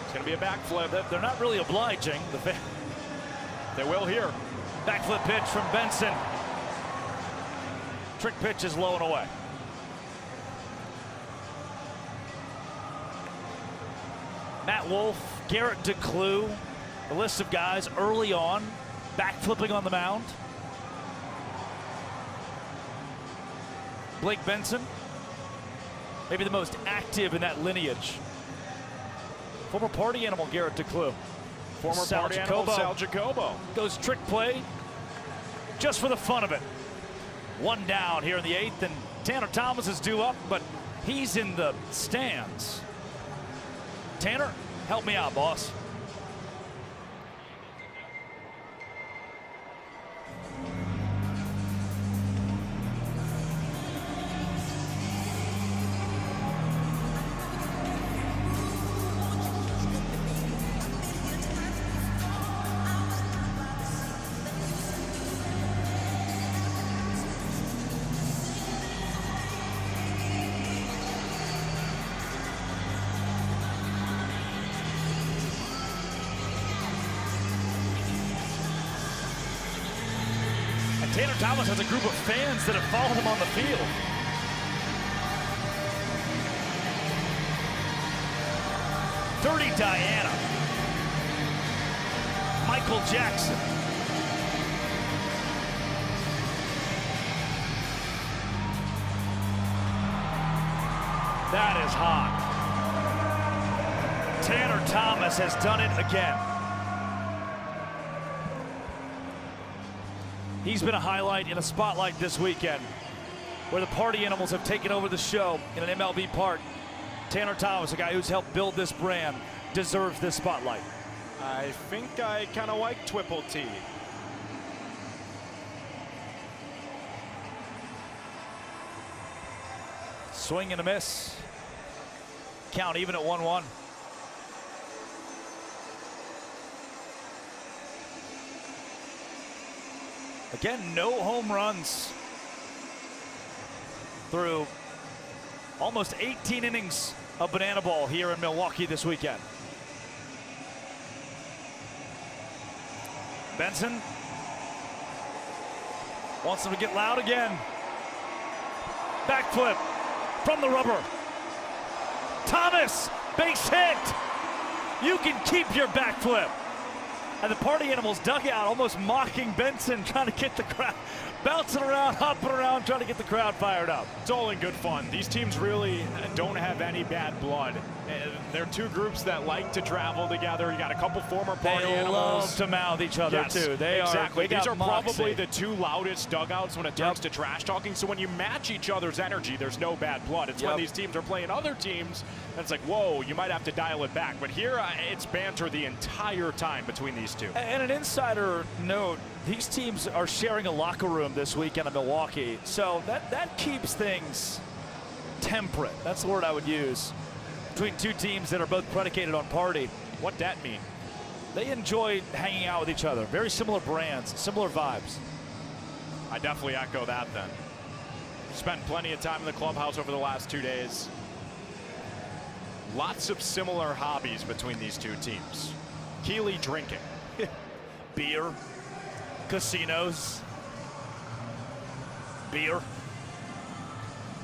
It's going to be a backflip. They're not really obliging. They will here. Backflip pitch from Benson. Trick pitch is low and away. Matt Wolf, Garrett DeClue, the list of guys early on, backflipping on the mound. Blake Benson, maybe the most active in that lineage. Former party animal Garrett DeClue. Former party animal Sal Jacobo. Goes trick play just for the fun of it. One down here in the 8th, and Tanner Thomas is due up, but he's in the stands. Tanner, help me out, boss. Tanner Thomas has a group of fans that have followed him on the field. Dirty Diana. Michael Jackson. That is hot. Tanner Thomas has done it again. He's been a highlight in a spotlight this weekend, where the party animals have taken over the show in an MLB park. Tanner Thomas, a guy who's helped build this brand, deserves this spotlight. I think I kind of like Twipple T. Swing and a miss. Count even at 1-1. Again, no home runs through almost 18 innings of banana ball here in Milwaukee this weekend. Benson wants them to get loud again. Backflip from the rubber. Thomas, base hit. You can keep your backflip. And the party animals dugout almost mocking Benson, trying to get the crowd, bouncing around, hopping around, trying to get the crowd fired up. It's all in good fun. These teams really don't have any bad blood. They're two groups that like to travel together. You got a couple former party animals. Love to mouth each other, too. Exactly. These are moxie. probably the two loudest dugouts when it turns to trash talking. So when you match each other's energy, there's no bad blood. It's when these teams are playing other teams, and it's like, whoa, you might have to dial it back. But here, it's banter the entire time between these two. And an insider note, these teams are sharing a locker room this weekend in Milwaukee. So that keeps things temperate. That's the word I would use. Between two teams that are both predicated on party. What'd that mean? They enjoy hanging out with each other. Very similar brands, similar vibes. I definitely echo that then. Spent plenty of time in the clubhouse over the last 2 days. Lots of similar hobbies between these two teams. Keely drinking. Beer. Casinos. Beer.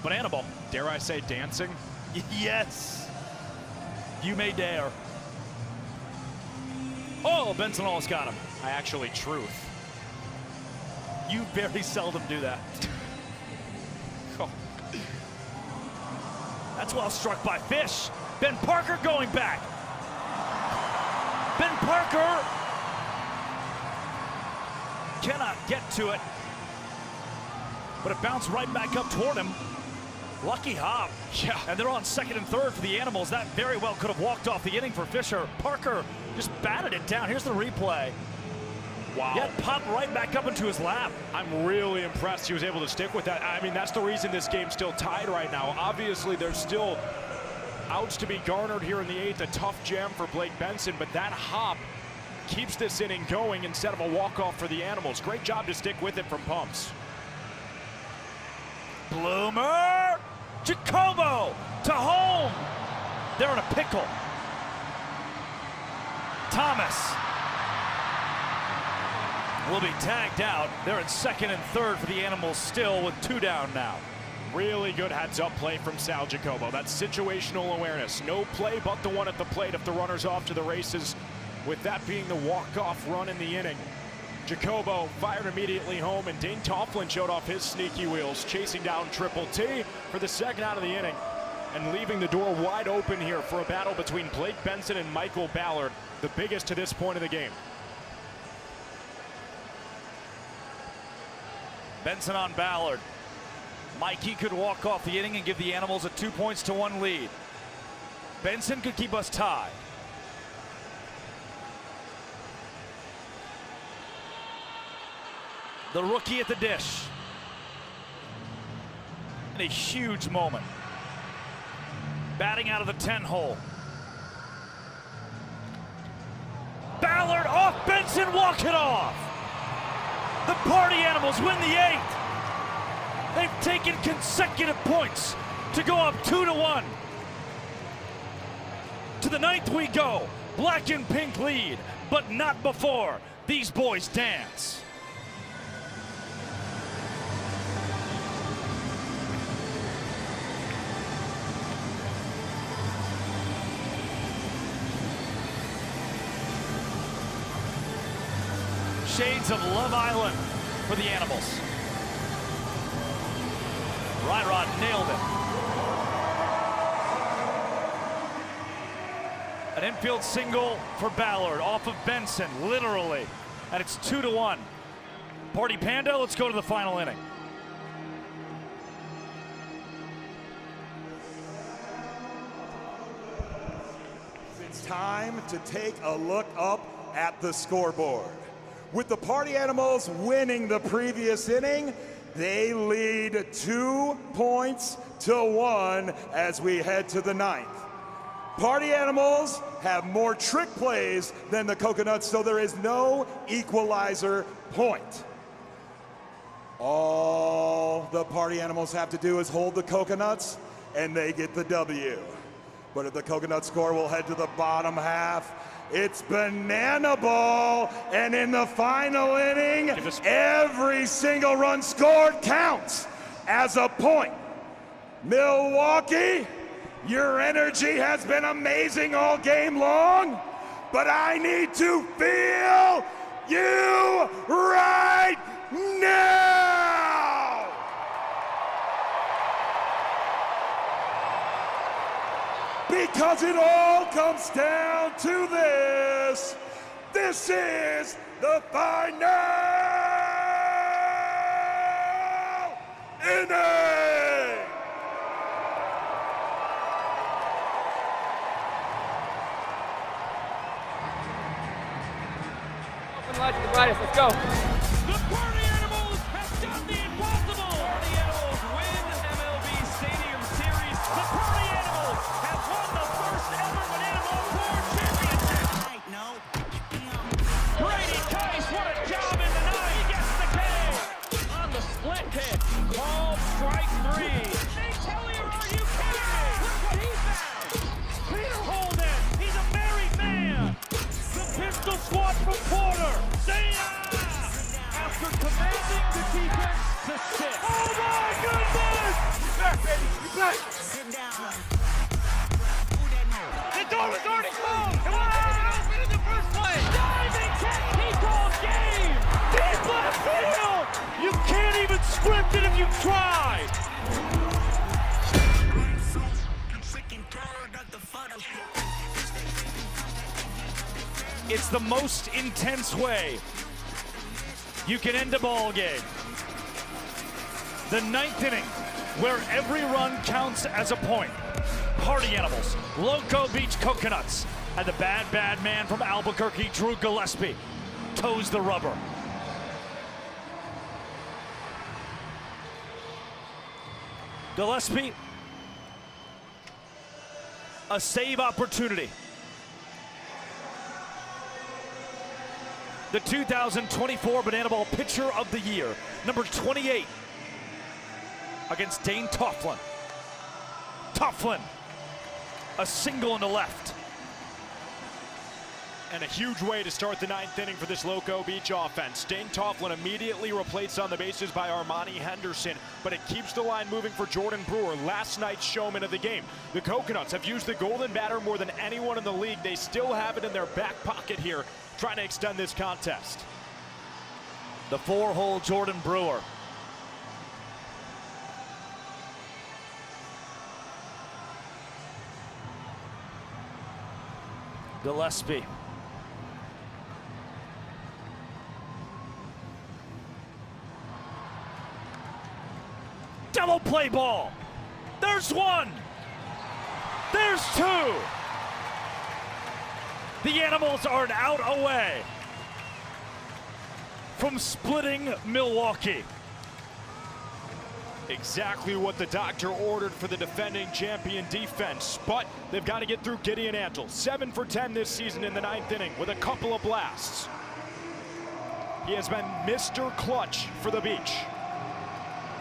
Banana ball. Dare I say dancing? Yes. You may dare. Oh, Benson almost got him. I actually truth. You very seldom do that. Oh. That's well struck by Fish. Ben Parker going back. Ben Parker cannot get to it, but it bounced right back up toward him. Lucky hop. Yeah. And they're on second and third for the Animals. That very well could have walked off the inning for Fisher. Parker just batted it down. Here's the replay. Wow. Yet popped right back up into his lap. I'm really impressed he was able to stick with that. I mean, that's the reason this game's still tied right now. Obviously, there's still outs to be garnered here in the 8th. A tough jam for Blake Benson, but that hop keeps this inning going instead of a walk-off for the Animals. Great job to stick with it from Pumps. Bloomer. Jacobo to home. They're in a pickle. Thomas will be tagged out. They're in second and third for the Animals still with 2 down now. Really good heads-up play from Sal Jacobo. That's situational awareness. No play but the one at the plate if the runner's off to the races, with that being the walk-off run in the inning. Jacobo fired immediately home, and Dane Tofflin showed off his sneaky wheels, chasing down Triple T for the second out of the inning. and leaving the door wide open here for a battle between Blake Benson and Michael Ballard, the biggest to this point of the game. Benson on Ballard. Mikey could walk off the inning and give the Animals a 2-1 lead. Benson could keep us tied. The rookie at the dish. In a huge moment. Batting out of the 10-hole. Ballard off Benson, walk it off. The Party Animals win the 8th. They've taken consecutive points to go up 2-1. To the 9th we go. Black and pink lead, but not before these boys dance. Shades of Love Island for the Animals. Rod nailed it. An infield single for Ballard off of Benson, literally. And it's 2-1. Party Panda, let's go to the final inning. It's time to take a look up at the scoreboard. With the Party Animals winning the previous inning, they lead 2-1 as we head to the 9th. Party Animals have more trick plays than the Coconuts, so there is no equalizer point. All the Party Animals have to do is hold the Coconuts, and they get the W. But if the Coconuts score, we'll head to the bottom half. It's bananaball, and in the final inning, every single run scored counts as a point. Milwaukee, your energy has been amazing all game long, but I need to feel you right now! Because it all comes down to this. This is the final inning. Open light to the brightest, let's go. The Party Animals have done the impossible. Party Animals win MLB Stadium Series. The Party Animals have won the first ever Bananaball Tour Championship. Brady Tice, what a job in the 9th. He gets the K on the split hit. Called strike 3. Nate Tellier, are you kidding me? Look what he found. Peter Holden, he's a married man. The pistol squad from Porter. After commanding the defense to sit. Oh my goodness! Back, baby, you back. The door was already closed. It wasn't open in the first place. Diving catch, he called game. Deep left field. You can't even script it if you try. It's the most intense way you can end a ball game. The 9th inning, where every run counts as a point. Party Animals, Loco beats Coconuts, and the bad man from Albuquerque, Drew Gillespie, toes the rubber. Gillespie, a save opportunity. The 2024 Bananaball Pitcher of the Year, number 28, against Dane Toughlin. Toughlin, a single in the left. And a huge way to start the 9th inning for this Loco Beach offense. Dane Toughlin immediately replaced on the bases by Armani Henderson, but it keeps the line moving for Jordan Brewer, last night's showman of the game. The Coconuts have used the golden batter more than anyone in the league. They still have it in their back pocket here, trying to extend this contest. The 4-hole Jordan Brewer. Gillespie. Double play ball. There's one. There's two. The Animals are an out away from splitting Milwaukee. Exactly what the doctor ordered for the defending champion defense, but they've got to get through Gideon Antle. 7 for 10 this season in the 9th inning with a couple of blasts. He has been Mr. Clutch for the Beach.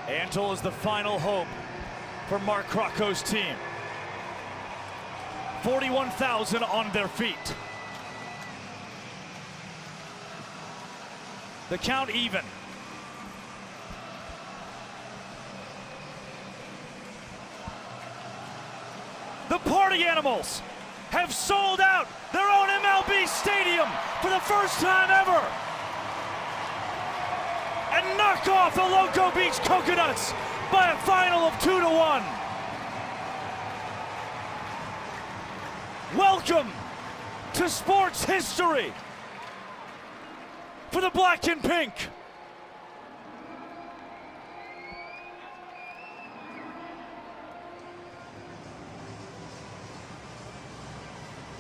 Antle is the final hope for Mark Crocco's team. 41,000 on their feet. The count even. The Party Animals have sold out their own MLB stadium for the first time ever. And knock off the Loco Beach Coconuts by a final of 2-1. Welcome to sports history for the black and pink.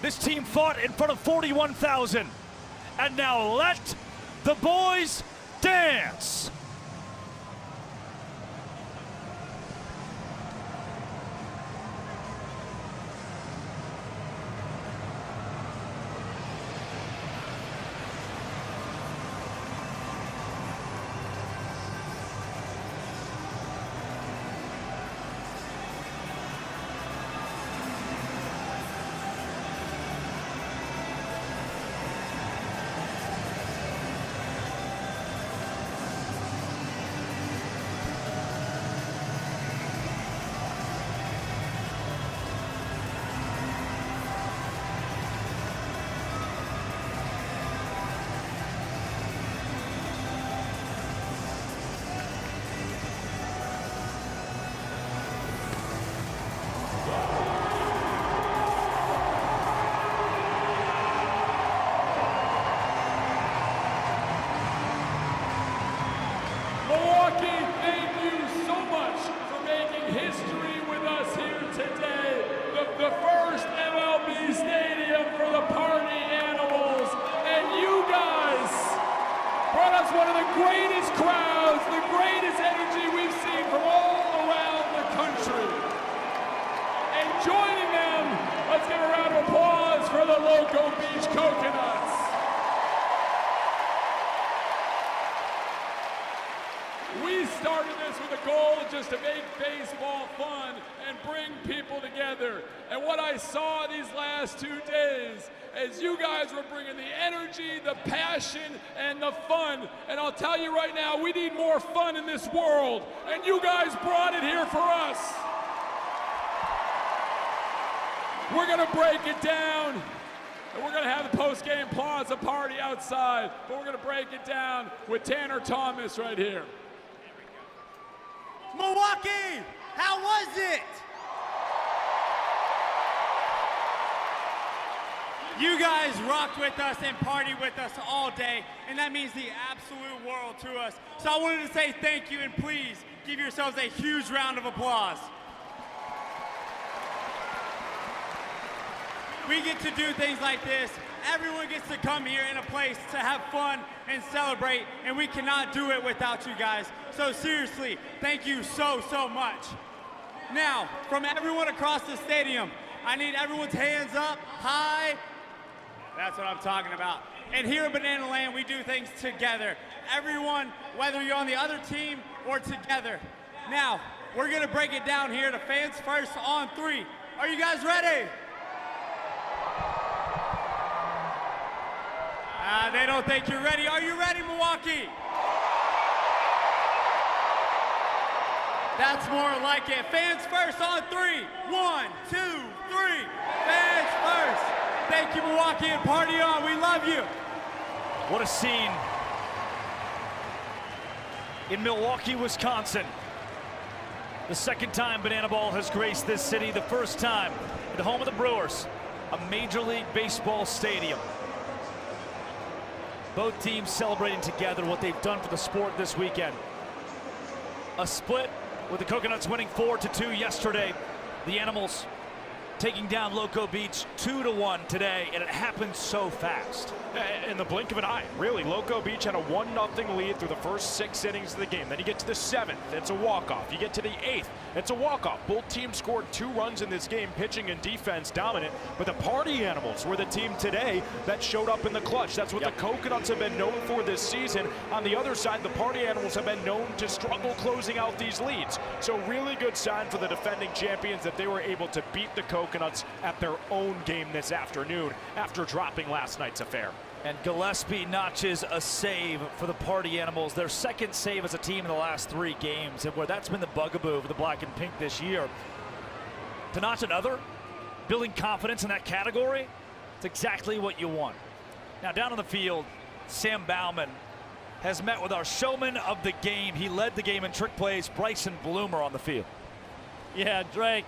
This team fought in front of 41,000. And now let the boys dance. Milwaukee, thank you so much for making history with us here today. The first MLB stadium for the Party Animals. And you guys brought us one of the greatest crowds, the greatest energy we've seen from all around the country. And joining them, let's give a round of applause for the Loco Beach Coconuts. We started this with a goal just to make baseball fun and bring people together. And what I saw these last 2 days is you guys were bringing the energy, the passion, and the fun. And I'll tell you right now, we need more fun in this world. And you guys brought it here for us. We're gonna break it down. And we're gonna have the post-game plaza party outside. But we're gonna break it down with Tanner Thomas right here. Milwaukee, how was it? You guys rocked with us and partied with us all day, and that means the absolute world to us. So I wanted to say thank you, and please give yourselves a huge round of applause. We get to do things like this. Everyone gets to come here in a place to have fun and celebrate, and we cannot do it without you guys. So seriously, thank you so, so much. Now, from everyone across the stadium, I need everyone's hands up, high. That's what I'm talking about. And here at Banana Land, we do things together. Everyone, whether you're on the other team or together. Now, we're gonna break it down here to fans first on 3. Are you guys ready? They don't think you're ready. Are you ready, Milwaukee? That's more like it. Fans first on 3. 1, 2, 3. Fans first. Thank you, Milwaukee, and party on. We love you. What a scene in Milwaukee, Wisconsin. The second time Bananaball has graced this city, the first time at the home of the Brewers. a Major League Baseball stadium. Both teams celebrating together what they've done for the sport this weekend. A split with the Coconuts winning 4-2 yesterday. The Animals taking down Loco Beach 2-1 today, and it happened so fast. In the blink of an eye, really. Loco Beach had a 1-0 lead through the first 6 innings of the game. Then you get to the 7th, it's a walk-off. You get to the 8th, it's a walk-off. Both teams scored 2 runs in this game, pitching and defense dominant. But the Party Animals were the team today that showed up in the clutch. That's what the Coconuts have been known for this season. On the other side, the Party Animals have been known to struggle closing out these leads. So really good sign for the defending champions that they were able to beat the Coconuts at their own game this afternoon after dropping last night's affair. And Gillespie notches a save for the Party Animals, their second save as a team in the last 3 games, and where that's been the bugaboo for the black and pink this year. To notch another, building confidence in that category, it's exactly what you want. Now down on the field, Sam Bauman has met with our showman of the game. He led the game in trick plays, Bryson Bloomer on the field. Yeah, Drake,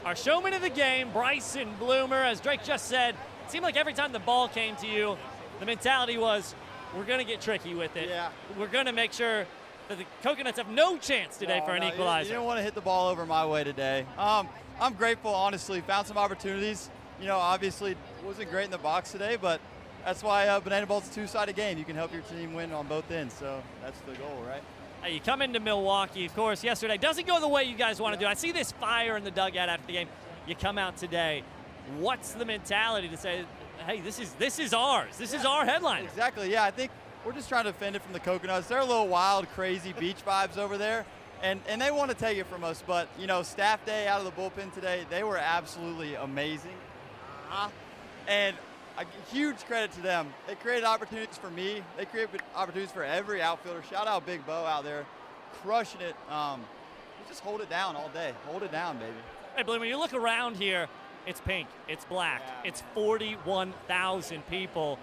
our showman of the game, Bryson Bloomer, as Drake just said, it seemed like every time the ball came to you, the mentality was, we're going to get tricky with it. Yeah. We're going to make sure that the Coconuts have no chance today for an equalizer. You didn't want to hit the ball over my way today. I'm grateful, honestly. Found some opportunities. You know, obviously wasn't great in the box today, but that's why bananaball's a two-sided game. You can help your team win on both ends, so that's the goal, right? Hey, you come into Milwaukee, of course, yesterday. Doesn't go the way you guys want to do. I see this fire in the dugout after the game. You come out today. What's the mentality to say, hey, this is ours. This is our headline. Exactly, yeah. I think we're just trying to defend it from the Coconuts. They're a little wild, crazy beach vibes over there, and they want to take it from us. But, you know, staff day out of the bullpen today, they were absolutely amazing. And a huge credit to them. They created opportunities for me. They created opportunities for every outfielder. Shout out Big Bo out there, crushing it. Just hold it down all day. Hold it down, baby. Hey, Blue, when you look around here, it's pink, it's black, it's 41,000 people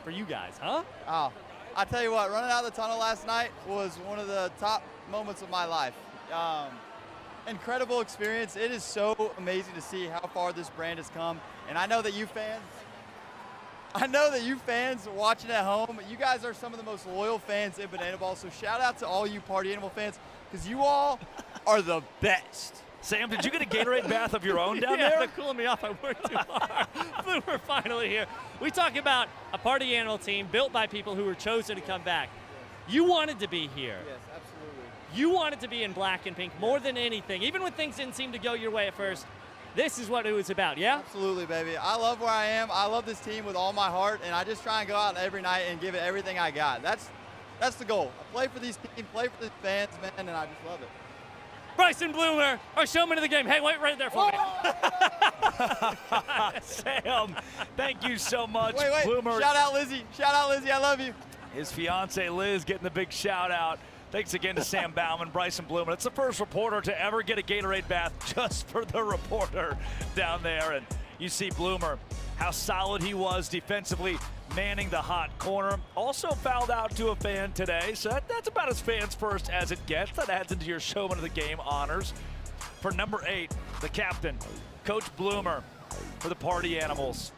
for you guys, huh? Oh, I tell you what, running out of the tunnel last night was one of the top moments of my life. Incredible experience. It is so amazing to see how far this brand has come. And I know that you fans watching at home, you guys are some of the most loyal fans in bananaball. So shout out to all you Party Animal fans, because you all are the best. Sam, did you get a Gatorade bath of your own down yeah, there? They're cooling me off. I worked too hard. We're finally here. We talk about a Party Animal team built by people who were chosen to come back. You wanted to be here. Yes, absolutely. You wanted to be in black and pink more than anything. Even when things didn't seem to go your way at first, this is what it was about, yeah? Absolutely, baby. I love where I am. I love this team with all my heart, and I just try and go out every night and give it everything I got. That's the goal. I play for these teams, play for these fans, man, and I just love it. Bryson Bloomer, our showman of the game. Hey, wait right there for me. Sam, thank you so much. Wait. Bloomer. Shout out Lizzie. Shout out Lizzie. I love you. His fiance Liz getting the big shout out. Thanks again to Sam Bauman, Bryson Bloomer. It's the first reporter to ever get a Gatorade bath just for the reporter down there. And you see Bloomer, how solid he was defensively, manning the hot corner. Also fouled out to a fan today, so that's about as fans first as it gets. That adds into your showman of the game honors. For number 8, the captain, Coach Bloomer for the Party Animals.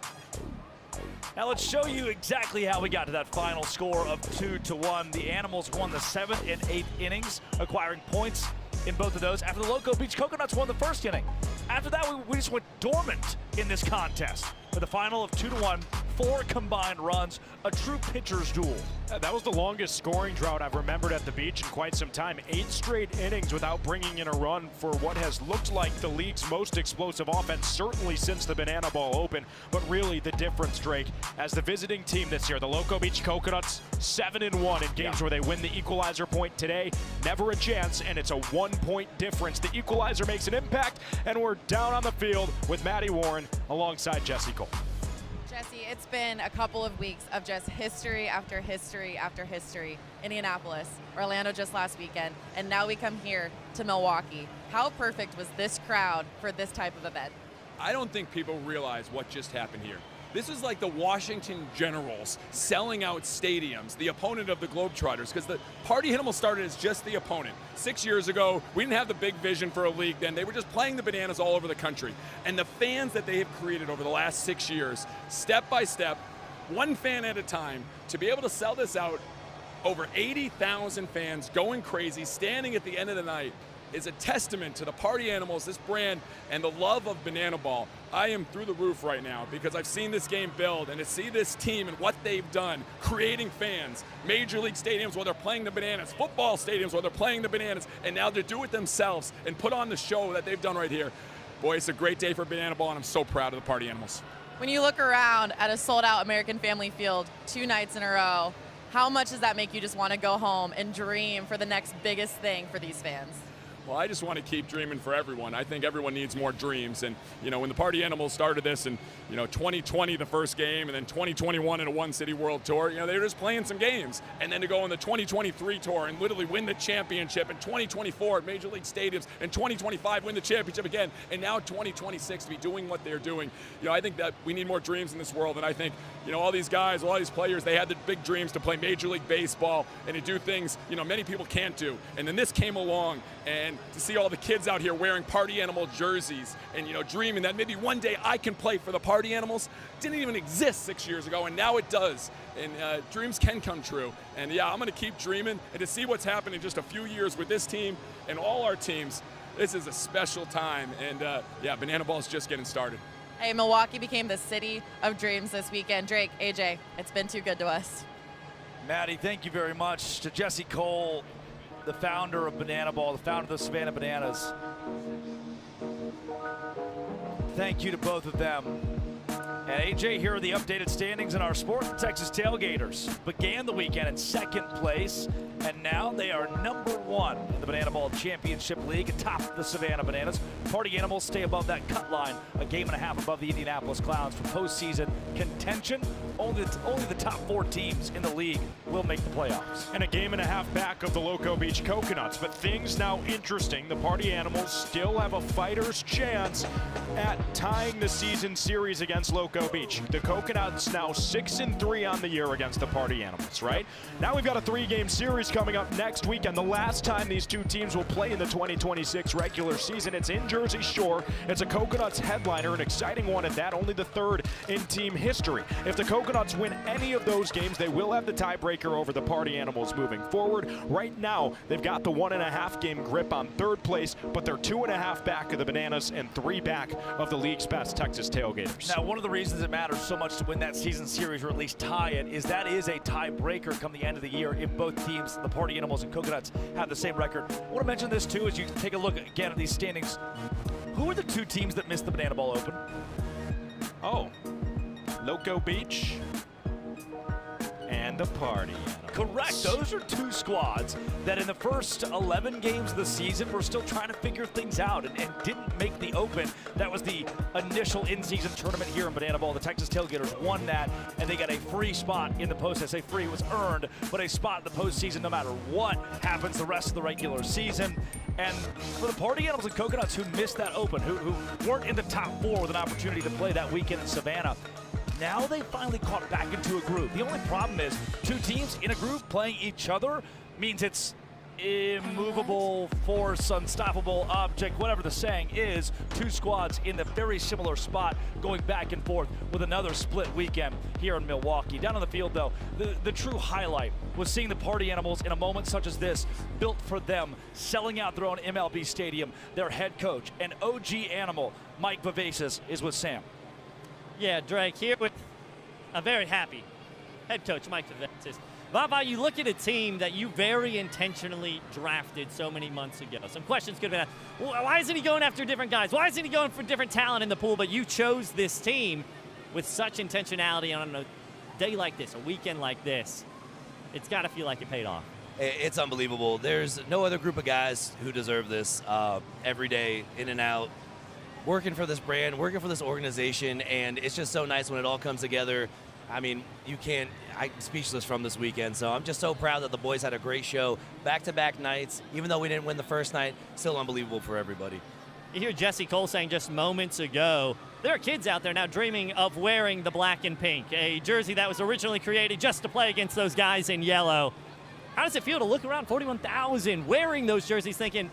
Now let's show you exactly how we got to that final score of 2-1. The Animals won the 7th and 8th innings, acquiring points in both of those. After the Loco Beach Coconuts won the first inning. After that, we just went dormant in this contest with a final of 2-1, 4 combined runs, a true pitcher's duel. That was the longest scoring drought I've remembered at the beach in quite some time. 8 straight innings without bringing in a run for what has looked like the league's most explosive offense, certainly since the Bananaball Open. But really the difference, Drake, as the visiting team this year, the Loco Beach Coconuts, 7-1 in games where they win the equalizer point today. Never a chance, and it's a 1-point difference. The equalizer makes an impact, and we're down on the field with Maddie Warren alongside Jesse Cole. Jesse, it's been a couple of weeks of just history after history after history. Indianapolis, Orlando just last weekend, and now we come here to Milwaukee. How perfect was this crowd for this type of event? I don't think people realize what just happened here. This is like the Washington Generals selling out stadiums, the opponent of the Globetrotters, because the Party Animals started as just the opponent. 6 years ago, we didn't have the big vision for a league then. They were just playing the Bananas all over the country. And the fans that they have created over the last 6 years, step by step, one fan at a time, to be able to sell this out, over 80,000 fans going crazy, standing at the end of the night, is a testament to the Party Animals, this brand, and the love of bananaball. I am through the roof right now because I've seen this game build, and to see this team and what they've done, creating fans, Major League stadiums where they're playing the Bananas, football stadiums where they're playing the Bananas, and now to do it themselves and put on the show that they've done right here. Boy, it's a great day for bananaball, and I'm so proud of the Party Animals. When you look around at a sold-out American Family Field 2 nights in a row, how much does that make you just want to go home and dream for the next biggest thing for these fans? Well, I just want to keep dreaming for everyone. I think everyone needs more dreams. And, you know, when the Party Animals started this in, 2020, the first game, and then 2021 in a One City World Tour, they were just playing some games. And then to go on the 2023 tour and literally win the championship, in 2024 at Major League stadiums, and 2025 win the championship again, and now 2026 to be doing what they're doing. I think that we need more dreams in this world. And I think, all these guys, all these players, they had the big dreams to play Major League Baseball and to do things, many people can't do. And then this came along, and to see all the kids out here wearing Party Animal jerseys and, dreaming that maybe one day I can play for the Party Animals didn't even exist 6 years ago, and now it does. And dreams can come true. And yeah, I'm going to keep dreaming, and to see what's happened in just a few years with this team and all our teams, this is a special time. And yeah, bananaball is just getting started. Hey, Milwaukee became the city of dreams this weekend. Drake, AJ, it's been too good to us. Maddie, thank you very much. To Jesse Cole, the founder of bananaball, the founder of the Savannah Bananas. Thank you to both of them. And AJ, here are the updated standings in our sport. The Texas Tailgaters began the weekend in second place, and now they are number 1 in the Bananaball Championship League atop the Savannah Bananas. Party Animals stay above that cut line, a game and a half above the Indianapolis Clowns for postseason contention. Only the top 4 teams in the league will make the playoffs. And a game and a half back of the Loco Beach Coconuts. But things now interesting. The Party Animals still have a fighter's chance at tying the season series against Loco Beach. The Coconuts now 6-3 on the year against the Party Animals, right? Now we've got a 3-game series coming up next weekend. The last time these two teams will play in the 2026 regular season, it's in Jersey Shore. It's a Coconuts headliner, an exciting one at that, only the 3rd in team history. If the Coconuts win any of those games, they will have the tiebreaker over the Party Animals moving forward. Right now, they've got the 1.5 game grip on 3rd place, but they're 2.5 back of the Bananas and 3 back of the league's best Texas Tailgaters. Now, one of the reasons it matters so much to win that season series, or at least tie it, is that is a tiebreaker come the end of the year if both teams, the Party Animals and Coconuts, have the same record. I want to mention this too as you take a look again at these standings. Who are the 2 teams that missed the Bananaball Open? Oh, Loco Beach and the Party Animals. Correct. Those are 2 squads that in the first 11 games of the season were still trying to figure things out and didn't make the Open. That was the initial in-season tournament here in Bananaball. The Texas Tailgaters won that, and they got a free spot in the post. I say free, it was earned, but a spot in the postseason no matter what happens the rest of the regular season. And for the Party Animals and Coconuts who missed that Open, who weren't in the top 4 with an opportunity to play that weekend in Savannah, now they finally caught back into a groove. The only problem is 2 teams in a groove playing each other means it's immovable force, unstoppable object, whatever the saying is. 2 squads in the very similar spot going back and forth with another split weekend here in Milwaukee. Down on the field, though, the true highlight was seeing the Party Animals in a moment such as this, built for them, selling out their own MLB stadium. Their head coach, an OG animal, Mike Vivacis, is with Sam. Yeah, Drake here with a very happy head coach, Mike Vivacis. Vava, you look at a team that you very intentionally drafted so many months ago. Some questions could have been asked. Why isn't he going after different guys? Why isn't he going for different talent in the pool? But you chose this team with such intentionality on a day like this, a weekend like this. It's got to feel like it paid off. It's unbelievable. There's no other group of guys who deserve this every day, in and out, working for this brand, working for this organization, and it's just so nice when it all comes together. I mean, I'm speechless from this weekend, so I'm just so proud that the boys had a great show. Back-to-back nights, even though we didn't win the first night, still unbelievable for everybody. You hear Jesse Cole saying just moments ago there are kids out there now dreaming of wearing the black and pink, a jersey that was originally created just to play against those guys in yellow. How does it feel to look around 41,000 wearing those jerseys thinking,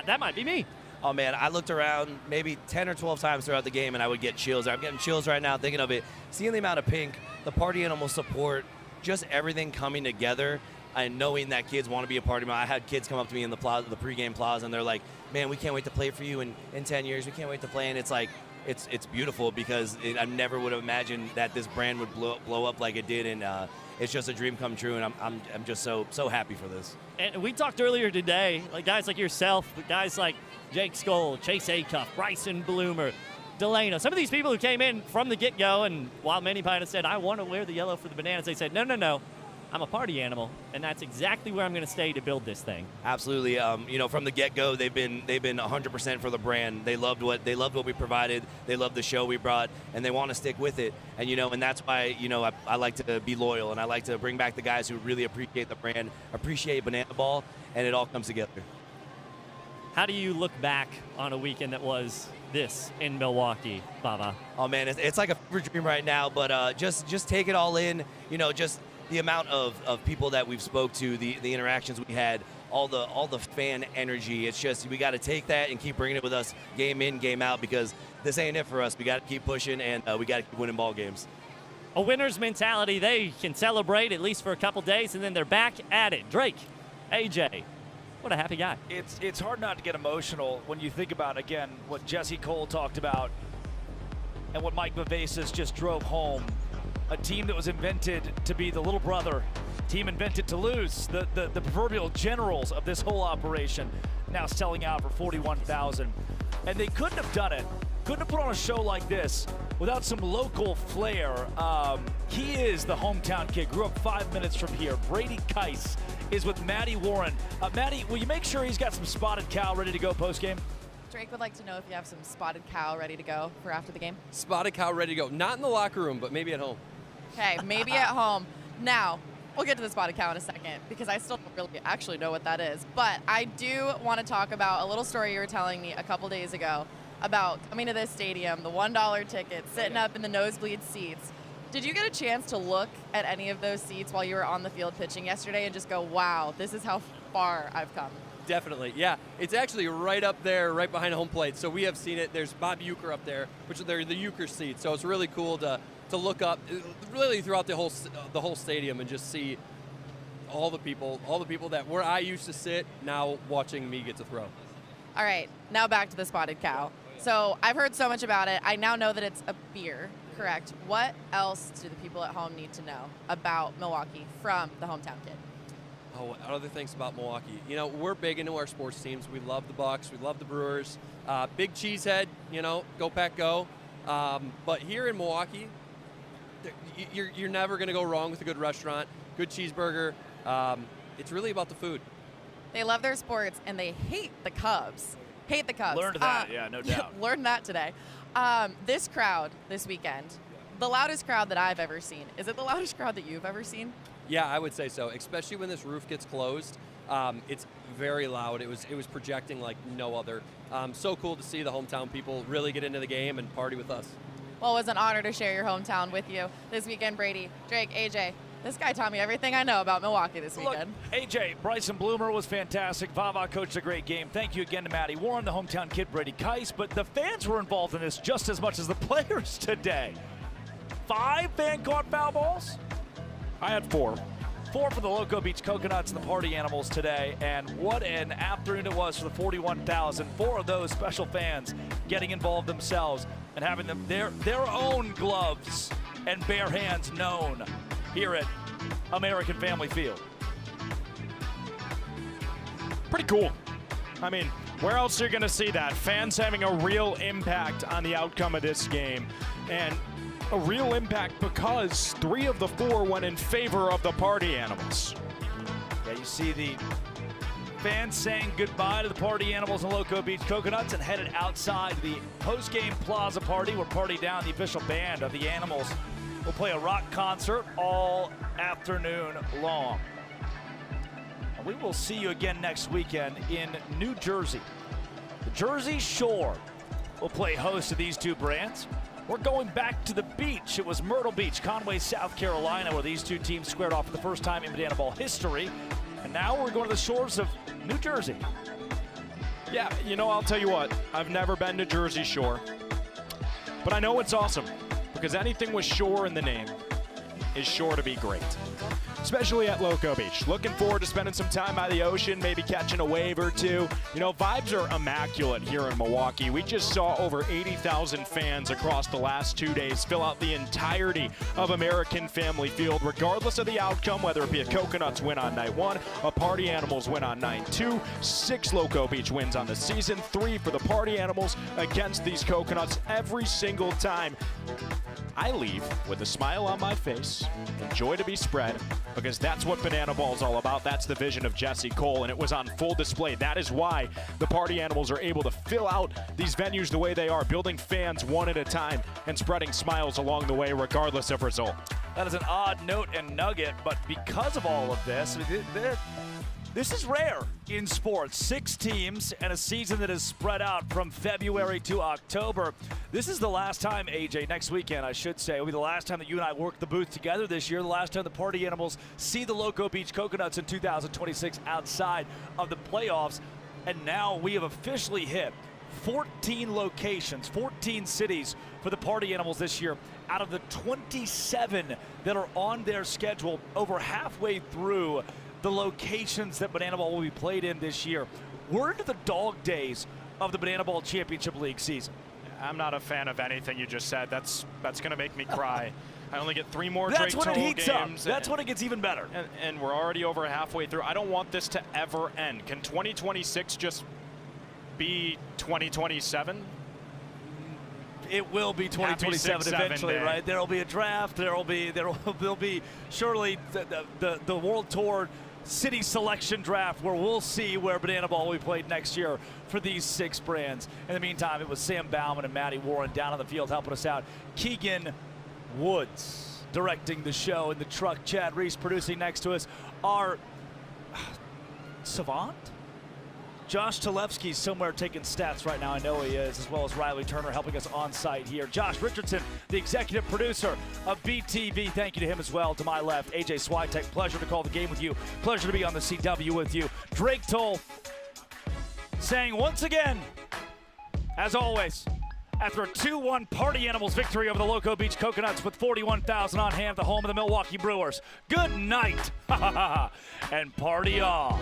that might be me? Oh, man, I looked around maybe 10 or 12 times throughout the game, and I would get chills. I'm getting chills right now thinking of it. Seeing the amount of pink, the party animal support, just everything coming together, and knowing that kids want to be a part of it. I had kids come up to me in the plaza, the pregame plaza, and they're like, man, we can't wait to play for you in 10 years. We can't wait to play. And it's like, it's beautiful because I never would have imagined that this brand would blow up like it did, and it's just a dream come true, and I'm just so happy for this. And we talked earlier today, like guys like yourself, guys like Jake Skoll, Chase Acuff, Bryson Bloomer, Delano, some of these people who came in from the get-go, and while many might have said, I want to wear the yellow for the Bananas, they said, no, I'm a party animal, and that's exactly where I'm going to stay to build this thing. Absolutely. From the get-go, they've been 100% for the brand. They loved what we provided. They loved the show we brought, and they want to stick with it. And and that's why I like to be loyal, and I like to bring back the guys who really appreciate the brand, appreciate bananaball, and it all comes together. How do you look back on a weekend that was this in Milwaukee, Bava? Oh man, it's like a fever dream right now. But just take it all in. Just the amount of people that we've spoke to, the interactions we had, all the fan energy. It's just we got to take that and keep bringing it with us, game in, game out, because this ain't it for us. We got to keep pushing, and we got to keep winning ball games. A winner's mentality. They can celebrate at least for a couple days, and then they're back at it. Drake, AJ. What a happy guy. It's hard not to get emotional when you think about, again, what Jesse Cole talked about and what Mike Vivasas just drove home. A team that was invented to be the little brother, team invented to lose, the proverbial generals of this whole operation, now selling out for 41,000. And they couldn't have done it, couldn't have put on a show like this without some local flair. He is the hometown kid, grew up 5 minutes from here. Brady Keiss is with Maddie Warren. Maddie, will you make sure he's got some spotted cow ready to go post-game? Drake would like to know if you have some spotted cow ready to go for after the game. Spotted cow ready to go. Not in the locker room, but maybe at home. Okay, maybe at home. Now, we'll get to the spotted cow in a second because I still don't really actually know what that is. But I do want to talk about a little story you were telling me a couple days ago about coming to this stadium, the $1 tickets, sitting up in the nosebleed seats. Did you get a chance to look at any of those seats while you were on the field pitching yesterday and just go, wow, this is how far I've come? Definitely, yeah. It's actually right up there, right behind home plate. So we have seen it. There's Bob Uecker up there, which they're the Uecker seats. So it's really cool to look up, really throughout the whole stadium and just see all the people that where I used to sit now watching me get to throw. All right, now back to the spotted cow. So I've heard so much about it. I now know that it's a beer, correct? What else do the people at home need to know about Milwaukee from the hometown kid? Oh, other things about Milwaukee. We're big into our sports teams. We love the Bucks. We love the Brewers. Big cheesehead, go Pack go. But here in Milwaukee, you're never going to go wrong with a good restaurant, good cheeseburger. It's really about the food. They love their sports, and they hate the Cubs. Hate the Cubs. Learned that, yeah, no doubt. Learned that today. This crowd this weekend, the loudest crowd that I've ever seen. Is it the loudest crowd that you've ever seen? Yeah, I would say so, especially when this roof gets closed. It's very loud. It was projecting like no other. So cool to see the hometown people really get into the game and party with us. Well, it was an honor to share your hometown with you this weekend, Brady, Drake, AJ. This guy taught me everything I know about Milwaukee this weekend. Look, AJ, Bryson Bloomer was fantastic. Vava coached a great game. Thank you again to Maddie Warren, the hometown kid, Brady Keiss. But the fans were involved in this just as much as the players today. 5 fan-caught foul balls? I had 4. 4 for the Loco Beach Coconuts and the Party Animals today. And what an afternoon it was for the 41,000. 4 of those special fans getting involved themselves and having them their own gloves and bare hands known here at American Family Field. Pretty cool. I mean, where else are you going to see that? Fans having a real impact on the outcome of this game. And a real impact because 3 of the 4 went in favor of the Party Animals. Yeah, you see the fans saying goodbye to the Party Animals and Loco Beach Coconuts and headed outside the post-game plaza party where Party Down, the official band of the Animals, will play a rock concert all afternoon long. And we will see you again next weekend in New Jersey. The Jersey Shore will play host to these two brands. We're going back to the beach. It was Myrtle Beach, Conway, South Carolina, where these two teams squared off for the first time in bananaball history. And now we're going to the shores of New Jersey. Yeah, you know, I'll tell you what, I've never been to Jersey Shore, but I know it's awesome because anything with shore in the name is sure to be great, especially at Loco Beach. Looking forward to spending some time by the ocean, maybe catching a wave or two. You know, vibes are immaculate here in Milwaukee. We just saw over 80,000 fans across the last 2 days fill out the entirety of American Family Field, regardless of the outcome, whether it be a Coconuts win on night 1, a Party Animals win on night 2, 6 Loco Beach wins on the season, 3 for the Party Animals against these Coconuts every single time. I leave with a smile on my face and joy to be spread, because that's what bananaball's all about. That's the vision of Jesse Cole, and it was on full display. That is why the Party Animals are able to fill out these venues the way they are, building fans one at a time and spreading smiles along the way regardless of result. That is an odd note and nugget, but because of all of this, this is rare in sports. 6 teams and a season that is spread out from February to October. This is the last time, AJ, next weekend, I should say, will be the last time that you and I work the booth together this year, the last time the Party Animals see the Loco Beach Coconuts in 2026 outside of the playoffs. And now we have officially hit 14 locations, 14 cities for the Party Animals this year out of the 27 that are on their schedule, over halfway through the locations that bananaball will be played in this year. We're into the dog days of the Bananaball Championship League season. I'm not a fan of anything you just said. That's going to make me cry. I only get 3 more Drake Toll games. That's when it gets even better. And we're already over halfway through. I don't want this to ever end. Can 2026 just be 2027? It will be 2027 eventually, right? There'll be a draft. There'll be surely the World Tour city selection draft where we'll see where bananaball will be played next year for these 6 brands. In the meantime, it was Sam Bauman and Matty Warren down on the field helping us out. Keegan Woods directing the show in the truck. Chad Reese producing next to us. Our savant? Josh Talevsky's somewhere taking stats right now. I know he is, as well as Riley Turner helping us on site here. Josh Richardson, the executive producer of BTV. Thank you to him as well. To my left, AJ Switek. Pleasure to call the game with you. Pleasure to be on the CW with you. Drake Toll saying once again, as always, after a 2-1 Party Animals victory over the Loco Beach Coconuts with 41,000 on hand, the home of the Milwaukee Brewers. Good night, and party on.